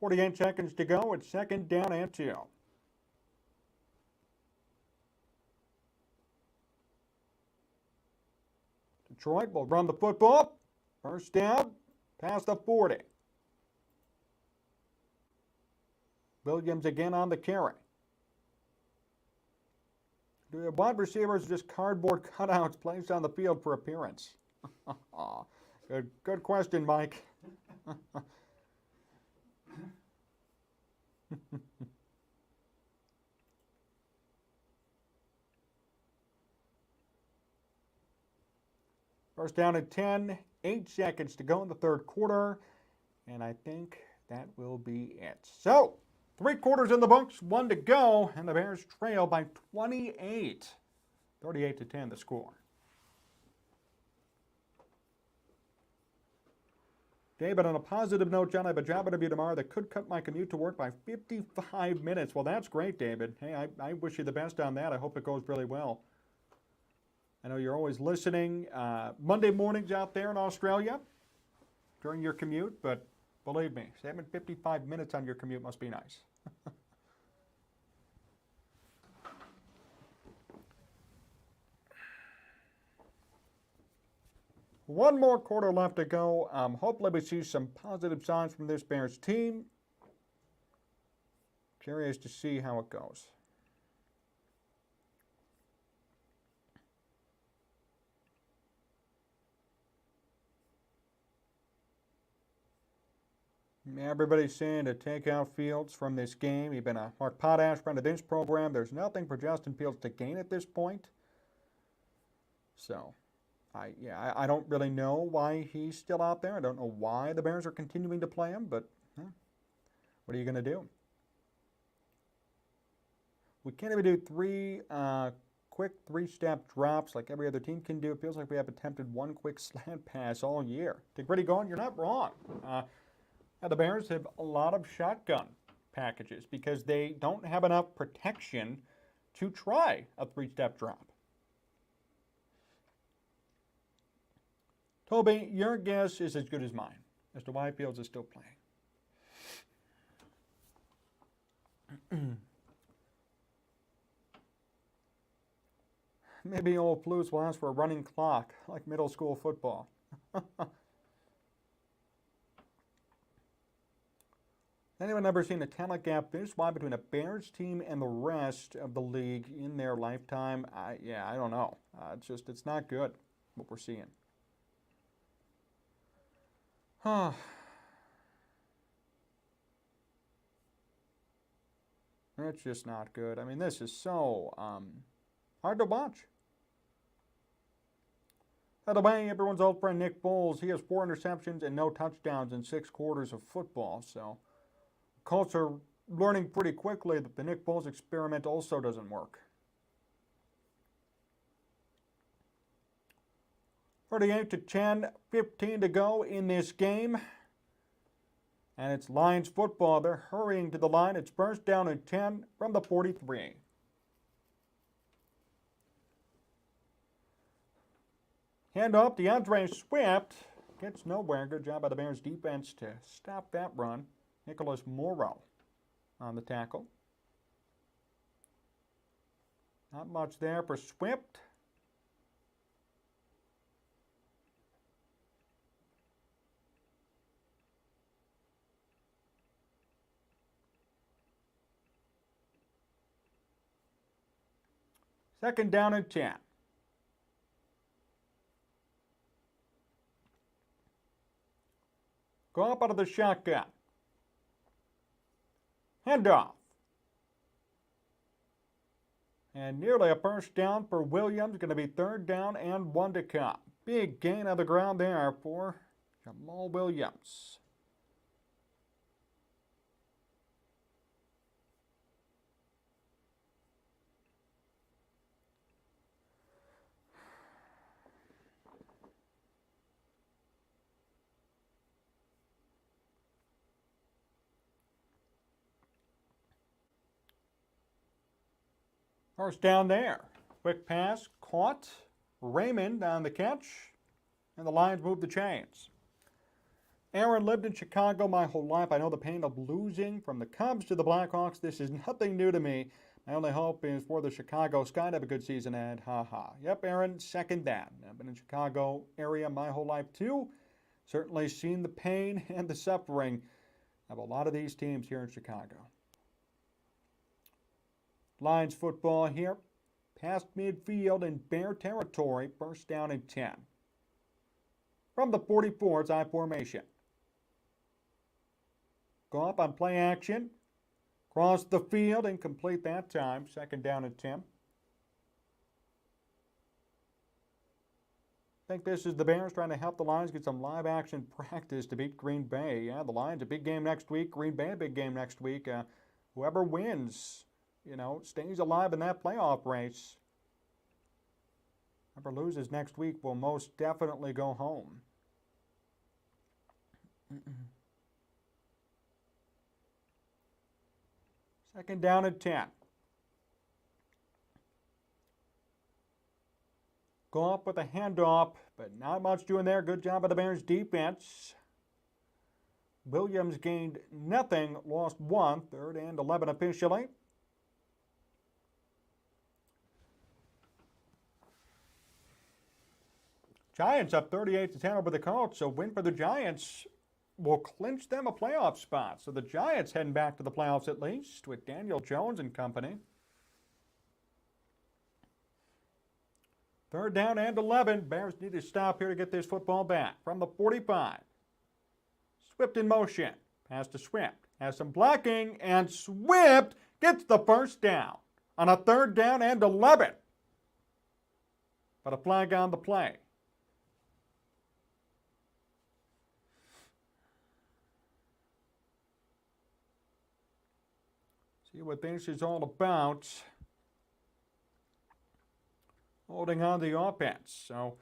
.48 seconds to go. It's second down and 2. Detroit will run the football. First down, past the 40. Williams again on the carry. The wide receivers are just cardboard cutouts placed on the field for appearance. Good question, Mike. First down at 10, 8 seconds to go in the third quarter, and I think that will be it. So, 3 quarters in the books, 1 to go, and the Bears trail by 28. 38-10 the score. David, on a positive note, John, I have a job interview tomorrow that could cut my commute to work by 55 minutes. Well, that's great, David. Hey, I wish you the best on that. I hope it goes really well. I know you're always listening Monday mornings out there in Australia during your commute, but believe me, saving 55 minutes on your commute must be nice. One more quarter left to go. Hopefully we see some positive signs from this Bears team. Curious to see how it goes. Everybody's saying to take out Fields from this game. You've been a Mark Potash friend of this program. There's nothing for Justin Fields to gain at this point. So, I don't really know why he's still out there. I don't know why the Bears are continuing to play him, but what are you going to do? We can't even do quick three-step drops like every other team can do. It feels like we have attempted one quick slant pass all year. Dick Brady going, you're not wrong. The Bears have a lot of shotgun packages because they don't have enough protection to try a three-step drop. Toby, your guess is as good as mine as to why Fields is still playing. Maybe old Flus will ask for a running clock like middle school football. Anyone ever seen a talent gap this wide between a Bears team and the rest of the league in their lifetime? I don't know. It's not good what we're seeing. It's just not good. I mean, this is so hard to watch. By the way, everyone's old friend Nick Foles, he has 4 interceptions and no touchdowns in 6 quarters of football. So, Colts are learning pretty quickly that the Nick Foles experiment also doesn't work. 38-10, 15 to go in this game. And it's Lions football. They're hurrying to the line. It's first down and 10 from the 43. Hand off DeAndre Swift. Gets nowhere. Good job by the Bears defense to stop that run. Nicholas Morrow on the tackle. Not much there for Swift. Second down and 10. Go up out of the shotgun. Handoff. And nearly a first down for Williams. Going to be third down and 1 to come. Big gain of the ground there for Jamal Williams. First down there. Quick pass, caught. Raymond on the catch. And the Lions move the chains. Aaron lived in Chicago my whole life. I know the pain of losing from the Cubs to the Blackhawks. This is nothing new to me. My only hope is for the Chicago Sky to have a good season ahead. Ha ha. Yep, Aaron, second that. I've been in Chicago area my whole life too. Certainly seen the pain and the suffering of a lot of these teams here in Chicago. Lions football here. Past midfield in Bear territory. First down and 10. From the 44, it's I formation. Go up on play action. Cross the field and complete that time. Second down and 10. I think this is the Bears trying to help the Lions get some live action practice to beat Green Bay. Yeah, the Lions a big game next week. Green Bay a big game next week. Whoever wins, stays alive in that playoff race. Whoever loses next week will most definitely go home. Second down and 10. Go up with a handoff, but not much doing there. Good job of the Bears defense. Williams gained nothing, lost 1. Third and 11 officially. Giants up 38-10 over the Colts, so win for the Giants will clinch them a playoff spot. So the Giants heading back to the playoffs at least with Daniel Jones and company. Third down and 11. Bears need to stop here to get this football back. From the 45. Swift in motion. Pass to Swift. Has some blocking, and Swift gets the first down on a third down and 11. But a flag on the play. See what this is all about. Holding on the offense. So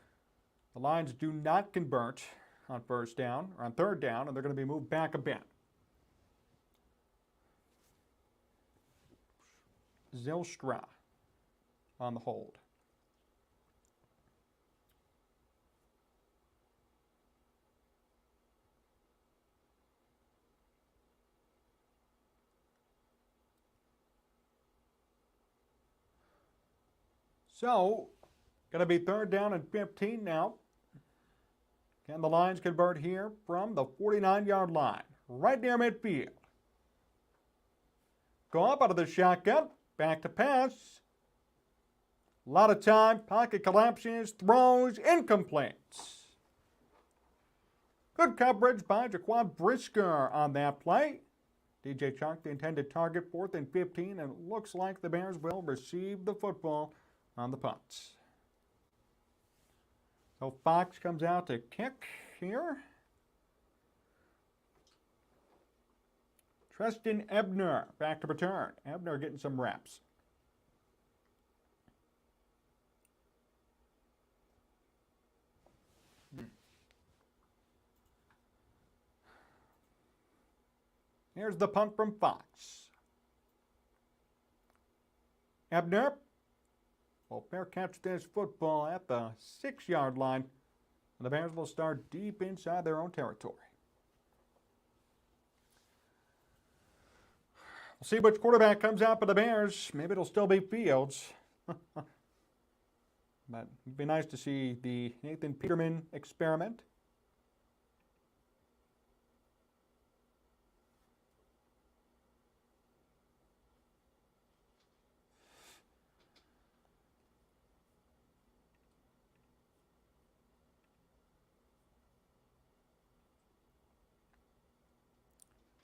the Lions do not convert on first down or on third down, and they're going to be moved back a bit. Zylstra on the hold. So, going to be third down and 15 now. Can the Lions convert here from the 49-yard line, right near midfield? Go up out of the shotgun, back to pass. A lot of time, pocket collapses, throws, incomplete. Good coverage by Jaquan Brisker on that play. DJ Chark, the intended target, 4th and 15, and it looks like the Bears will receive the football on the punts. So Fox comes out to kick here. Tristan Ebner back to return. Ebner getting some reps. Here's the punt from Fox. Ebner will fair catch this football at the 6-yard line. And the Bears will start deep inside their own territory. We'll see which quarterback comes out for the Bears. Maybe it'll still be Fields. But it'd be nice to see the Nathan Peterman experiment.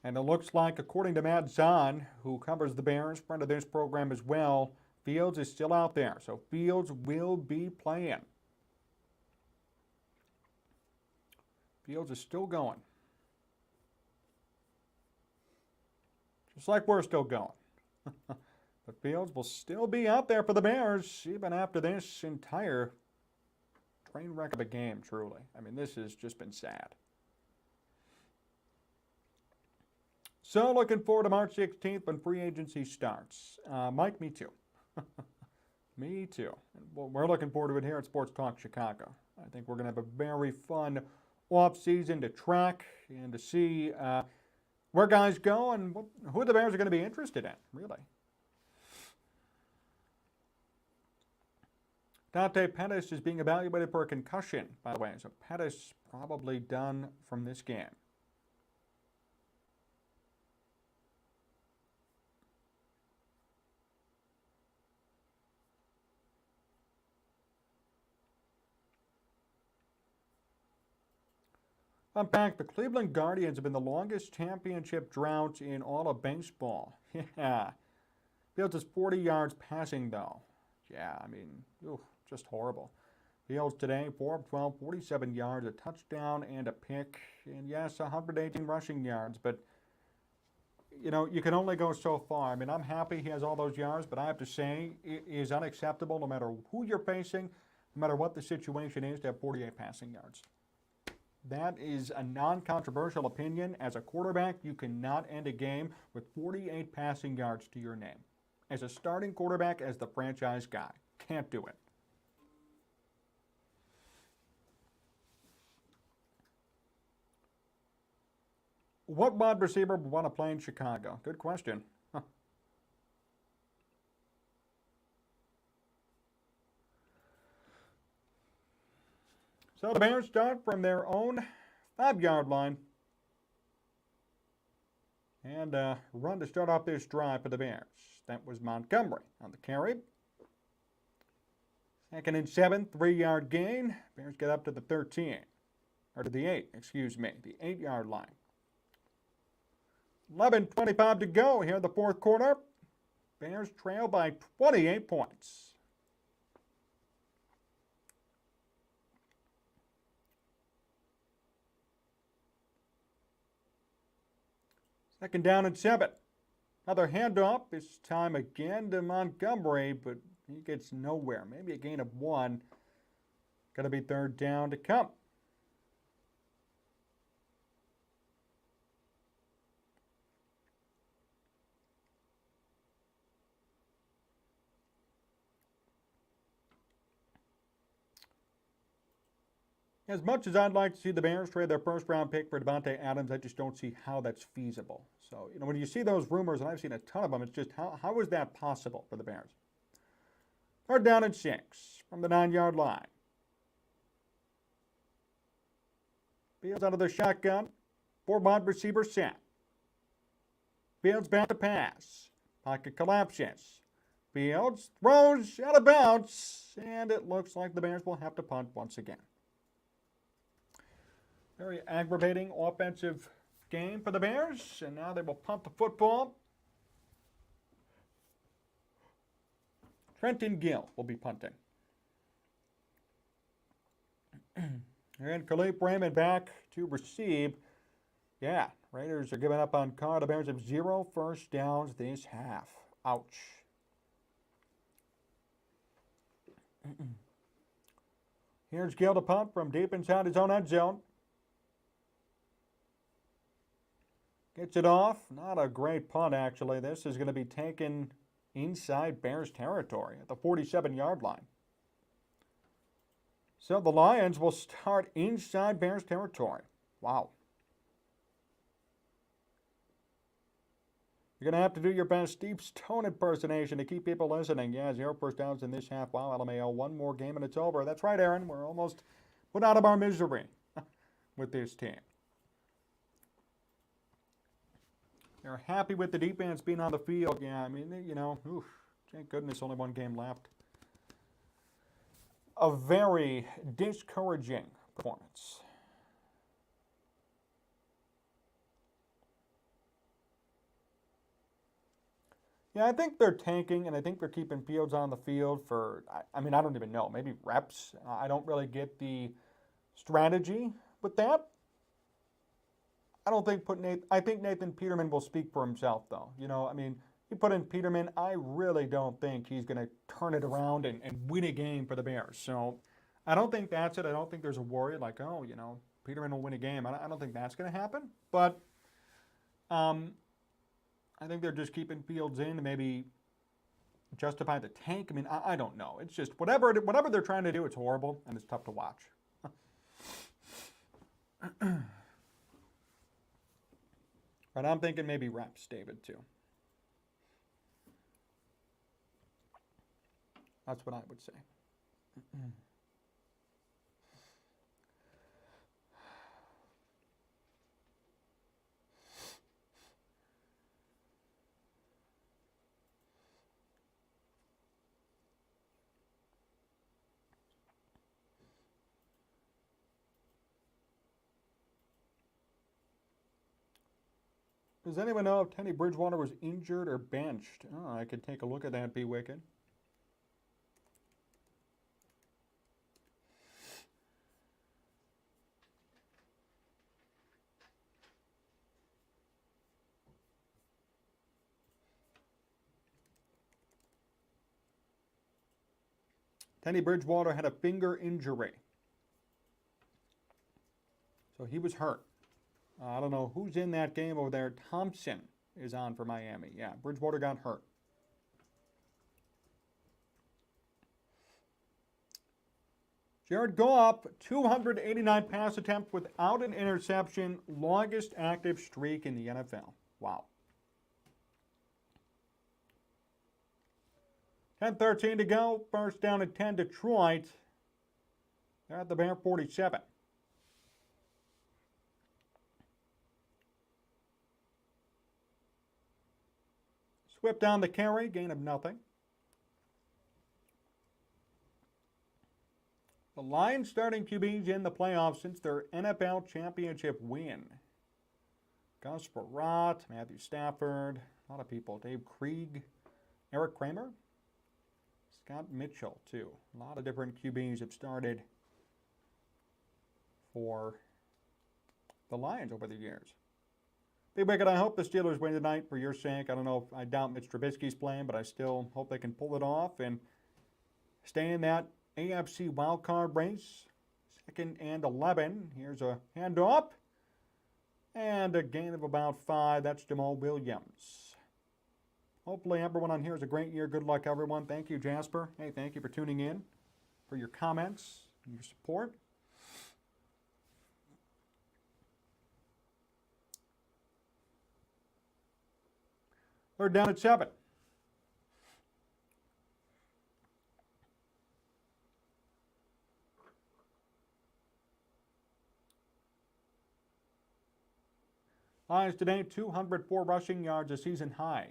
And it looks like, according to Matt Zahn, who covers the Bears, friend of this program as well, Fields is still out there. So Fields will be playing. Fields is still going. Just like we're still going. But Fields will still be out there for the Bears, even after this entire train wreck of a game, truly. I mean, this has just been sad. So looking forward to March 16th when free agency starts. Mike, me too. Me too. Well, we're looking forward to it here at Sports Talk Chicago. I think we're going to have a very fun off-season to track and to see where guys go and who the Bears are going to be interested in, really. Dante Pettis is being evaluated for a concussion, by the way. So Pettis probably done from this game. Fun fact, the Cleveland Guardians have been the longest championship drought in all of baseball. Yeah. Fields is 40 yards passing, though. Yeah, I mean, just horrible. Fields today, 4 of 12, 47 yards, a touchdown and a pick. And yes, 118 rushing yards. But, you know, you can only go so far. I mean, I'm happy he has all those yards, but I have to say it is unacceptable no matter who you're facing, no matter what the situation is, to have 48 passing yards. That is a non-controversial opinion. As a quarterback, you cannot end a game with 48 passing yards to your name. As a starting quarterback, as the franchise guy, can't do it. What wide receiver would want to play in Chicago? Good question. So the Bears start from their own 5-yard line. And run to start off this drive for the Bears. That was Montgomery on the carry. 2nd and 7, 3-yard gain. Bears get up to the 13. Or to the 8, excuse me, the 8-yard line. 11:25 to go here in the fourth quarter. Bears trail by 28 points. Second down and 7. Another handoff, this time again to Montgomery, but he gets nowhere. Maybe a gain of 1. Going to be 3rd down to come. As much as I'd like to see the Bears trade their first-round pick for Davante Adams, I just don't see how that's feasible. So, you know, when you see those rumors, and I've seen a ton of them, it's just how is that possible for the Bears? 3rd down and 6 from the 9-yard line. Fields out of the shotgun. 4 wide receivers set. Fields back to pass. Pocket collapses. Fields throws out of bounds, and it looks like the Bears will have to punt once again. Very aggravating offensive game for the Bears, and now they will punt the football. Trenton Gill will be punting. And Khalif Raymond back to receive. Yeah, Raiders are giving up on Carr. The Bears have 0 first downs this half. Ouch. Here's Gill to punt from deep inside his own end zone. Gets it off. Not a great punt, actually. This is going to be taken inside Bears territory at the 47-yard line. So the Lions will start inside Bears territory. Wow. You're going to have to do your best Steve Stone impersonation to keep people listening. Yeah, 0 first downs in this half. Wow, LMAO, one more game and it's over. That's right, Aaron. We're almost put out of our misery with this team. They're happy with the defense being on the field. Yeah, I mean, you know, oof, thank goodness only one game left. A very discouraging performance. Yeah, I think they're tanking, and I think they're keeping Fields on the field for, I mean, I don't even know, maybe reps. I don't really get the strategy with that. I think Nathan Peterman will speak for himself, though. You know, I mean, you put in Peterman, I really don't think he's going to turn it around and win a game for the Bears. So I don't think that's it. I don't think there's a worry like, oh, you know, Peterman will win a game. I don't think that's going to happen. But I think they're just keeping Fields in to maybe justify the tank. I mean, I don't know. It's just whatever they're trying to do, it's horrible and it's tough to watch. But I'm thinking maybe reps, David, too. That's what I would say. Does anyone know if Teddy Bridgewater was injured or benched? Oh, I could take a look at that, be wicked. Teddy Bridgewater had a finger injury. So he was hurt. I don't know who's in that game over there. Thompson is on for Miami. Yeah, Bridgewater got hurt. Jared Goff, 289 pass attempts without an interception. Longest active streak in the NFL. Wow. 10:13 to go. First down at 10, Detroit. They're at the Bear 47. Swift down the carry, gain of nothing. The Lions starting QBs in the playoffs since their NFL championship win. Gus Frerotte, Matthew Stafford, a lot of people. Dave Krieg, Eric Kramer, Scott Mitchell, too. A lot of different QBs have started for the Lions over the years. Big Wicked, I hope the Steelers win tonight for your sake. I don't know if I doubt Mitch Trubisky's playing, but I still hope they can pull it off and stay in that AFC wildcard race. 2nd and 11. Here's a handoff. And a gain of about 5. That's Jamal Williams. Hopefully everyone on here has a great year. Good luck, everyone. Thank you, Jasper. Hey, thank you for tuning in, for your comments and your support. They're down at 7. Lions today, 204 rushing yards, a season high.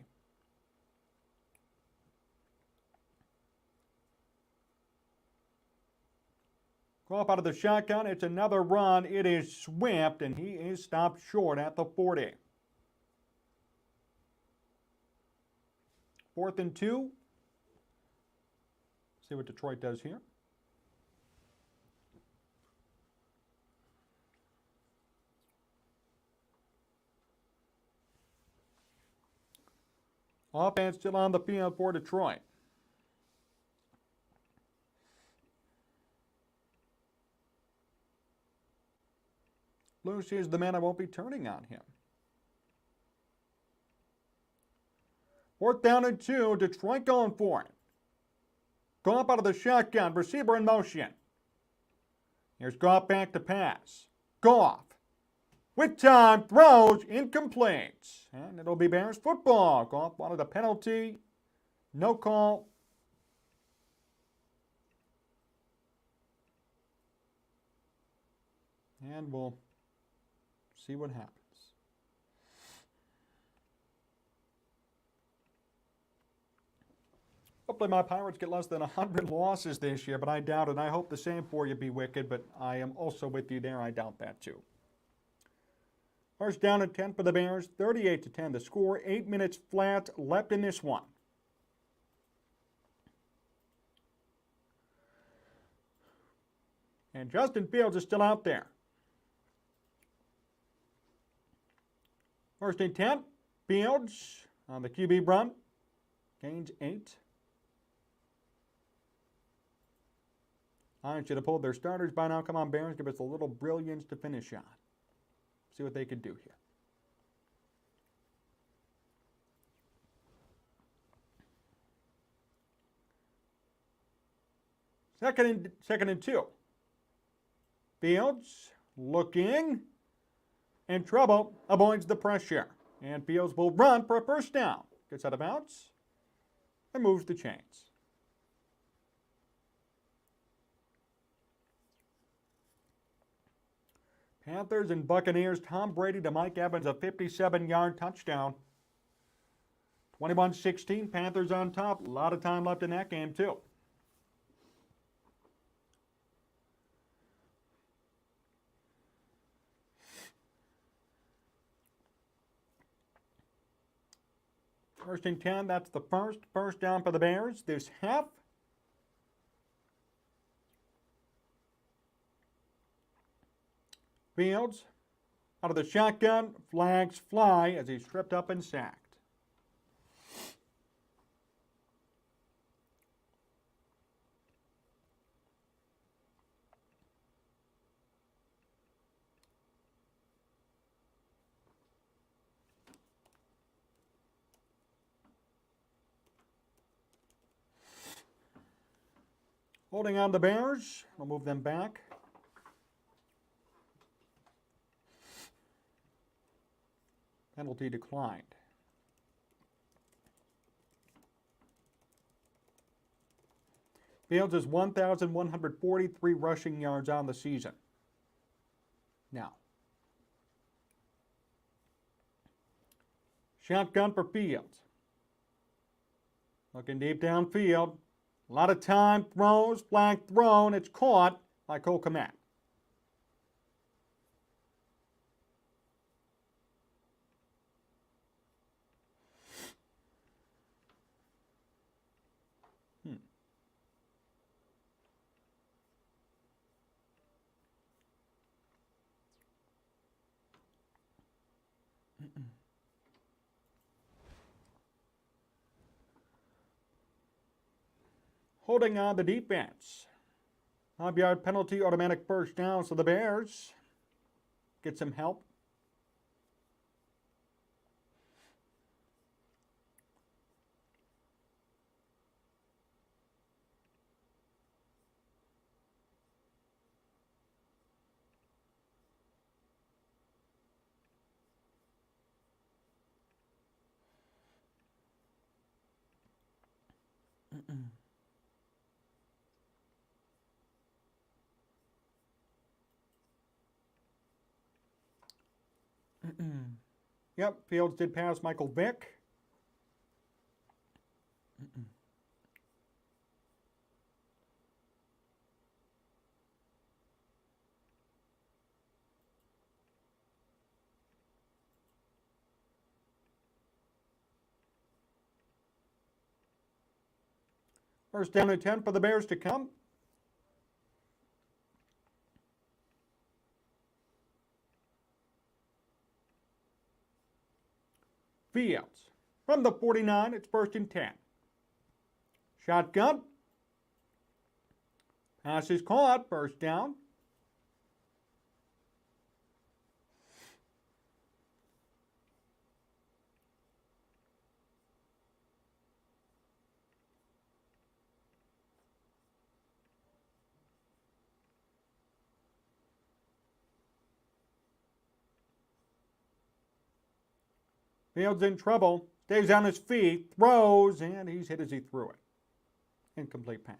Go up out of the shotgun. It's another run. It is Swift, and he is stopped short at the 40. 4th and 2. See what Detroit does here. Offense still on the field for Detroit. Lucy is the man I won't be turning on him. 4th down and 2. Detroit going for it. Go up out of the shotgun. Receiver in motion. Here's Goff back to pass. Goff. with time, throws incomplete. And it'll be Bears football. Goff wanted a penalty. No call. And we'll see what happens. Hopefully my Pirates get less than 100 losses this year, but I doubt it. I hope the same for you, Be Wicked, but I am also with you there. I doubt that too. First down and 10 for the Bears, 38-10 the score, 8 minutes flat left in this one. And Justin Fields is still out there. First and 10, Fields on the QB run, gains 8. I should have pulled their starters by now. Come on, Bears, give us a little brilliance to finish on. See what they could do here. Second and 2. Fields looking in trouble, avoids the pressure. And Fields will run for a first down. Gets out of bounds and moves the chains. Panthers and Buccaneers, Tom Brady to Mike Evans, a 57-yard touchdown. 21-16, Panthers on top. A lot of time left in that game, too. First and 10, that's the first down for the Bears this half. Fields out of the shotgun, flags fly as he's tripped up and sacked. Holding on the Bears, we'll move them back. Penalty declined. Fields has 1,143 rushing yards on the season. Now, shotgun for Fields. Looking deep downfield. A lot of time, throws, flag thrown. It's caught by Cole Kmet. Holding on the defense. 5-yard penalty, automatic first down, so the Bears get some help. Yep, Fields did pass Michael Vick. First down and 10 for the Bears to come. Fields from the 49, it's first and 10. Shotgun. Pass is caught, first down. Fields in trouble. Stays on his feet. Throws. And he's hit as he threw it. Incomplete pass.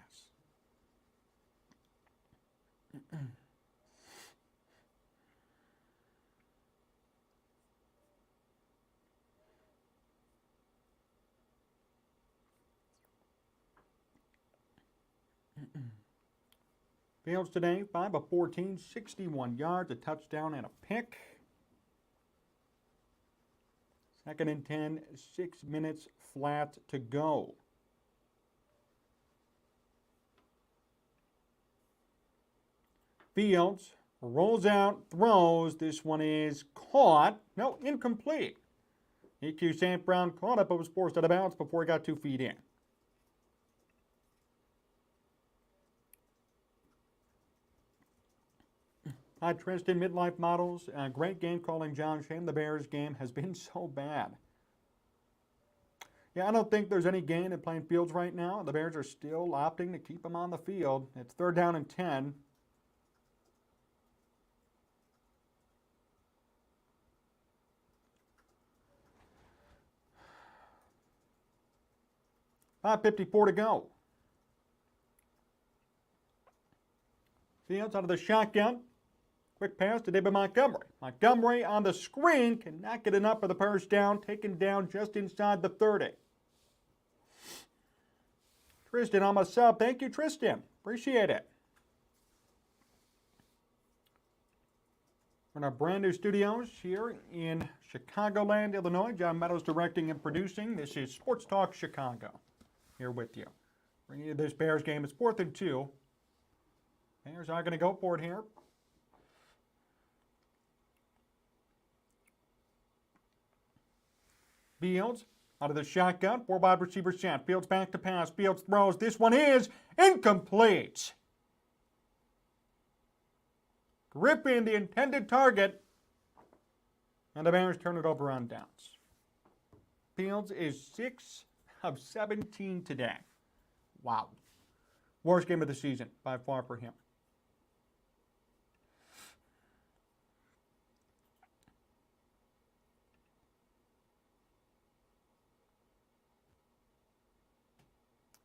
Fields today, 5 of 14, 61 yards, a touchdown, and a pick. 2nd and 10, 6 minutes flat to go. Fields rolls out, throws. This one is caught. No, incomplete. EQ St. Brown caught up, but was forced out of bounds before he got 2 feet in. Hi, Tristan, Midlife Models. Great game calling, John. Shame the Bears game has been so bad. Yeah, I don't think there's any gain in playing Fields right now. The Bears are still opting to keep him on the field. It's 3rd down and 10. .554 to go. Fields out of the shotgun. Quick pass to David Montgomery. Montgomery on the screen. Cannot get enough for the first down. Taken down just inside the 30. Tristan on my sub. Thank you, Tristan. Appreciate it. We're in our brand new studios here in Chicagoland, Illinois. John Meadows directing and producing. This is Sports Talk Chicago. Here with you. Bringing you this Bears game. It's 4th and 2. Bears are going to go for it here. Fields out of the shotgun. 4 wide receiver set. Fields back to pass. Fields throws. This one is incomplete. Gripping the intended target. And the Bears turn it over on downs. Fields is 6 of 17 today. Wow. Worst game of the season by far for him.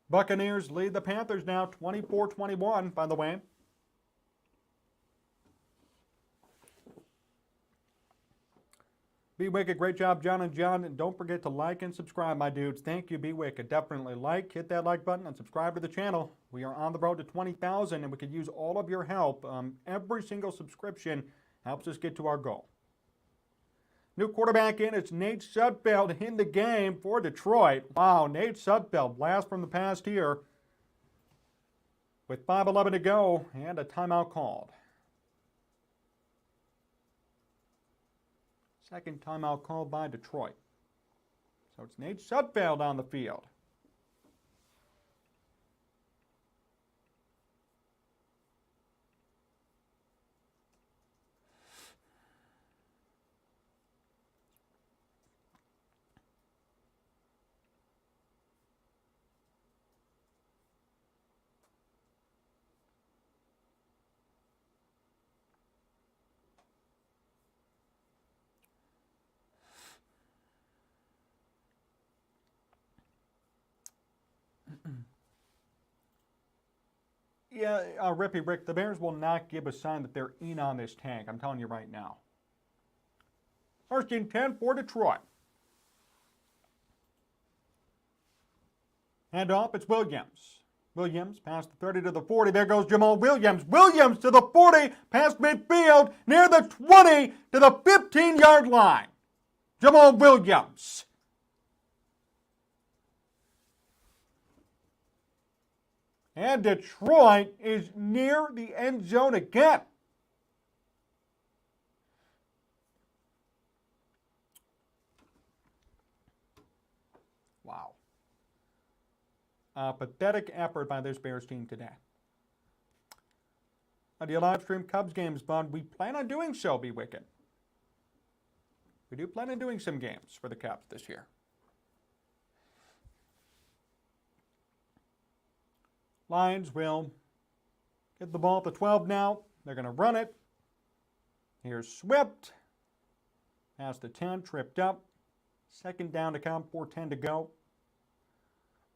Buccaneers lead the Panthers now 24-21, by the way. Be Wicked, great job, John and John. And don't forget to like and subscribe, my dudes. Thank you, Be Wicked. Definitely like, hit that like button, and subscribe to the channel. We are on the road to 20,000, and we could use all of your help. Every single subscription helps us get to our goal. New quarterback in, it's Nate Sudfeld in the game for Detroit. Wow, Nate Sudfeld, blast from the past here. With 5:11 to go and a timeout called. Second timeout called by Detroit. So it's Nate Sudfeld on the field. Yeah, Rippy Rick, the Bears will not give a sign that they're in on this tank. I'm telling you right now. 1st and 10 for Detroit. Hand off, it's Williams. Williams past the 30 to the 40. There goes Jamal Williams. Williams to the 40, past midfield, near the 20 to the 15-yard line. Jamal Williams. And Detroit is near the end zone again. Wow. Pathetic effort by this Bears team today. Do you live stream Cubs games, Bud? We plan on doing so, Be Wicked. We do plan on doing some games for the Cubs this year. Lions will get the ball at the 12 now. They're going to run it. Here's Swift. Past the 10, tripped up. Second down to come, 4:10 to go.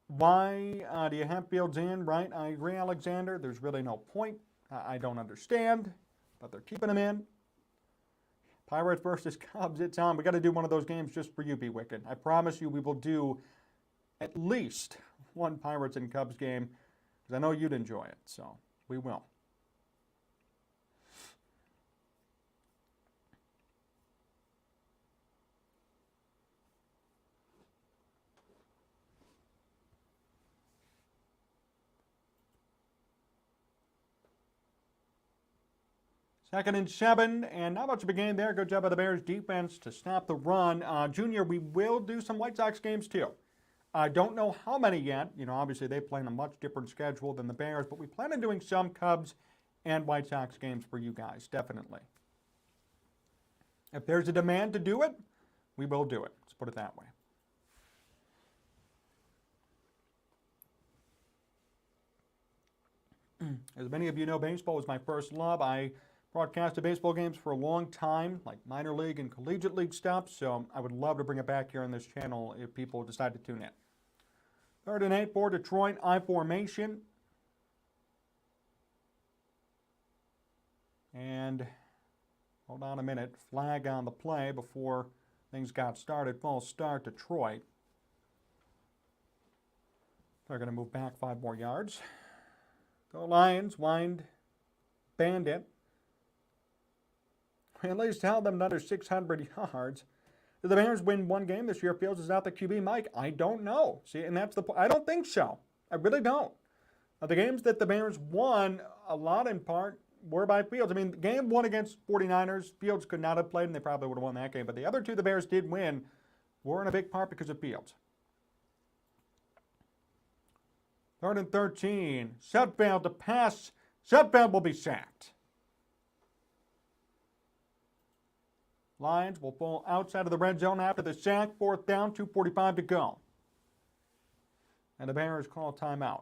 Why do you have Fields in, right? I agree, Alexander. There's really no point. I don't understand, but they're keeping him in. Pirates versus Cubs, it's on. We got to do one of those games just for you, B. Wicked. I promise you we will do at least one Pirates and Cubs game because I know you'd enjoy it, so we will. Second and 7, and not much of a game there. Good job by the Bears defense to stop the run. Junior, we will do some White Sox games too. I don't know how many yet. You know, obviously they play on a much different schedule than the Bears, but we plan on doing some Cubs and White Sox games for you guys, definitely. If there's a demand to do it, we will do it. Let's put it that way. As many of you know, baseball is my first love. I broadcasted baseball games for a long time, like minor league and collegiate league stuff, so I would love to bring it back here on this channel if people decide to tune in. 3rd and 8 for Detroit, I formation. And hold on a minute, flag on the play before things got started. False start, Detroit. They're going to move back 5 more yards. Go Lions, wind, bandit. At least held them to under 600 yards. Did the Bears win one game this year? Fields is not the QB, Mike. I don't know. See, and that's the point. I don't think so. I really don't. The games that the Bears won, a lot in part, were by Fields. I mean, game 1 against 49ers, Fields could not have played, and they probably would have won that game. But the other 2 the Bears did win were in a big part because of Fields. 3rd and 13. Sudfeld to pass. Sudfeld will be sacked. Lions will fall outside of the red zone after the sack. 4th down, 2:45 to go. And the Bears call a timeout.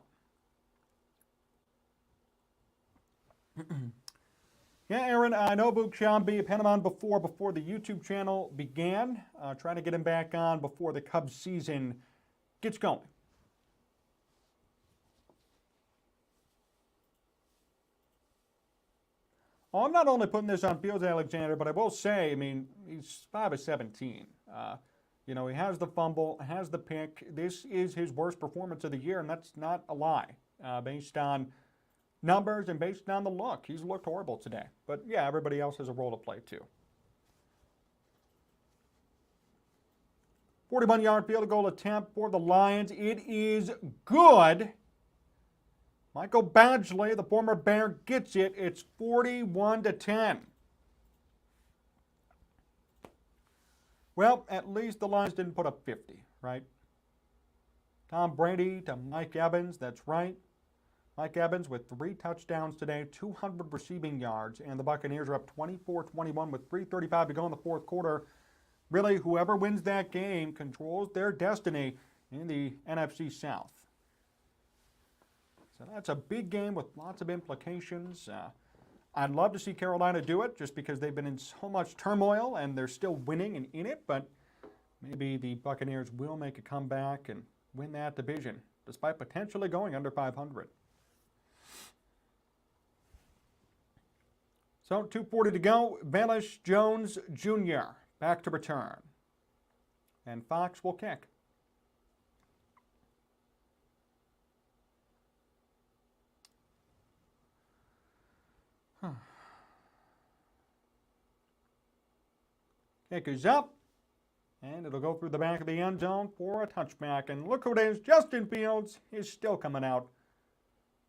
Yeah, Aaron, I know Book Shambi had him on before the YouTube channel began. Trying to get him back on before the Cubs season gets going. Oh, I'm not only putting this on Fields, Alexander, but I will say, I mean, he's 5 of 17. You know, he has the fumble, has the pick. This is his worst performance of the year, and that's not a lie. Based on numbers and based on the look, he's looked horrible today. But, yeah, everybody else has a role to play, too. 41-yard field goal attempt for the Lions. It is good. Michael Badgley, the former Bear, gets it. It's 41-10. Well, at least the Lions didn't put up 50, right? Tom Brady to Mike Evans, that's right. Mike Evans with 3 touchdowns today, 200 receiving yards, and the Buccaneers are up 24-21 with 3:35 to go in the 4th quarter. Really, whoever wins that game controls their destiny in the NFC South. So that's a big game with lots of implications. I'd love to see Carolina do it just because they've been in so much turmoil and they're still winning and in it, but maybe the Buccaneers will make a comeback and win that division despite potentially going under 500. So 2:40 to go. Velus Jones Jr. back to return. And Fox will kick. Kick is up, and it'll go through the back of the end zone for a touchback. And look who it is. Justin Fields is still coming out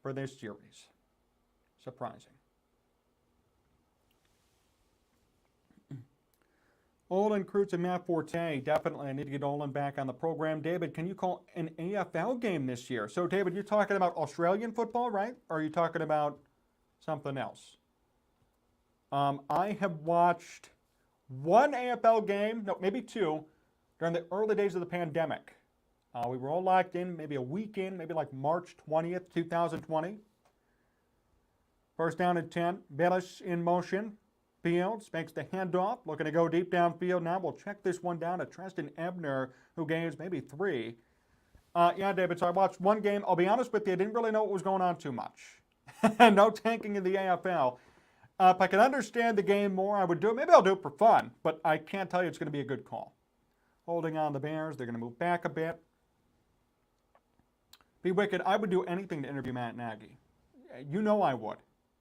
for this series. Surprising. Olin, Kreutz, and Matt Forte. Definitely, I need to get Olin back on the program. David, can you call an AFL game this year? So, David, you're talking about Australian football, right? Or are you talking about something else? I have watched one AFL game, no, maybe 2, during the early days of the pandemic. We were all locked in, maybe a week in, maybe like March 20th, 2020. First down and 10, Velus in motion. Fields makes the handoff, looking to go deep downfield. Now we'll check this one down to Treston Ebner, who gains maybe 3. Yeah, David, so I watched one game. I'll be honest with you, I didn't really know what was going on too much. No tanking in the AFL. If I could understand the game more, I would do it. Maybe I'll do it for fun, but I can't tell you it's going to be a good call. Holding on the Bears, they're going to move back a bit. Be wicked. I would do anything to interview Matt Nagy. You know I would.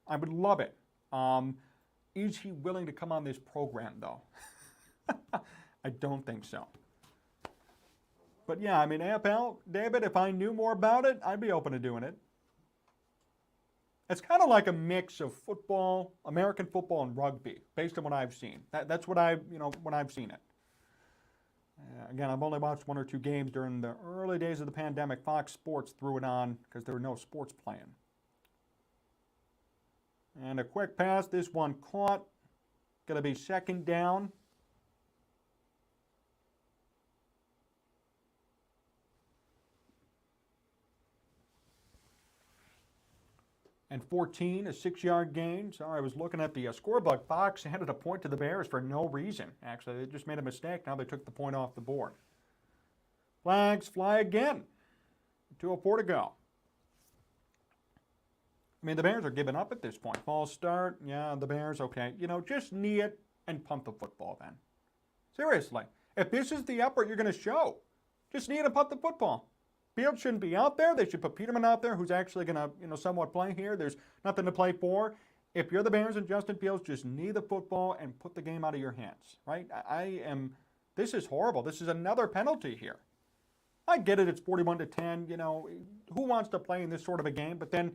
I would love it. Is he willing to come on this program, though? I don't think so. But yeah, I mean, AFL, David, if I knew more about it, I'd be open to doing it. It's kind of like a mix of football, American football, and rugby, based on what I've seen. That's what when I've seen it. Again, I've only watched 1 or 2 games during the early days of the pandemic. Fox Sports threw it on because there were no sports playing. And a quick pass. This one caught. Going to be 2nd down. And 14, a 6-yard gain. Sorry, I was looking at the scorebook. Fox handed a point to the Bears for no reason. Actually, they just made a mistake. Now they took the point off the board. Flags fly again. 2:04 to go. I mean, the Bears are giving up at this point. False start. Yeah, the Bears, okay. Just knee it and punt the football then. Seriously. If this is the effort you're going to show, just knee it and punt the football. Fields shouldn't be out there. They should put Peterman out there, who's actually going to, somewhat play here. There's nothing to play for. If you're the Bears and Justin Fields, just knee the football and put the game out of your hands, right? This is horrible. This is another penalty here. I get it. It's 41-10. Who wants to play in this sort of a game? But then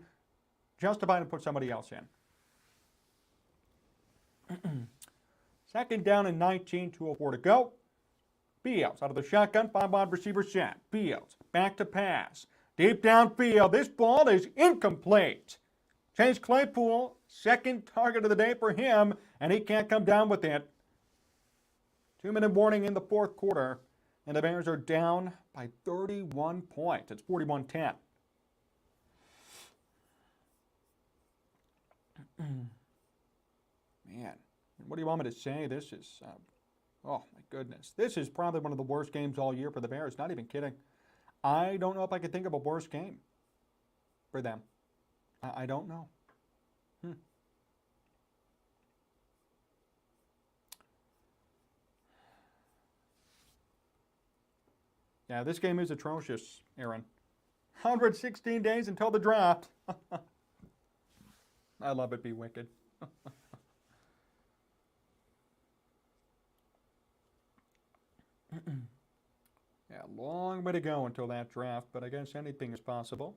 justify and put somebody else in. 2nd down and 19, 2:04 to go. Fields out of the shotgun, 5-wide receiver set. Fields back to pass. Deep downfield. This ball is incomplete. Chase Claypool, 2nd target of the day for him, and he can't come down with it. 2-minute warning in the 4th quarter, and the Bears are down by 31 points. It's 41-10. Man, what do you want me to say? This is... oh, my goodness. This is probably one of the worst games all year for the Bears. Not even kidding. I don't know if I could think of a worse game for them. I don't know. Yeah, this game is atrocious, Aaron. 116 days until the draft. I love it, be wicked. Yeah, long way to go until that draft, but I guess anything is possible.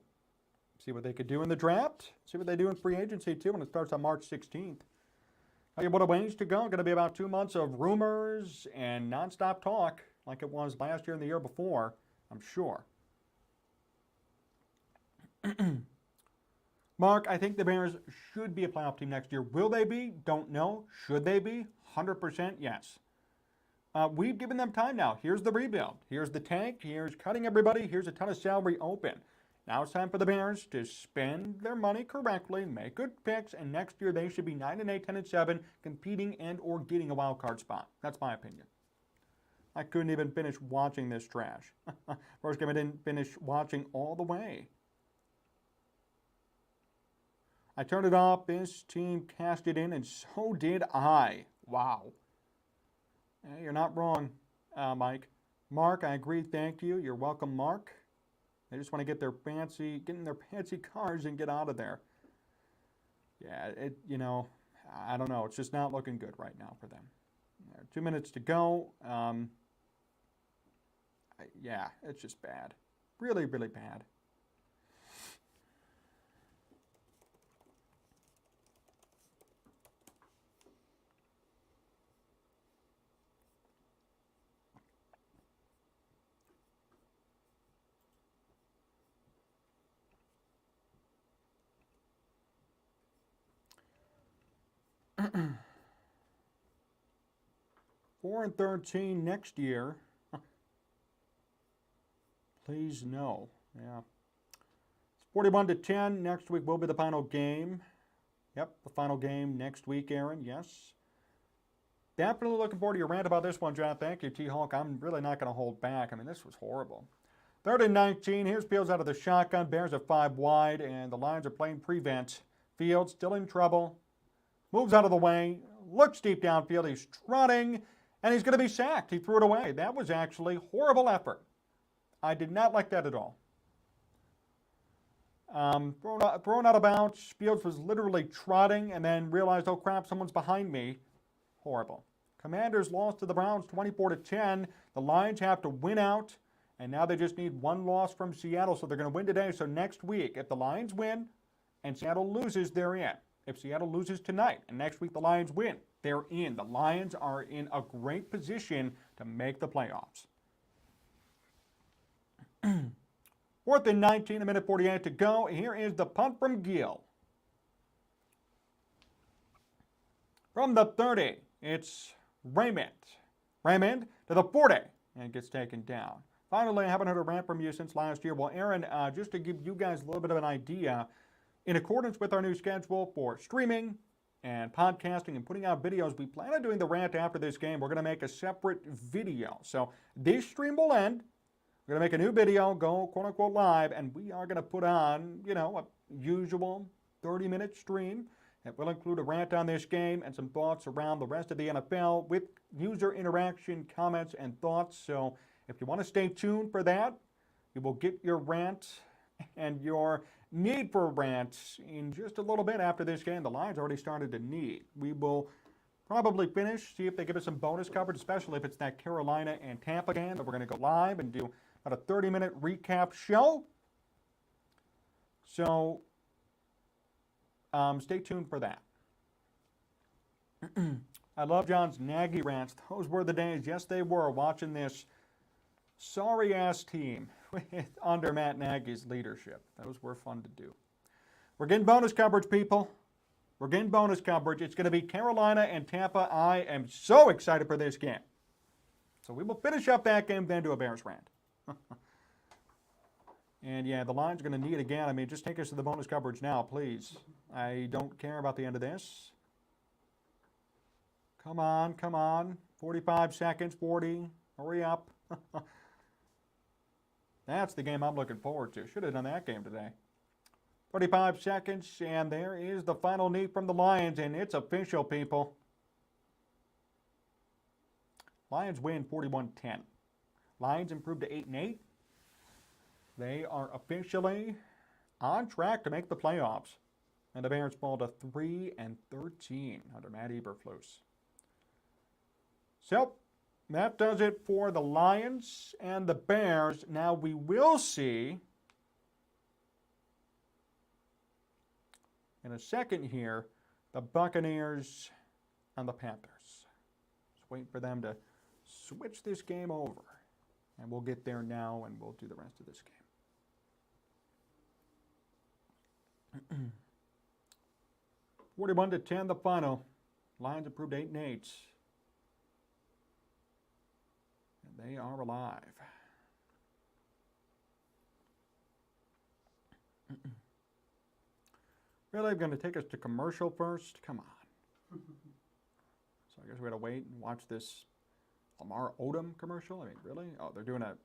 See what they could do in the draft. See what they do in free agency, too, when it starts on March 16th. Tell you what a ways to go. Going to be about 2 months of rumors and nonstop talk like it was last year and the year before, I'm sure. Mark, I think the Bears should be a playoff team next year. Will they be? Don't know. Should they be? 100% yes. We've given them time now. Here's the rebuild. Here's the tank. Here's cutting everybody. Here's a ton of salary open. Now it's time for the Bears to spend their money correctly, make good picks, and next year they should be 9-8, 10-7, competing and or getting a wild card spot. That's my opinion. I couldn't even finish watching this trash. First game I didn't finish watching all the way. I turned it off. This team cashed it in, and so did I. Wow. Hey, you're not wrong, Mike. Mark, I agree. Thank you. You're welcome, Mark. They just want to get in their fancy cars and get out of there. Yeah, I don't know. It's just not looking good right now for them. 2 minutes to go. Yeah, it's just bad. Really, really bad. Four and 13 next year. Please no. Yeah. It's 41-10. Next week will be the final game. Yep, the final game next week, Aaron. Yes. Definitely looking forward to your rant about this one, John. Thank you, T-Hulk. I'm really not going to hold back. I mean, this was horrible. 3rd and 19. Here's Fields out of the shotgun. Bears are 5 wide, and the Lions are playing prevent. Fields still in trouble. Moves out of the way. Looks deep downfield. He's trotting, and he's going to be sacked. He threw it away. That was actually a horrible effort. I did not like that at all. Thrown out of bounds. Fields was literally trotting and then realized, oh crap, someone's behind me. Horrible. Commanders lost to the Browns 24-10. The Lions have to win out, and now they just need one loss from Seattle, so they're going to win today. So next week, if the Lions win and Seattle loses, they're in. If Seattle loses tonight and next week the Lions win, they're in. The Lions are in a great position to make the playoffs. 4th and 19, a minute 48 to go. Here is the punt from Gill. From the 30, it's Raymond. Raymond to the 40, and gets taken down. Finally, I haven't heard a rant from you since last year. Well, Aaron, just to give you guys a little bit of an idea, in accordance with our new schedule for streaming and podcasting and putting out videos, we plan on doing the rant after this game. We're going to make a separate video. So this stream will end. We're going to make a new video, go quote-unquote live, and we are going to put on, a usual 30-minute stream that will include a rant on this game and some thoughts around the rest of the NFL with user interaction, comments, and thoughts. So if you want to stay tuned for that, you will get your rant and your need for a rant in just a little bit after this game. The Lions already started to need. We will probably finish, see if they give us some bonus coverage, especially if it's that Carolina and Tampa game that we're going to go live and do about a 30-minute recap show. So stay tuned for that. I love John's Nagy rants. Those were the days. Yes, they were. Watching this sorry-ass team under Matt Nagy's leadership. Those were fun to do. We're getting bonus coverage, people. We're getting bonus coverage. It's going to be Carolina and Tampa. I am so excited for this game. So we will finish up that game, then do a Bears rant. And yeah, the Lions are going to need again. I mean, just take us to the bonus coverage now, please. I don't care about the end of this. Come on, come on. 45 seconds, 40. Hurry up. That's the game I'm looking forward to. Should have done that game today. 35 seconds, and there is the final knee from the Lions, and it's official, people. Lions win 41-10. Lions improved to 8-8. They are officially on track to make the playoffs. And the Bears fall to 3-13 under Matt Eberflus. So, that does it for the Lions and the Bears. Now we will see in a second here the Buccaneers and the Panthers. Just waiting for them to switch this game over. And we'll get there now and we'll do the rest of this game. 41-10 the final. Lions improved 8-8. And they are alive. Really, going to take us to commercial first? Come on. So I guess we got to wait and watch this Lamar Odom commercial? I mean, really? Oh, they're doing a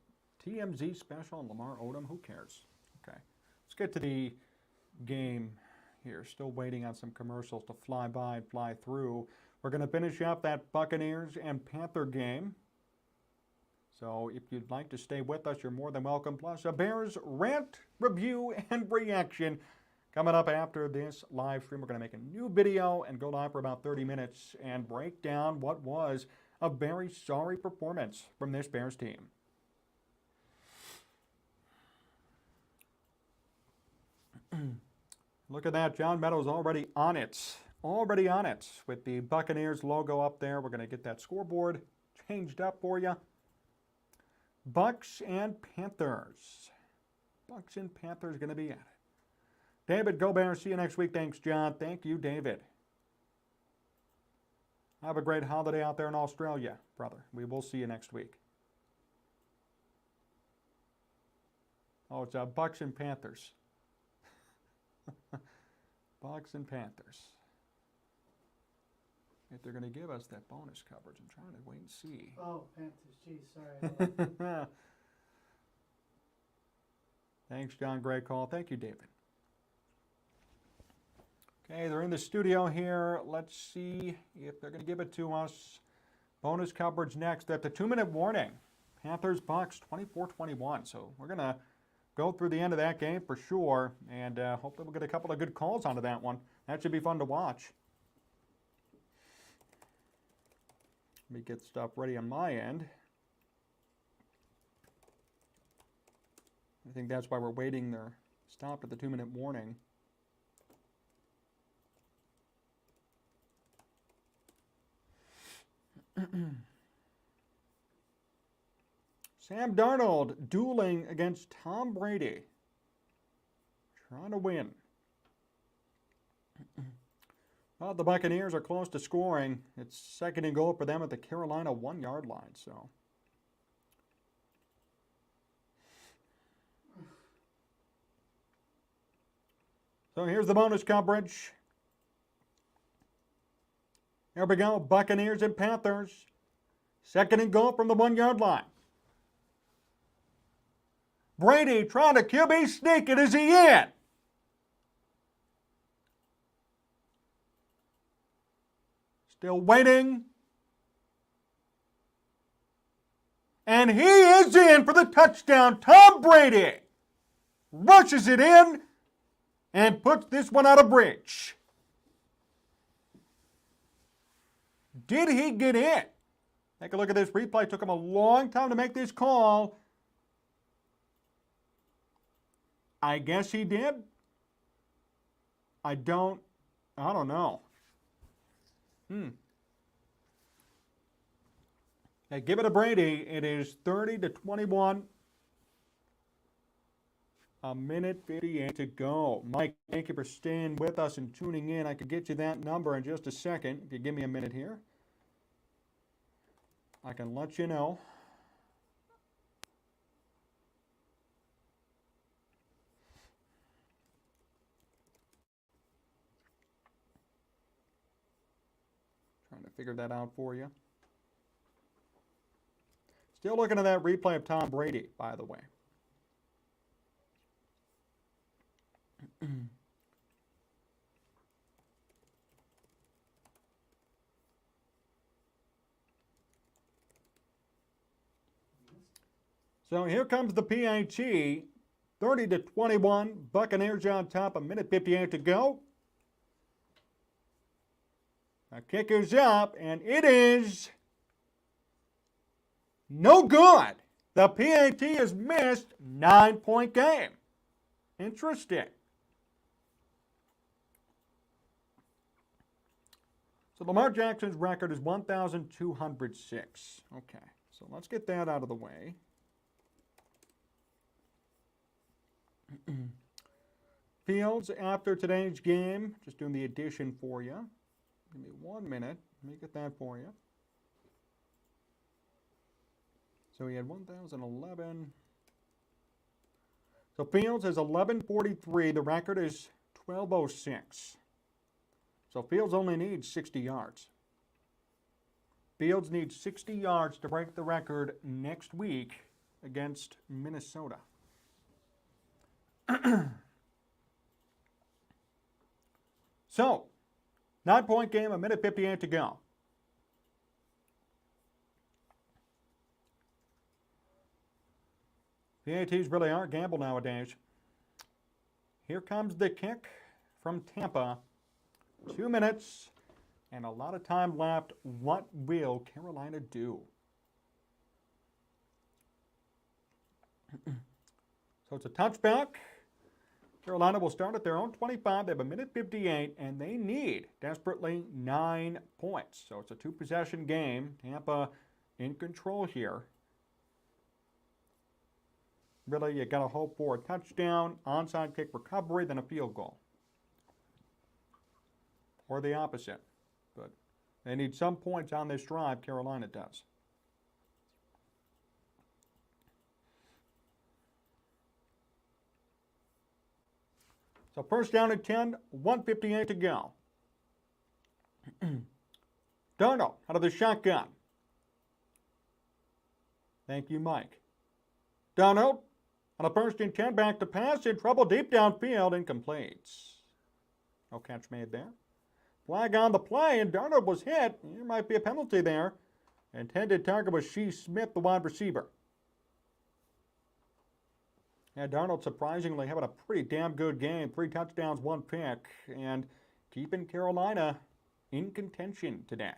TMZ special on Lamar Odom? Who cares? Okay. Let's get to the game here. Still waiting on some commercials to fly by and fly through. We're going to finish up that Buccaneers and Panther game. So if you'd like to stay with us, you're more than welcome. Plus a Bears rant, review, and reaction coming up after this live stream. We're going to make a new video and go live for about 30 minutes and break down what was a very sorry performance from this Bears team. Look at that. John Meadows already on it. Already on it with the Buccaneers logo up there. We're going to get that scoreboard changed up for you. Bucks and Panthers. Bucks and Panthers going to be at it. David, go Bears. See you next week. Thanks, John. Thank you, David. Have a great holiday out there in Australia, brother. We will see you next week. Oh, it's Bucks and Panthers. Bucks and Panthers. if they're going to give us that bonus coverage. I'm trying to wait and see. Oh, Panthers. Geez, sorry. Hold on. Thanks, John. Great call. Thank you, David. Okay, they're in the studio here. Let's see if they're going to give it to us. Bonus coverage next at the 2-minute warning. Panthers Bucks 24-21. So we're going to go through the end of that game for sure, and hopefully we'll get a couple of good calls onto that one. That should be fun to watch. Let me get stuff ready on my end. I think that's why we're waiting there. Stopped at the 2-minute warning. Sam Darnold dueling against Tom Brady. Trying to win. Well, the Buccaneers are close to scoring. It's 2nd and goal for them at the Carolina 1-yard line. So here's the bonus coverage. Here we go. Buccaneers and Panthers. 2nd and goal from the 1-yard line. Brady trying to QB sneak it. Is he in? Still waiting. And he is in for the touchdown. Tom Brady rushes it in and puts this one out of reach. Did he get in? Take a look at this replay. Took him a long time to make this call. I guess he did. I don't know. Hey, give it to Brady. It is 30-21. 1:58 to go. Mike, thank you for staying with us and tuning in. I could get you that number in just a second. If you give me a minute here, I can let you know. Trying to figure that out for you. Still looking at that replay of Tom Brady, by the way. So here comes the PAT. 30-21. Buccaneers on top. 1:58 to go. The kick is up, and it is no good. The PAT has missed 9-point game. Interesting. So Lamar Jackson's record is 1,206. Okay, so let's get that out of the way. Fields after today's game, just doing the addition for you. Give me 1 minute. Let me get that for you. So he had 1,011. So Fields has 1,143. The record is 1,206. So Fields only needs 60 yards. Fields needs 60 yards to break the record next week against Minnesota. So, 9-point game, 1:58 to go. PATs really aren't gamble nowadays. Here comes the kick from Tampa. 2 minutes and a lot of time left. What will Carolina do? So it's a touchback. Carolina will start at their own 25. They have 1:58, and they need desperately 9 points. So it's a 2-possession game. Tampa in control here. Really, you got to hope for a touchdown, onside kick recovery, then a field goal. Or the opposite. But they need some points on this drive, Carolina does. So first down at 10, 1:58 to go. Darnold out of the shotgun. Thank you, Mike. Darnold on a first and 10, back to pass, in trouble deep downfield, incomplete. No catch made there. Flag on the play, and Darnold was hit. There might be a penalty there. Intended target was Shee Smith, the wide receiver. And Darnold surprisingly having a pretty damn good game. 3 touchdowns, 1 pick, and keeping Carolina in contention today.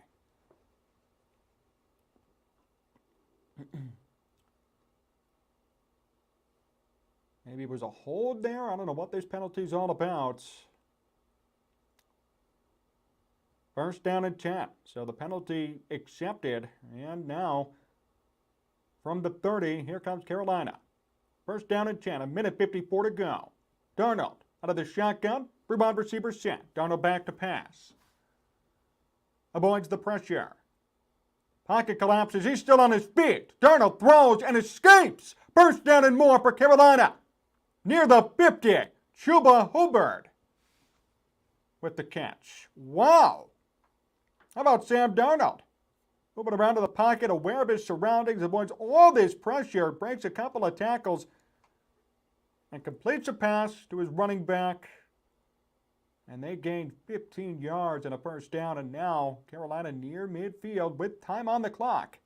Maybe it was a hold there. I don't know what this penalty is all about. First down and 10. So the penalty accepted. And now from the 30, here comes Carolina. First down and 10, a minute 54 to go. Darnold out of the shotgun. Free wide receiver set. Darnold back to pass. Avoids the pressure. Pocket collapses. He's still on his feet. Darnold throws and escapes. First down and more for Carolina. Near the 50. Chuba Hubbard with the catch. Wow. How about Sam Darnold? Moving around to the pocket, aware of his surroundings, avoids all this pressure, breaks a couple of tackles, and completes a pass to his running back. And they gained 15 yards and a first down, and now Carolina near midfield with time on the clock.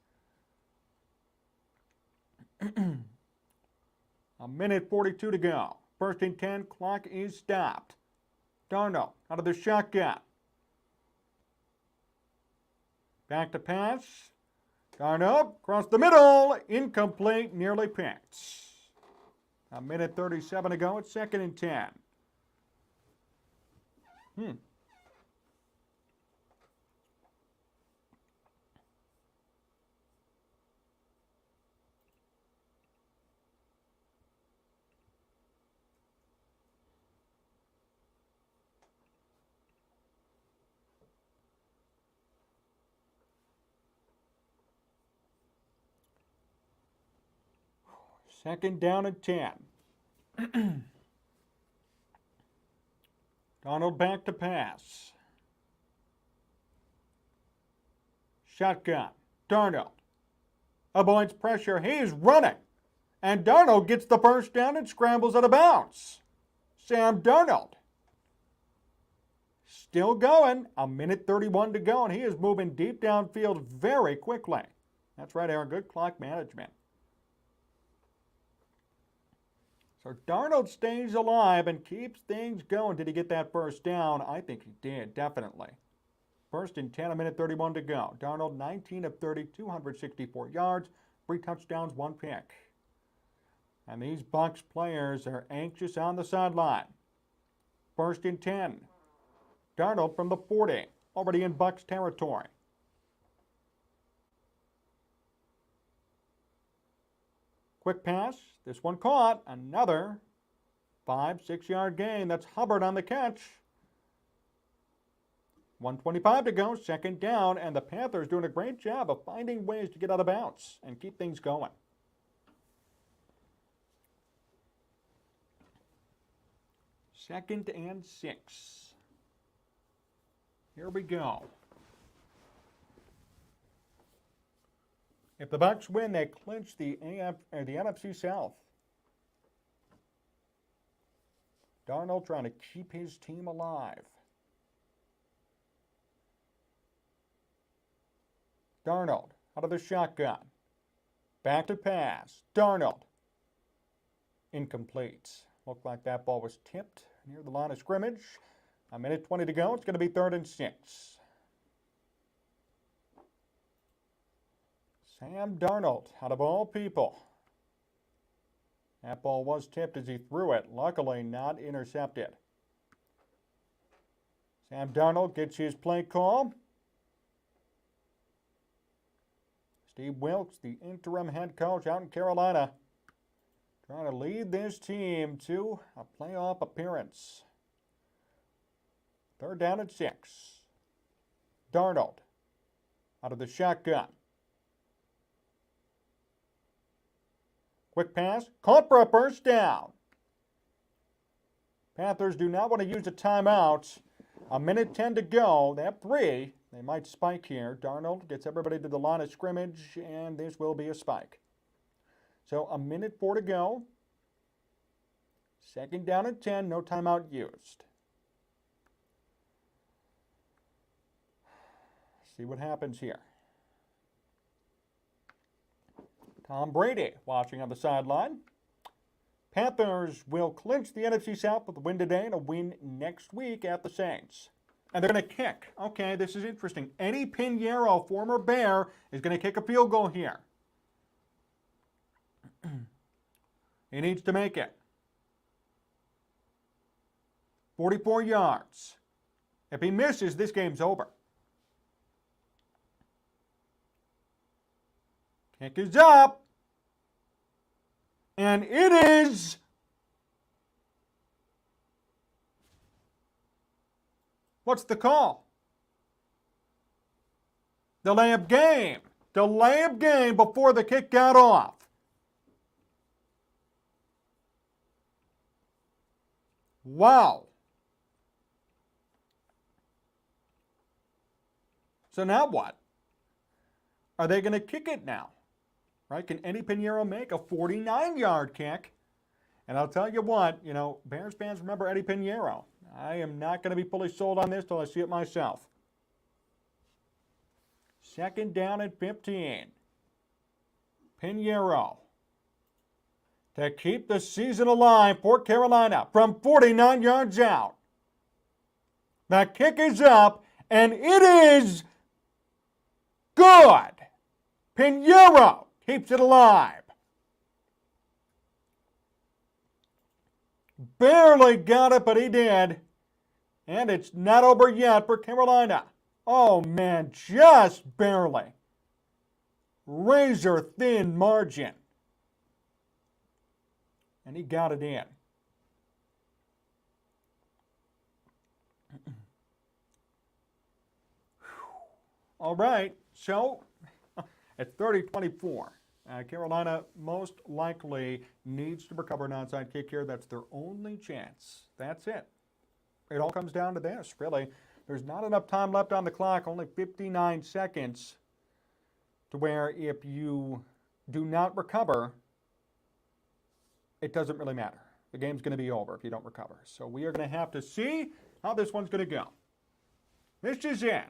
A minute 42 to go. First and 10, clock is stopped. Darnold out of the shotgun. Back to pass. Darnold across the middle. Incomplete, nearly picked. A minute 37 to go. It's second and 10. Second down and 10. Darnold back to pass. Shotgun. Darnold avoids pressure. He's running. And Darnold gets the first down and scrambles out of bounds. Sam Darnold. Still going. A minute 31 to go, and he is moving deep downfield very quickly. That's right, Aaron. Good clock management. So Darnold stays alive and keeps things going. Did he get that first down? I think he did, definitely. First and 10, a minute 31 to go. Darnold, 19 of 30, 264 yards, 3 touchdowns, 1 pick. And these Bucs players are anxious on the sideline. First and 10. Darnold from the 40, already in Bucs territory. Quick pass. This one caught. Another 5-6 yard gain. That's Hubbard on the catch. 1:25 to go. Second down. And the Panthers doing a great job of finding ways to get out of bounds and keep things going. Second and 6. Here we go. If the Bucs win, they clinch the NFC South. Darnold trying to keep his team alive. Darnold out of the shotgun. Back to pass. Darnold. Incomplete. Looked like that ball was tipped near the line of scrimmage. A minute 20 to go. It's going to be 3rd and 6. Sam Darnold, out of all people. That ball was tipped as he threw it. Luckily, not intercepted. Sam Darnold gets his play call. Steve Wilkes, the interim head coach out in Carolina, trying to lead this team to a playoff appearance. 3rd down and 6. Darnold out of the shotgun. Quick pass, caught for a first down. Panthers do not want to use a timeout. A minute 10 to go. They have 3. They might spike here. Darnold gets everybody to the line of scrimmage, and this will be a spike. So 1:04 to go. Second down and 10, no timeout used. See what happens here. Tom Brady watching on the sideline. Panthers will clinch the NFC South with a win today and a win next week at the Saints. And they're going to kick. Okay, this is interesting. Eddie Pinheiro, former Bear, is going to kick a field goal here. He needs to make it. 44 yards. If he misses, this game's over. Kick is up. And it is what's the call? Delay of game. Delay of game before the kick got off. Wow. So now what? Are they going to kick it now? Right? Can Eddie Pinheiro make a 49-yard kick? And I'll tell you what, Bears fans remember Eddie Pinheiro. I am not going to be fully sold on this till I see it myself. Second down and 15. Pinheiro to keep the season alive for Carolina from 49 yards out. The kick is up, and it is good. Pinheiro keeps it alive. Barely got it, but he did. And it's not over yet for Carolina. Oh, man, just barely. Razor thin margin. And he got it in. All right, so at 30-24. Carolina most likely needs to recover an onside kick here. That's their only chance. That's it. It all comes down to this, really. There's not enough time left on the clock, only 59 seconds, to where if you do not recover, it doesn't really matter. The game's going to be over if you don't recover. So we are going to have to see how this one's going to go. This is it.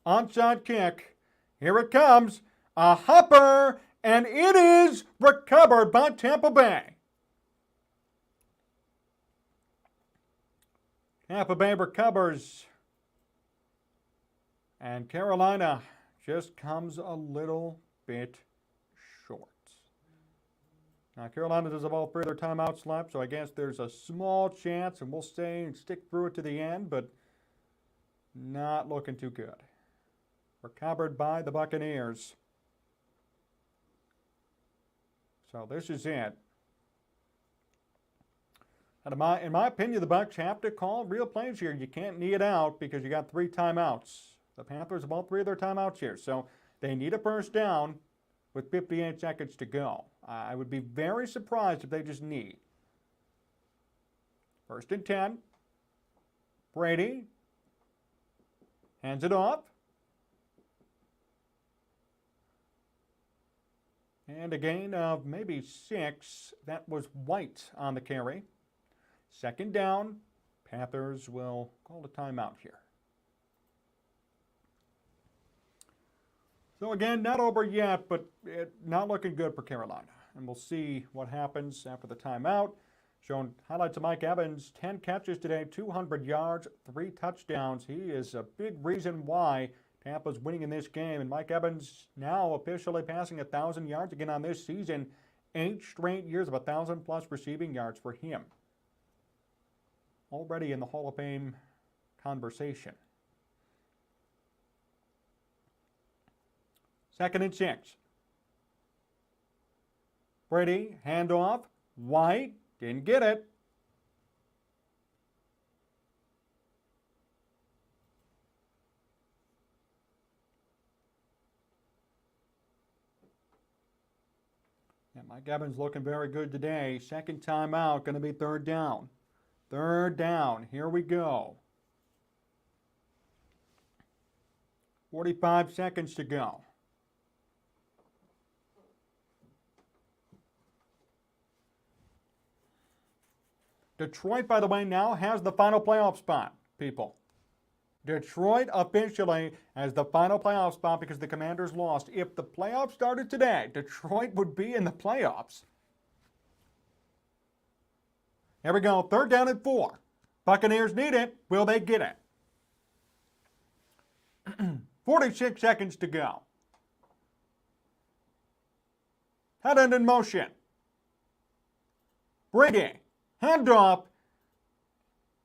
Onside kick. Here it comes. A hopper, and it is recovered by Tampa Bay. Tampa Bay recovers. And Carolina just comes a little bit short. Now, Carolina does have all three of their timeouts left, so I guess there's a small chance, and we'll stay and stick through it to the end, but not looking too good. Recovered by the Buccaneers. So this is it. And in my opinion, the Bucs have to call real plays here. You can't knee it out because you got 3 timeouts. The Panthers have all 3 of their timeouts here. So they need a first down with 58 seconds to go. I would be very surprised if they just knee. First and 10. Brady hands it off. And a gain of maybe 6. That was White on the carry. Second down. Panthers will call a timeout here. So again, not over yet, but not looking good for Carolina. And we'll see what happens after the timeout. Showing highlights of Mike Evans, 10 catches today, 200 yards, 3 touchdowns. He is a big reason why Tampa's winning in this game. And Mike Evans now officially passing 1,000 yards again on this season. 8 straight years of 1,000-plus receiving yards for him. Already in the Hall of Fame conversation. Second and 6. Brady, handoff. White, didn't get it. Mike Evans looking very good today. Second time out, going to be third down. Third down, here we go. 45 seconds to go. Detroit, by the way, now has the final playoff spot, people. Detroit officially has the final playoff spot because the Commanders lost. If the playoffs started today, Detroit would be in the playoffs. Here we go, third down and 4. Buccaneers need it. Will they get it? 46 seconds to go. Head end in motion. Brady, handoff.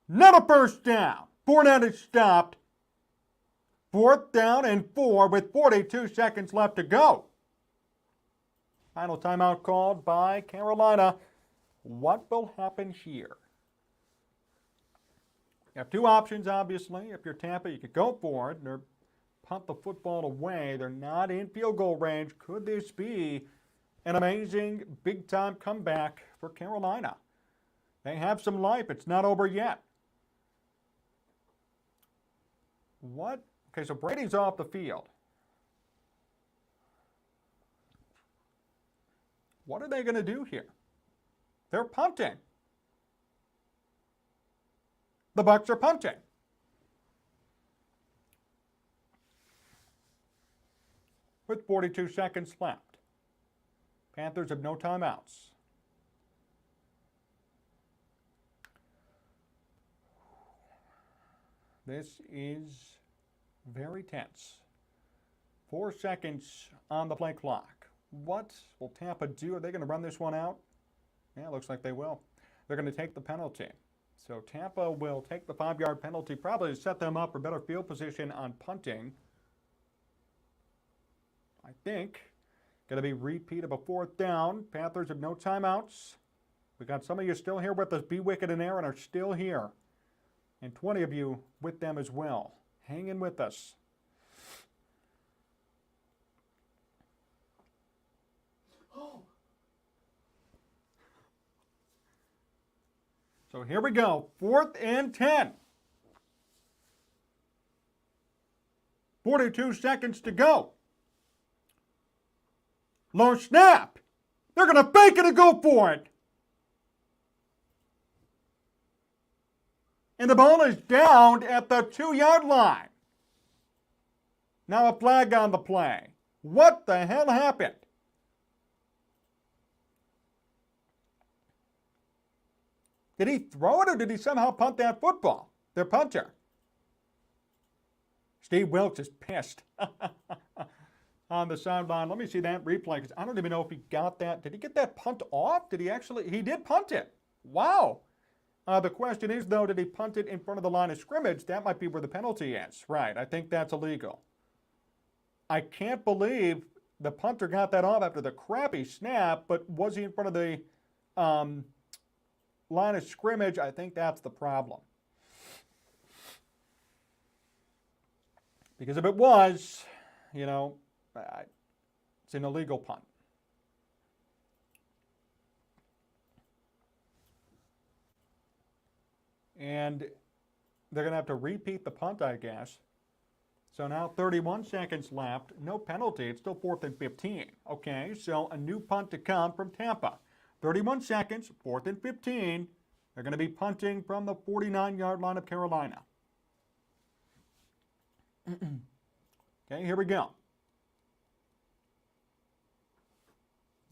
Not a first down. Fournette is stopped. Fourth down and 4 with 42 seconds left to go. Final timeout called by Carolina. What will happen here? You have two options, obviously. If you're Tampa, you could go for it or punt the football away. They're not in field goal range. Could this be an amazing big-time comeback for Carolina? They have some life. It's not over yet. What? Okay, so Brady's off the field. What are they going to do here? They're punting. The Bucs are punting. With 42 seconds left. Panthers have no timeouts. This is very tense. 4 seconds on the play clock. What will Tampa do? Are they going to run this one out? Yeah, looks like they will. They're going to take the penalty. So Tampa will take the 5-yard penalty, probably to set them up for better field position on punting. I think. Going to be repeat of a fourth down. Panthers have no timeouts. We got some of you still here with us. Be Wicked and Aaron are still here. And 20 of you with them as well. Hang in with us. So here we go. 4th and 10. 42 seconds to go. Low snap. They're going to fake it and go for it. And the ball is down at the 2-yard line. Now a flag on the play. What the hell happened? Did he throw it or did he somehow punt that football? Their punter. Steve Wilkes is pissed on the sideline. Let me see that replay because I don't even know if he got that. Did he get that punt off? Did he actually? He did punt it. Wow. The question is, though, did he punt it in front of the line of scrimmage? That might be where the penalty is. Right. I think that's illegal. I can't believe the punter got that off after the crappy snap, but was he in front of the line of scrimmage? I think that's the problem. Because if it was, it's an illegal punt. And they're going to have to repeat the punt, I guess. So now 31 seconds left. No penalty. It's still 4th and 15. Okay, so a new punt to come from Tampa. 31 seconds, 4th and 15. They're going to be punting from the 49-yard line of Carolina. Okay, here we go.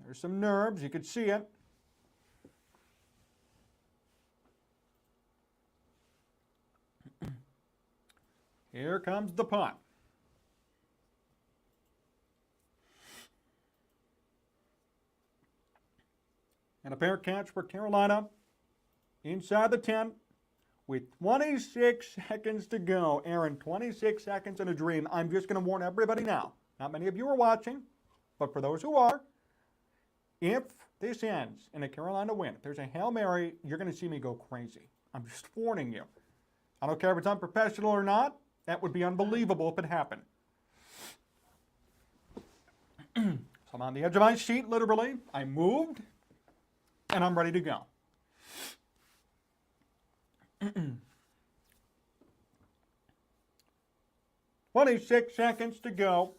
There's some nerves. You can see it. Here comes the punt. And a fair catch for Carolina inside the 10 with 26 seconds to go. Aaron, 26 seconds in a dream. I'm just going to warn everybody now. Not many of you are watching, but for those who are, if this ends in a Carolina win, if there's a Hail Mary, you're going to see me go crazy. I'm just warning you. I don't care if it's unprofessional or not. That would be unbelievable if it happened. So I'm on the edge of my seat, literally. I moved, and I'm ready to go. 26 seconds to go.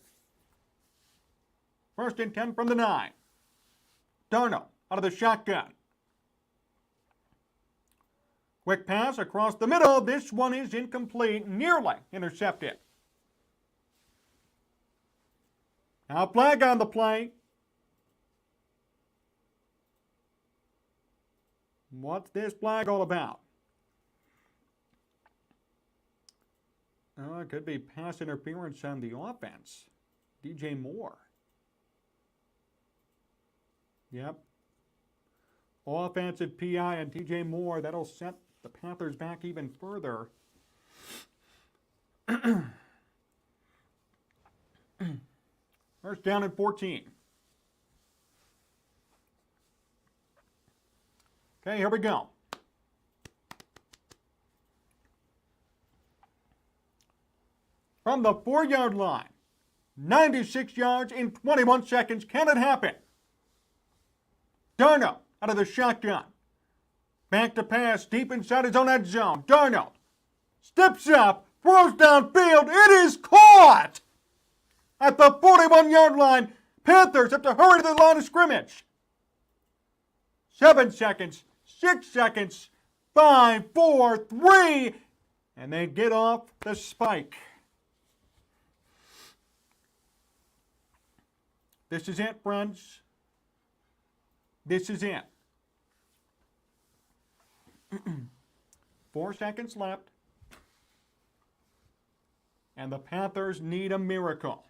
First and 10 from the 9. Darnold out of the shotgun. Quick pass across the middle. This one is incomplete, nearly intercepted. Now flag on the play. What's this flag all about? Oh, it could be pass interference on the offense. DJ Moore. Yep. Offensive PI and DJ Moore. That'll set the Panthers back even further. First down at 14. Okay, here we go. From the 4-yard line, 96 yards in 21 seconds. Can it happen? Darnold out of the shotgun. Back to pass deep inside his own end zone. Darnold steps up, throws downfield. It is caught at the 41-yard line. Panthers have to hurry to the line of scrimmage. 7 seconds, 6 seconds, 5, 4, 3, and they get off the spike. This is it, friends. This is it. 4 seconds left. And the Panthers need a miracle.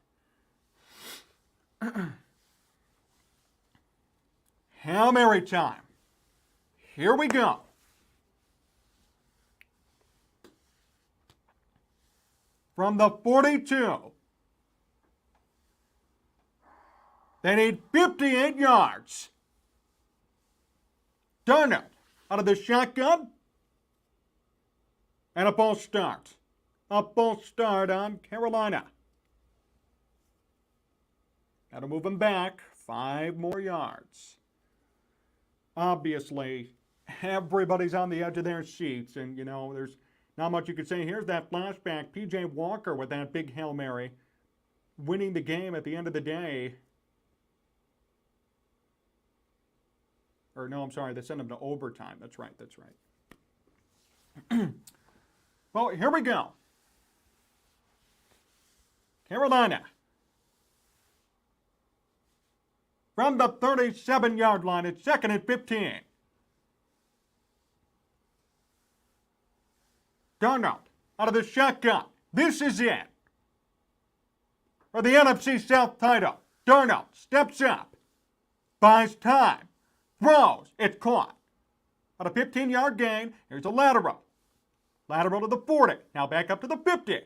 Hail Mary time. Here we go. From the 42. They need 58 yards. Darnold out of the shotgun. And a false start. A false start on Carolina. Got to move them back 5 more yards. Obviously, everybody's on the edge of their seats. And, you know, there's not much you could say. Here's that flashback. P.J. Walker with that big Hail Mary. Winning the game at the end of the day. Or no, I'm sorry, they sent him to overtime. That's right, that's right. Well, here we go. Carolina. From the 37-yard line, it's 2nd and 15. Darnold out of the shotgun. This is it. For the NFC South title. Darnold steps up. Buys time. Throws. It's caught. On a 15-yard gain, here's a lateral. Lateral to the 40. Now back up to the 50.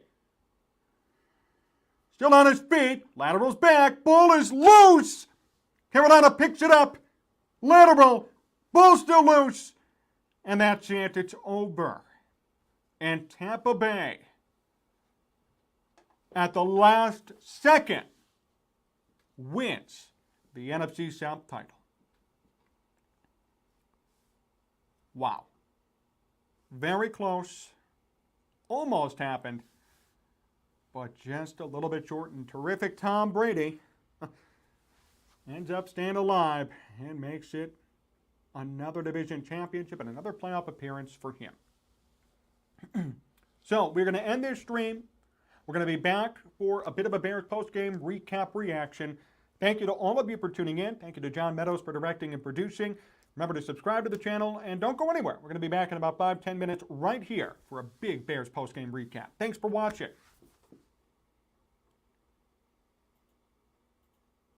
Still on his feet. Lateral's back. Ball is loose. Carolina picks it up. Lateral. Ball still loose. And that's it. It's over. And Tampa Bay, at the last second, wins the NFC South title. Wow. Very close. Almost happened. But just a little bit short. And terrific Tom Brady ends up staying alive and makes it another division championship and another playoff appearance for him. So we're going to end this stream. We're going to be back for a bit of a Bears post-game recap reaction. Thank you to all of you for tuning in. Thank you to John Meadows for directing and producing. Remember to subscribe to the channel and don't go anywhere. We're going to be back in about 5-10 minutes right here for a big Bears post-game recap. Thanks for watching.